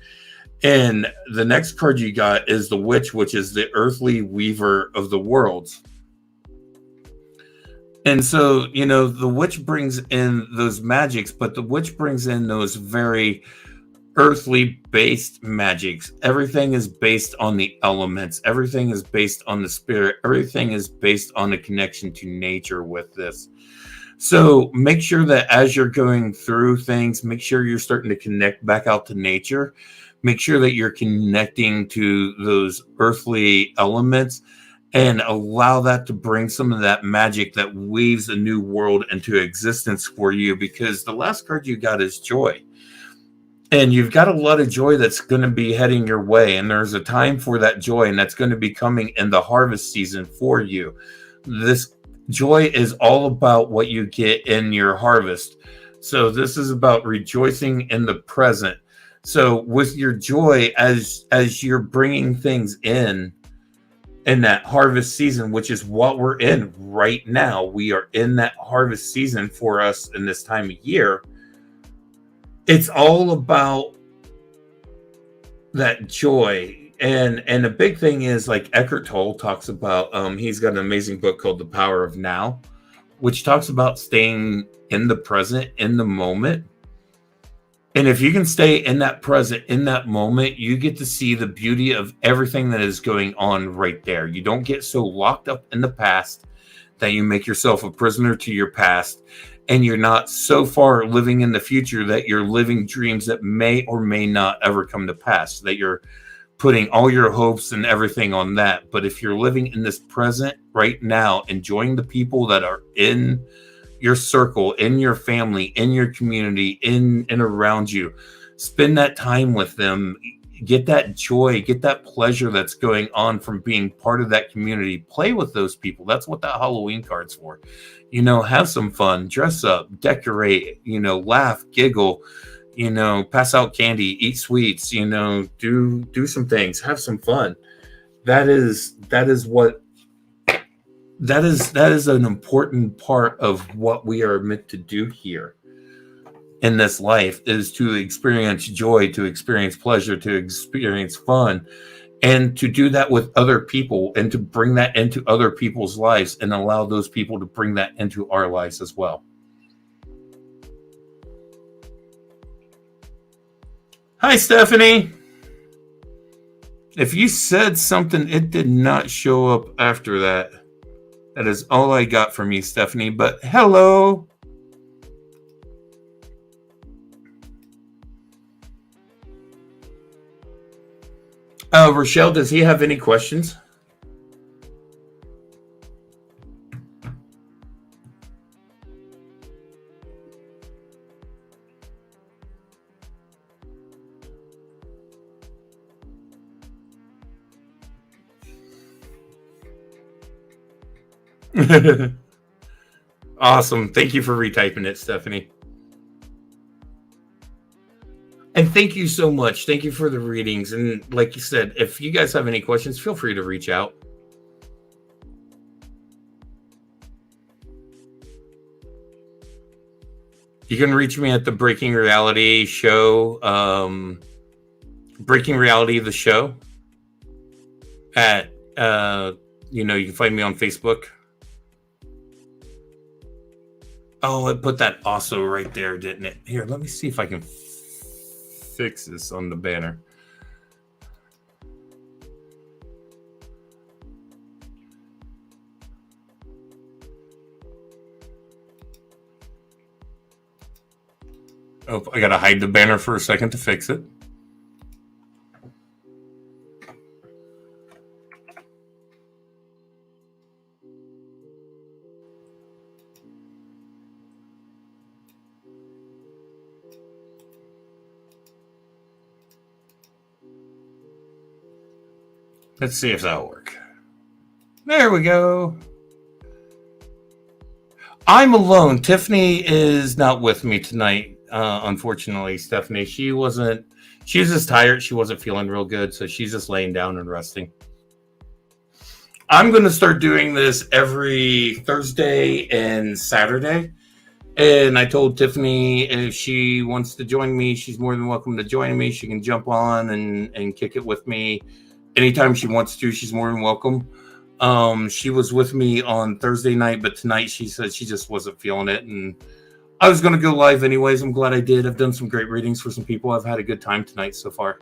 And the next card you got is the Witch, which is the earthly weaver of the worlds. And so, the witch brings in those magics, but the witch brings in those very earthly based magics. Everything is based on the elements. Everything is based on the spirit. Everything is based on the connection to nature with this. So make sure that as you're going through things, make sure you're starting to connect back out to nature. Make sure that you're connecting to those earthly elements, and allow that to bring some of that magic that weaves a new world into existence for you, because the last card you got is joy. And you've got a lot of joy that's going to be heading your way. And there's a time for that joy, and that's going to be coming in the harvest season for you. This joy is all about what you get in your harvest. So this is about rejoicing in the present. So with your joy, as you're bringing things in, in that harvest season, which is what we're in right now. We are in that harvest season for us in this time of year. It's all about that joy. And the big thing is, like Eckhart Tolle talks about, he's got an amazing book called The Power of Now, which talks about staying in the present, in the moment. And if you can stay in that present, in that moment, you get to see the beauty of everything that is going on right there. You don't get so locked up in the past that you make yourself a prisoner to your past, and you're not so far living in the future that you're living dreams that may or may not ever come to pass, that you're putting all your hopes and everything on that. But if you're living in this present right now, enjoying the people that are in your circle, in your family, in your community, in and around you, spend that time with them, get that joy, get that pleasure that's going on from being part of that community. Play with those people. That's what that Halloween card's for. Have some fun, dress up, decorate, laugh, giggle, pass out candy, eat sweets, do some things, have some fun. That is an important part of what we are meant to do here in this life, is to experience joy, to experience pleasure, to experience fun, and to do that with other people, and to bring that into other people's lives and allow those people to bring that into our lives as well. Hi, Stephanie. If you said something, it did not show up after that. That is all I got from you, Stephanie. But hello. Rochelle, does he have any questions? Awesome. Thank you for retyping it, Stephanie. And thank you so much. Thank you for the readings. And like you said, if you guys have any questions, feel free to reach out. You can reach me at the Breaking Reality show, Breaking Reality, the show. At, you can find me on Facebook. Oh, it put that also right there, didn't it? Here, let me see if I can fix this on the banner. Oh, I gotta hide the banner for a second to fix it. Let's see if that'll work. There we go. I'm alone. Tiffany is not with me tonight, unfortunately, Stephanie. She was just tired. She wasn't feeling real good, so she's just laying down and resting. I'm going to start doing this every Thursday and Saturday. And I told Tiffany if she wants to join me, she's more than welcome to join me. She can jump on and kick it with me. Anytime she wants to, she's more than welcome. She was with me on Thursday night, but tonight she said she just wasn't feeling it. And I was going to go live anyways. I'm glad I did. I've done some great readings for some people. I've had a good time tonight so far.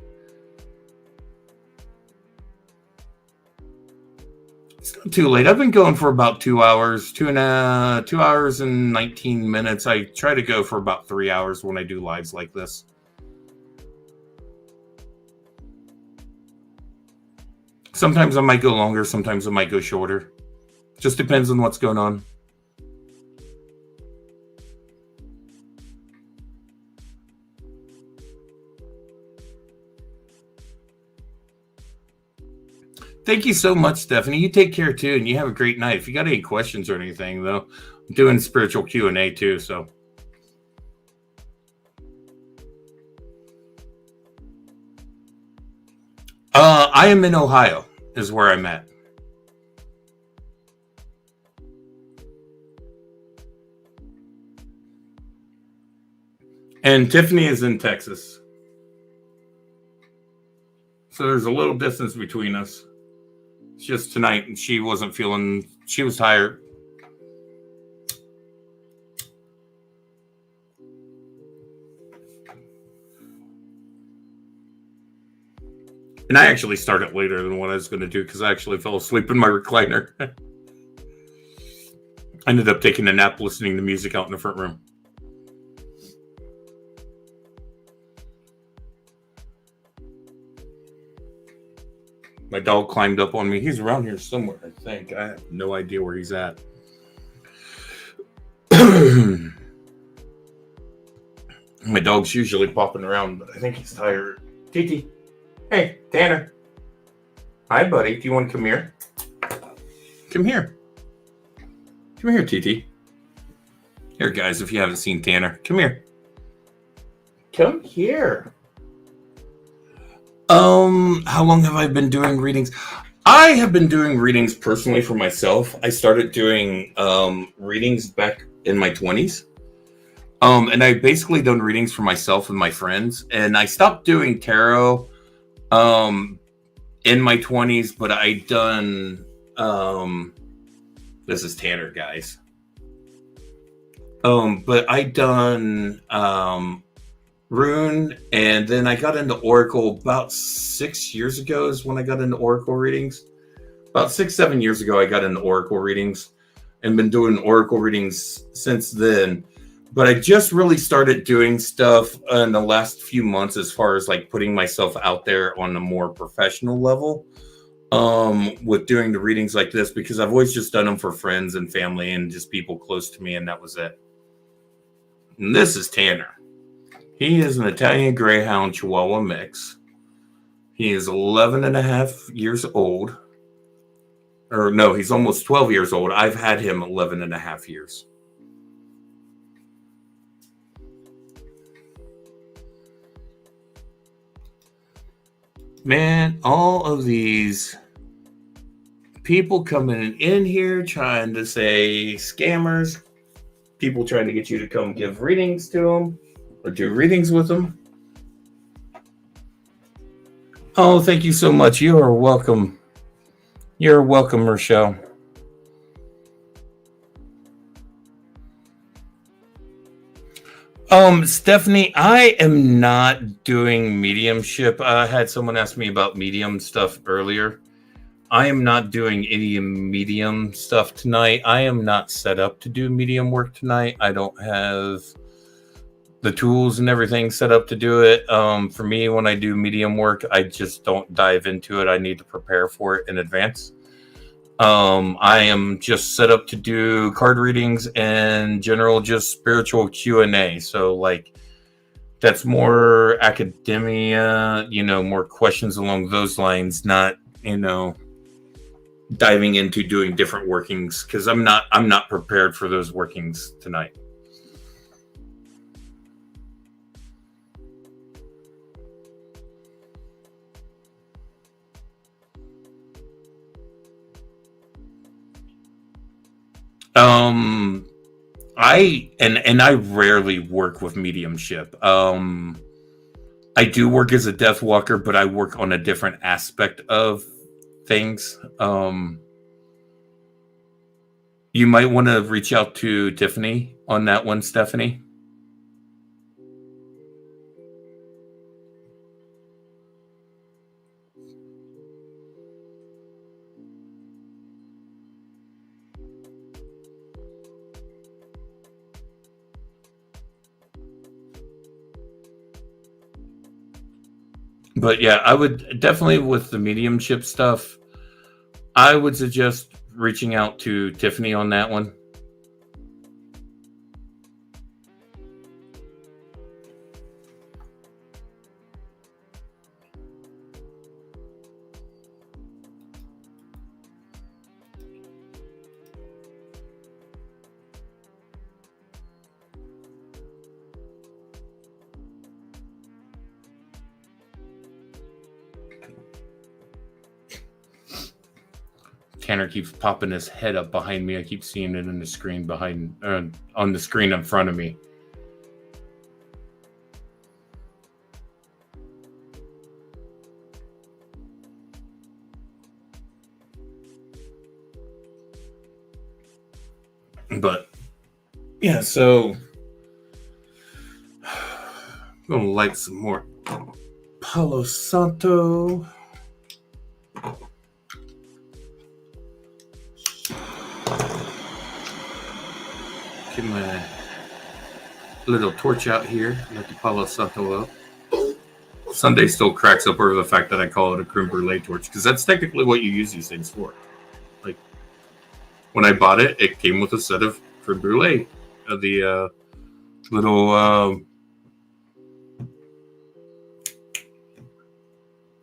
It's not too late. I've been going for about 2 hours, 2 hours and 19 minutes. I try to go for about 3 hours when I do lives like this. Sometimes I might go longer. Sometimes I might go shorter. Just depends on what's going on. Thank you so much, Stephanie. You take care too, and you have a great night. If you got any questions or anything, though, I'm doing spiritual Q&A too, so. I am in Ohio, is where I'm at. And Tiffany is in Texas. So there's a little distance between us. It's just tonight, and she was tired. And I actually started later than what I was going to do because I actually fell asleep in my recliner. I ended up taking a nap listening to music out in the front room. My dog climbed up on me. He's around here somewhere, I think. I have no idea where he's at. My dog's usually popping around, but I think he's tired. Titi. Hey, Tanner. Hi, buddy. Do you want to come here? Come here. Come here, Titi. Here, guys, if you haven't seen Tanner, come here. Come here. How long have I been doing readings? I have been doing readings personally for myself. I started doing readings back in my 20s. And I basically done readings for myself and my friends. And I stopped doing tarot in my 20s, but I done this is Tanner, guys. But I done Rune, and then I got into Oracle about 6 years ago is when I got into Oracle readings. About 6-7 years ago, I got into Oracle readings and been doing Oracle readings since then. But I just really started doing stuff in the last few months as far as like putting myself out there on a more professional level with doing the readings like this, because I've always just done them for friends and family and just people close to me, and that was it. And this is Tanner. He is an Italian Greyhound Chihuahua mix. He is 11 and a half years old. Or no, he's almost 12 years old. I've had him 11 and a half years. Man, all of these people coming in here trying to say scammers, people trying to get you to come give readings to them or do readings with them. Oh, thank you so much. You are welcome. You're welcome, Rochelle. Stephanie, I am not doing mediumship. I had someone ask me about medium stuff earlier. I am not doing any medium stuff tonight. I am not set up to do medium work tonight. I don't have the tools and everything set up to do it. For me, when I do medium work, I just don't dive into it. I need to prepare for it in advance. I am just set up to do card readings and general just spiritual Q&A. So like that's more academia, more questions along those lines, not, diving into doing different workings, because I'm not prepared for those workings tonight. I rarely work with mediumship. I do work as a death walker, but I work on a different aspect of things. You might want to reach out to Tiffany on that one, Stephanie. But yeah, I would definitely, with the mediumship stuff, I would suggest reaching out to Tiffany on that one. Tanner keeps popping his head up behind me. I keep seeing it in the screen on the screen in front of me. But yeah, so I'm gonna light some more Palo Santo. Get my little torch out here, light the Palo Santo up. Sunday still cracks up over the fact that I call it a creme brulee torch, because that's technically what you use these things for. Like, when I bought it, it came with a set of creme brulee, the little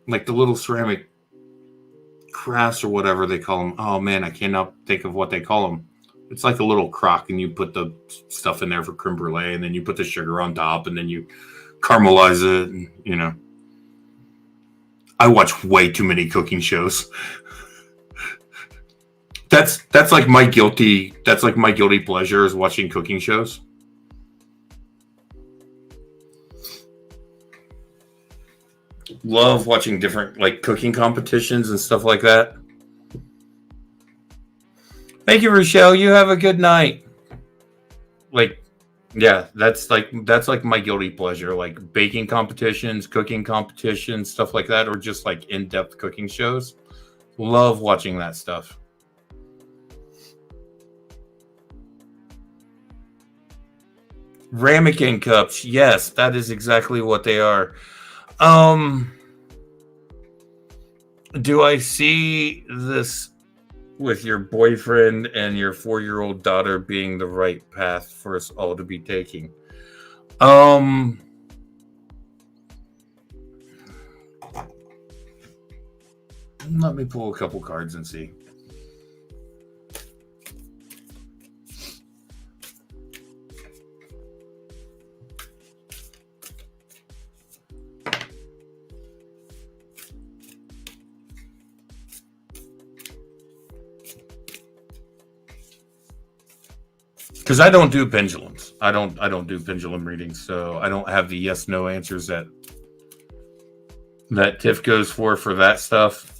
like the little ceramic crafts or whatever they call them. Oh man, I cannot think of what they call them. It's like a little crock, and you put the stuff in there for creme brulee, and then you put the sugar on top, and then you caramelize it. And, you know, I watch way too many cooking shows. That's like my guilty pleasure is watching cooking shows. Love watching different like cooking competitions and stuff like that. Thank you, Rochelle. You have a good night. Like, yeah, that's like my guilty pleasure, like baking competitions, cooking competitions, stuff like that, or just like in-depth cooking shows. Love watching that stuff. Ramekin cups, yes, that is exactly what they are. Do I see this with your boyfriend and your 4-year-old daughter being the right path for us all to be taking? Let me pull a couple cards and see. Because I don't do pendulums. I don't do pendulum readings, so I don't have the yes/no answers that Tiff goes for that stuff.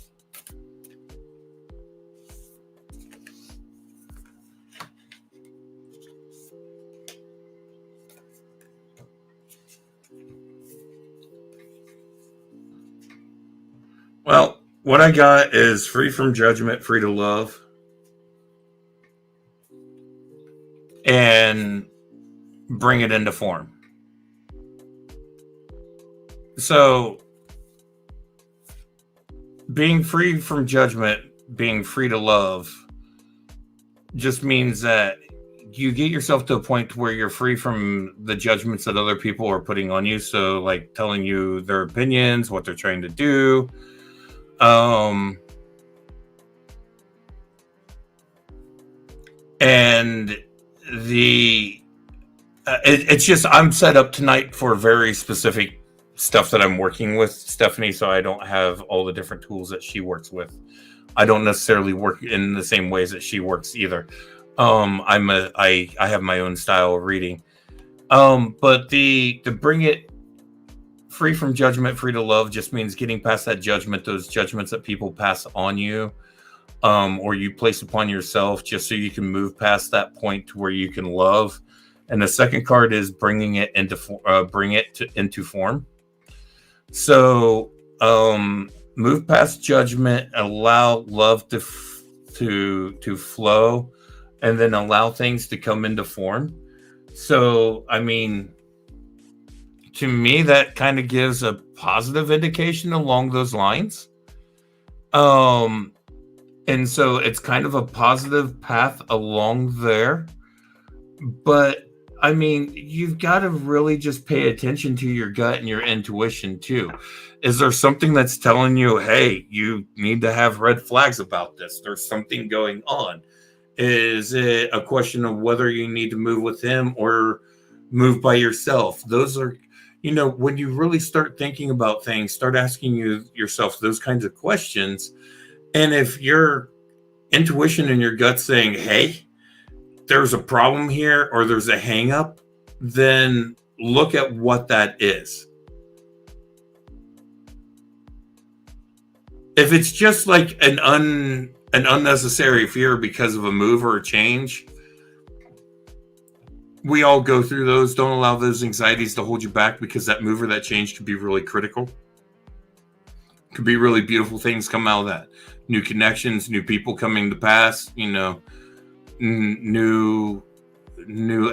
Well, what I got is free from judgment, free to love. And bring it into form. So, being free from judgment, being free to love, just means that you get yourself to a point where you're free from the judgments that other people are putting on you. So, like telling you their opinions, what they're trying to do. And it's just I'm set up tonight for very specific stuff that I'm working with Stephanie, so I don't have all the different tools that she works with. I don't necessarily work in the same ways that she works either. I have my own style of reading. But to bring it free from judgment, free to love just means getting past that judgment, those judgments that people pass on you. Or you place upon yourself, just so you can move past that point to where you can love. And the second card is bringing it into form. So move past judgment, allow love to flow, and then allow things to come into form. So I mean, to me, that kind of gives a positive indication along those lines. And so it's kind of a positive path along there. But, I mean, you've got to really just pay attention to your gut and your intuition, too. Is there something that's telling you, hey, you need to have red flags about this? There's something going on. Is it a question of whether you need to move with him or move by yourself? Those are, you know, when you really start thinking about things, start asking yourself those kinds of questions. And if your intuition and your gut saying, hey, there's a problem here or there's a hang up, then look at what that is. If it's just like an unnecessary fear because of a move or a change, We all go through those. Don't allow those anxieties to hold you back, because that move or that change could be really critical. Could be really beautiful things come out of that. New connections, new people coming to pass, new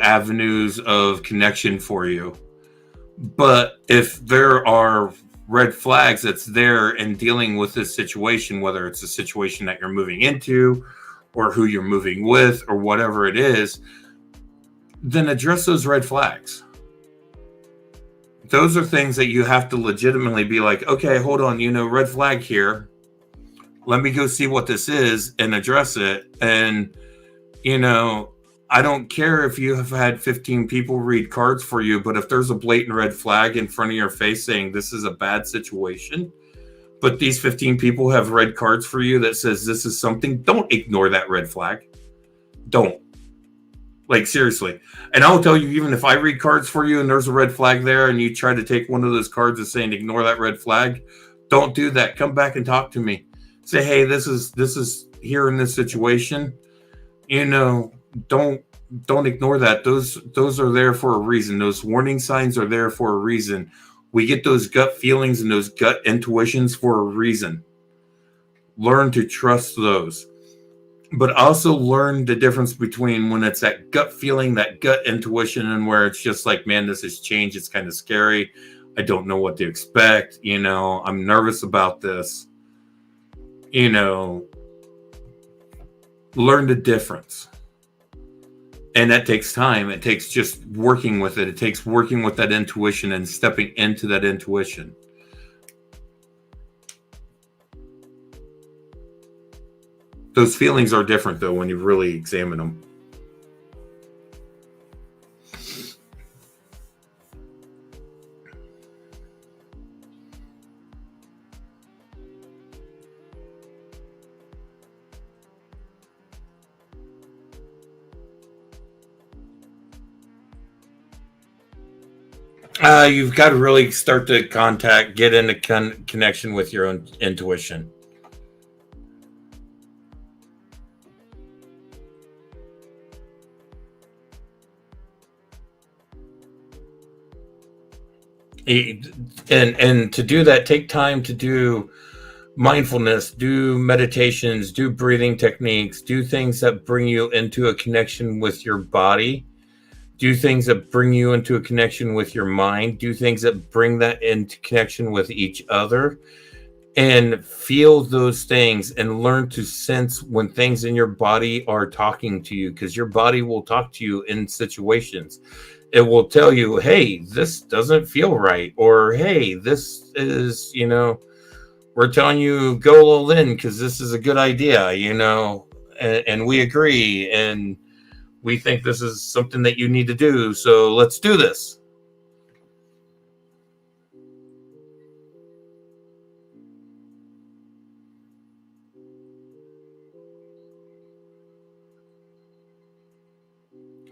avenues of connection for you. But if there are red flags that's there in dealing with this situation, whether it's a situation that you're moving into or who you're moving with or whatever it is, then address those red flags. Those are things that you have to legitimately be like, okay, hold on, red flag here. Let me go see what this is and address it. And, I don't care if you have had 15 people read cards for you, but if there's a blatant red flag in front of your face saying this is a bad situation, but these 15 people have read cards for you that says this is something, don't ignore that red flag. Don't. Like, seriously. And I'll tell you, even if I read cards for you and there's a red flag there and you try to take one of those cards and saying ignore that red flag, don't do that. Come back and talk to me. Say, hey, this is here in this situation. Don't ignore that. Those are there for a reason. Those warning signs are there for a reason. We get those gut feelings and those gut intuitions for a reason. Learn to trust those. But also learn the difference between when it's that gut feeling, that gut intuition, and where it's just like, man, this has changed. It's kind of scary. I don't know what to expect. I'm nervous about this. Learn the difference. And that takes time. It takes just working with it. It takes working with that intuition and stepping into that intuition. Those feelings are different, though, when you really examine them. You've got to really start to get into connection with your own intuition. And to do that, take time to do mindfulness, do meditations, do breathing techniques, do things that bring you into a connection with your body, do things that bring you into a connection with your mind, do things that bring that into connection with each other, and feel those things and learn to sense when things in your body are talking to you, because your body will talk to you in situations. It will tell you, hey, this doesn't feel right. Or, hey, this is, we're telling you go all in because this is a good idea, and we agree. And we think this is something that you need to do. So let's do this.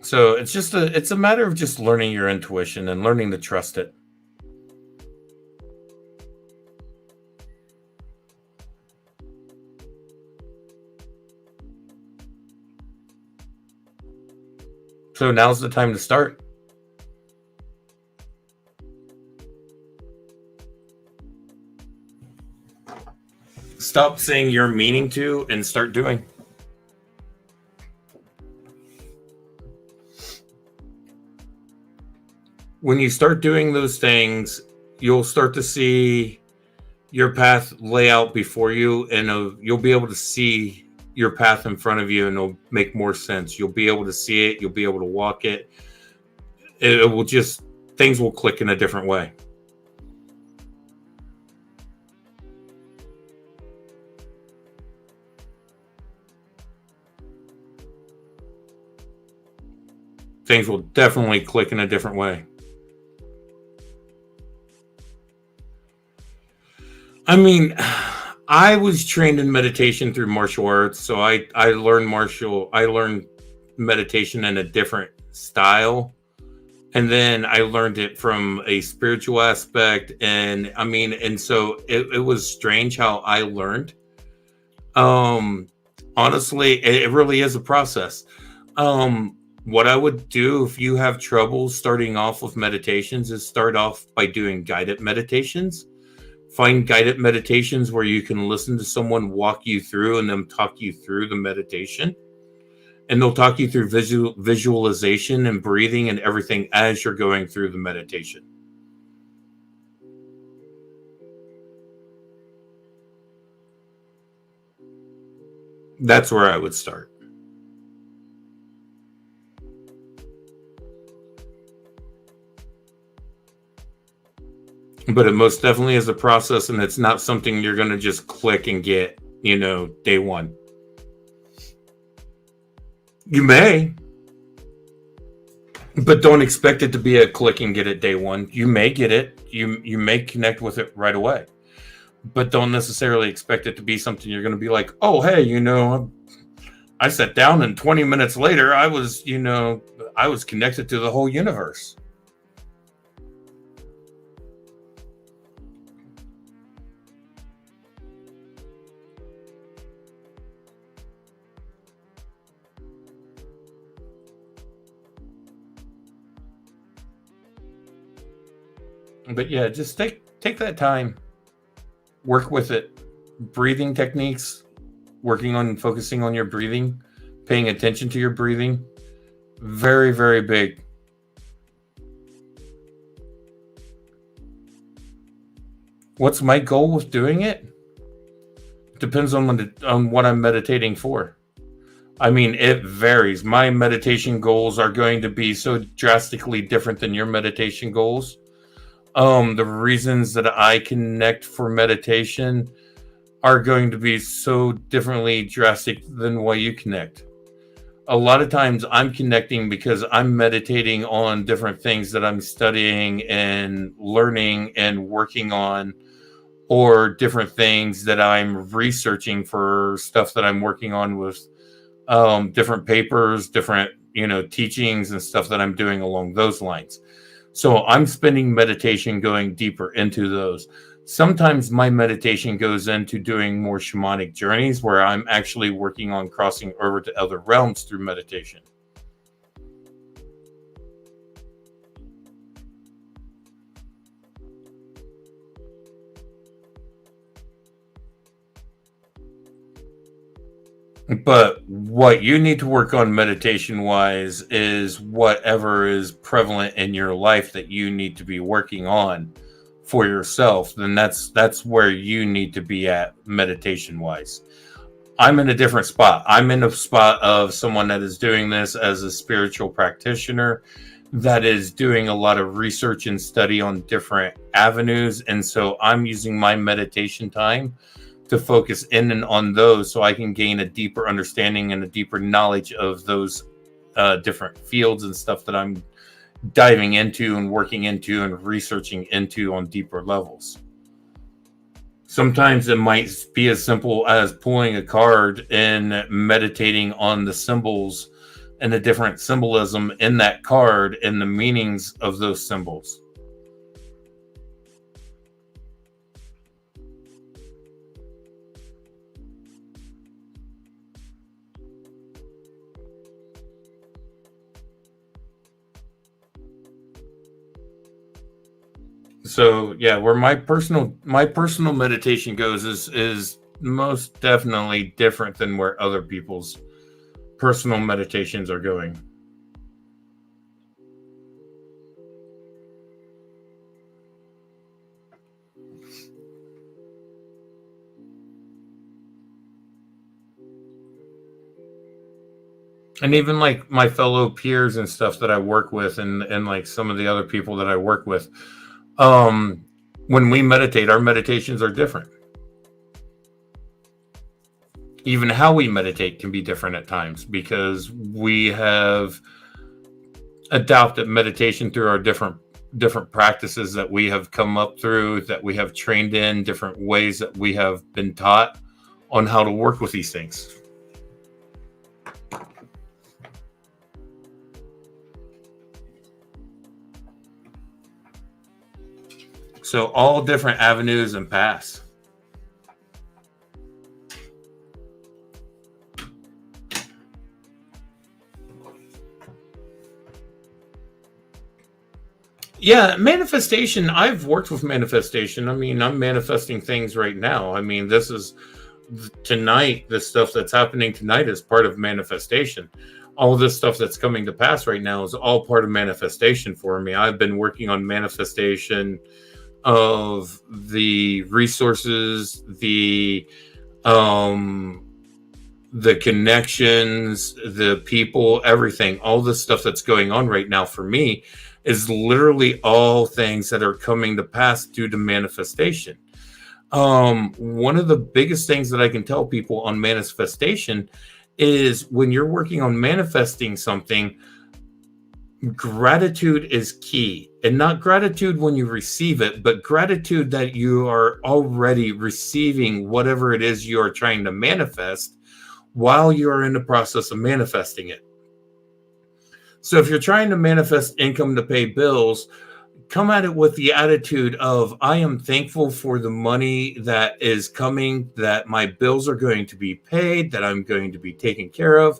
So it's a matter of just learning your intuition and learning to trust it. So now's the time to start. Stop saying you're meaning to and start doing. When you start doing those things, you'll start to see your path lay out before you, and you'll be able to see your path in front of you, and it'll make more sense. You'll be able to see it. You'll be able to walk it. It will just, things will click in a different way. Things will definitely click in a different way. I mean, I was trained in meditation through martial arts, so I learned meditation in a different style, and then I learned it from a spiritual aspect, and so it was strange how I learned. Honestly, it really is a process. What I would do if you have trouble starting off with meditations is start off by doing guided meditations. Find guided meditations where you can listen to someone walk you through and them talk you through the meditation. And they'll talk you through visualization and breathing and everything as you're going through the meditation. That's where I would start. But it most definitely is a process, and it's not something you're going to just click and get, day one. You may, but don't expect it to be a click and get it day one. You may get it. You may connect with it right away, but don't necessarily expect it to be something you're going to be like, oh, hey, I sat down and 20 minutes later, I was connected to the whole universe. But yeah, just take that time, work with it. Breathing techniques, focusing on your breathing, paying attention to your breathing, very, very big. What's my goal with doing it? Depends on what I'm meditating for. I mean, it varies. My meditation goals are going to be so drastically different than your meditation goals. The reasons that I connect for meditation are going to be so differently drastic than why you connect. A lot of times I'm connecting because I'm meditating on different things that I'm studying and learning and working on, or different things that I'm researching for stuff that I'm working on with different papers, different, teachings and stuff that I'm doing along those lines. So I'm spending meditation going deeper into those. Sometimes my meditation goes into doing more shamanic journeys where I'm actually working on crossing over to other realms through meditation. But what you need to work on meditation wise is whatever is prevalent in your life that you need to be working on for yourself. Then that's where you need to be at meditation wise. I'm in a different spot. I'm in a spot of someone that is doing this as a spiritual practitioner that is doing a lot of research and study on different avenues. And so I'm using my meditation time to focus in and on those so I can gain a deeper understanding and a deeper knowledge of those different fields and stuff that I'm diving into and working into and researching into on deeper levels. Sometimes it might be as simple as pulling a card and meditating on the symbols and the different symbolism in that card and the meanings of those symbols. So yeah, where my personal meditation goes is most definitely different than where other people's personal meditations are going. And even like my fellow peers and stuff that I work with, and like some of the other people that I work with, when we meditate, our meditations are different. Even how we meditate can be different at times because we have adopted meditation through our different practices that we have come up through, that we have trained in, different ways that we have been taught on how to work with these things. So all different avenues and paths. Yeah, manifestation. I've worked with manifestation. I mean, I'm manifesting things right now. I mean, this is tonight. The stuff that's happening tonight is part of manifestation. All this stuff that's coming to pass right now is all part of manifestation for me. I've been working on manifestation of the resources, the connections, the people, everything, all the stuff that's going on right now for me is literally all things that are coming to pass due to manifestation. One of the biggest things that I can tell people on manifestation is when you're working on manifesting something, gratitude is key. And not gratitude when you receive it, but gratitude that you are already receiving whatever it is you are trying to manifest while you're in the process of manifesting it. So if you're trying to manifest income to pay bills, come at it with the attitude of, I am thankful for the money that is coming, that my bills are going to be paid, that I'm going to be taken care of,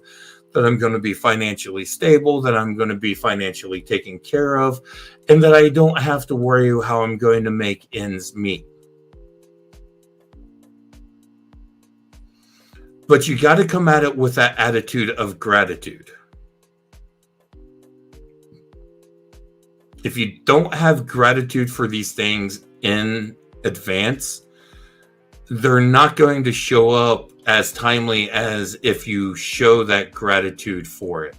that I'm going to be financially stable, that I'm going to be financially taken care of, and that I don't have to worry how I'm going to make ends meet. But you got to come at it with that attitude of gratitude. If you don't have gratitude for these things in advance, they're not going to show up as timely as if you show that gratitude for it.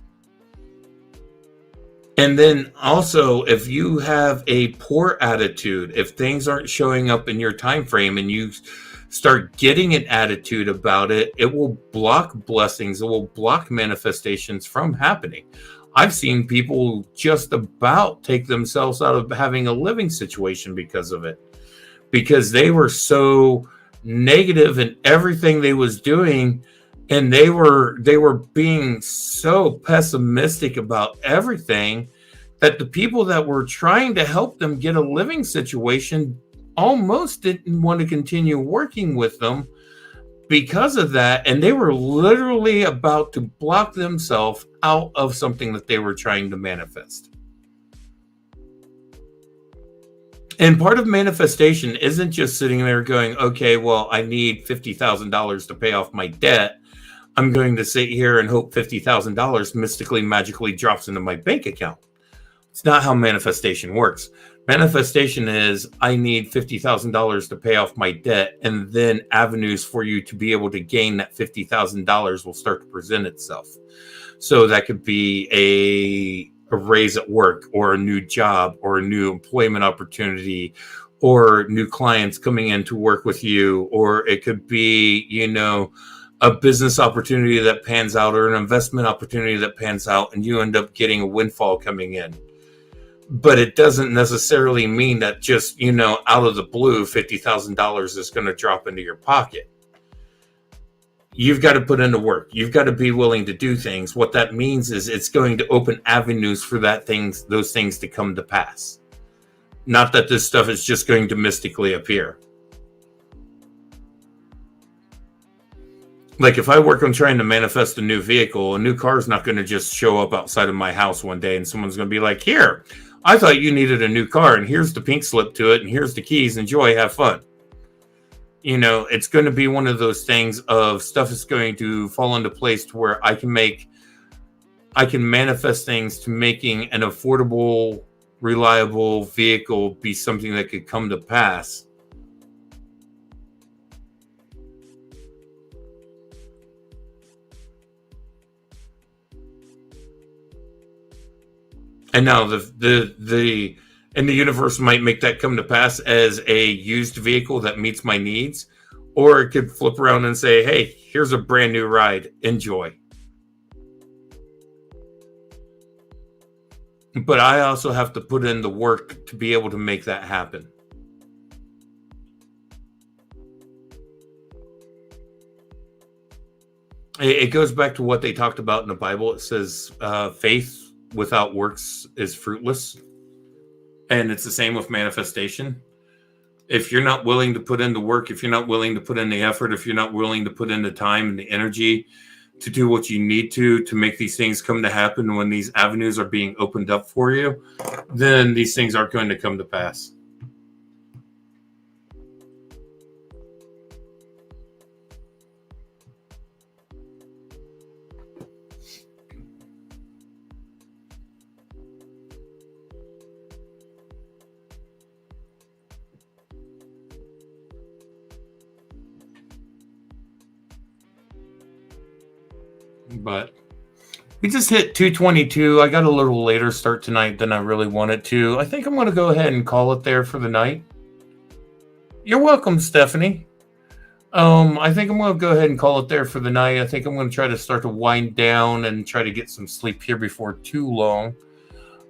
And then also, if you have a poor attitude, if things aren't showing up in your time frame and you start getting an attitude about it, it will block blessings, it will block manifestations from happening. I've seen people just about take themselves out of having a living situation because of it, because they were so negative in everything they was doing, and they were being so pessimistic about everything that the people that were trying to help them get a living situation almost didn't want to continue working with them because of that, and they were literally about to block themselves out of something that they were trying to manifest. And part of manifestation isn't just sitting there going, okay, well, I need $50,000 to pay off my debt. I'm going to sit here and hope $50,000 mystically, magically drops into my bank account. It's not how manifestation works. Manifestation is, I need $50,000 to pay off my debt, and then avenues for you to be able to gain that $50,000 will start to present itself. So that could be a raise at work, or a new job, or a new employment opportunity, or new clients coming in to work with you, or it could be, a business opportunity that pans out, or an investment opportunity that pans out, and you end up getting a windfall coming in. But it doesn't necessarily mean that just, out of the blue, $50,000 is going to drop into your pocket. You've got to put in the work. You've got to be willing to do things. What that means is it's going to open avenues for those things to come to pass. Not that this stuff is just going to mystically appear. Like if I work on trying to manifest a new vehicle, a new car is not going to just show up outside of my house one day and someone's going to be like, here, I thought you needed a new car, and here's the pink slip to it, and here's the keys, enjoy, have fun. It's going to be one of those things of stuff is going to fall into place to where I can manifest things to making an affordable, reliable vehicle be something that could come to pass. And now the universe might make that come to pass as a used vehicle that meets my needs, or it could flip around and say, hey, here's a brand new ride, enjoy. But I also have to put in the work to be able to make that happen. It goes back to what they talked about in the Bible. It says faith without works is fruitless. And it's the same with manifestation. If you're not willing to put in the work, if you're not willing to put in the effort, if you're not willing to put in the time and the energy to do what you need to make these things come to happen. When these avenues are being opened up for you, then these things are going to come to pass. But we just hit 2:22. I got a little later start tonight than I really wanted to. I think I'm going to go ahead and call it there for the night. You're welcome, Stephanie. I think I'm going to go ahead and call it there for the night. I think I'm going to try to start to wind down and try to get some sleep here before too long.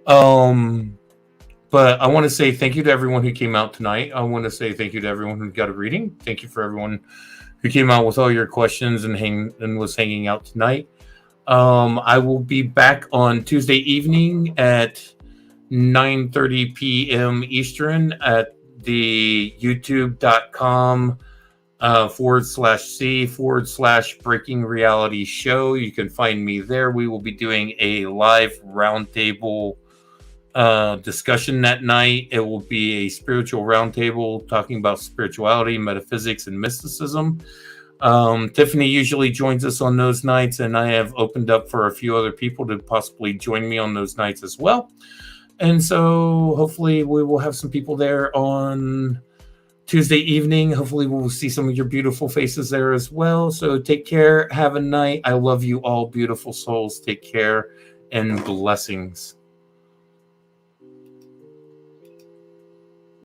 But I want to say thank you to everyone who came out tonight. I want to say thank you to everyone who got a reading. Thank you for everyone who came out with all your questions and was hanging out tonight. I will be back on Tuesday evening at 9:30 p.m. Eastern at the youtube.com /C/Breaking Reality Show. You can find me there. We will be doing a live roundtable discussion that night. It will be a spiritual roundtable talking about spirituality, metaphysics, and mysticism. Tiffany usually joins us on those nights, and I have opened up for a few other people to possibly join me on those nights as well. And so hopefully we will have some people there on Tuesday evening. Hopefully we'll see some of your beautiful faces there as well. So take care. Have a night. I love you all, beautiful souls. Take care and blessings.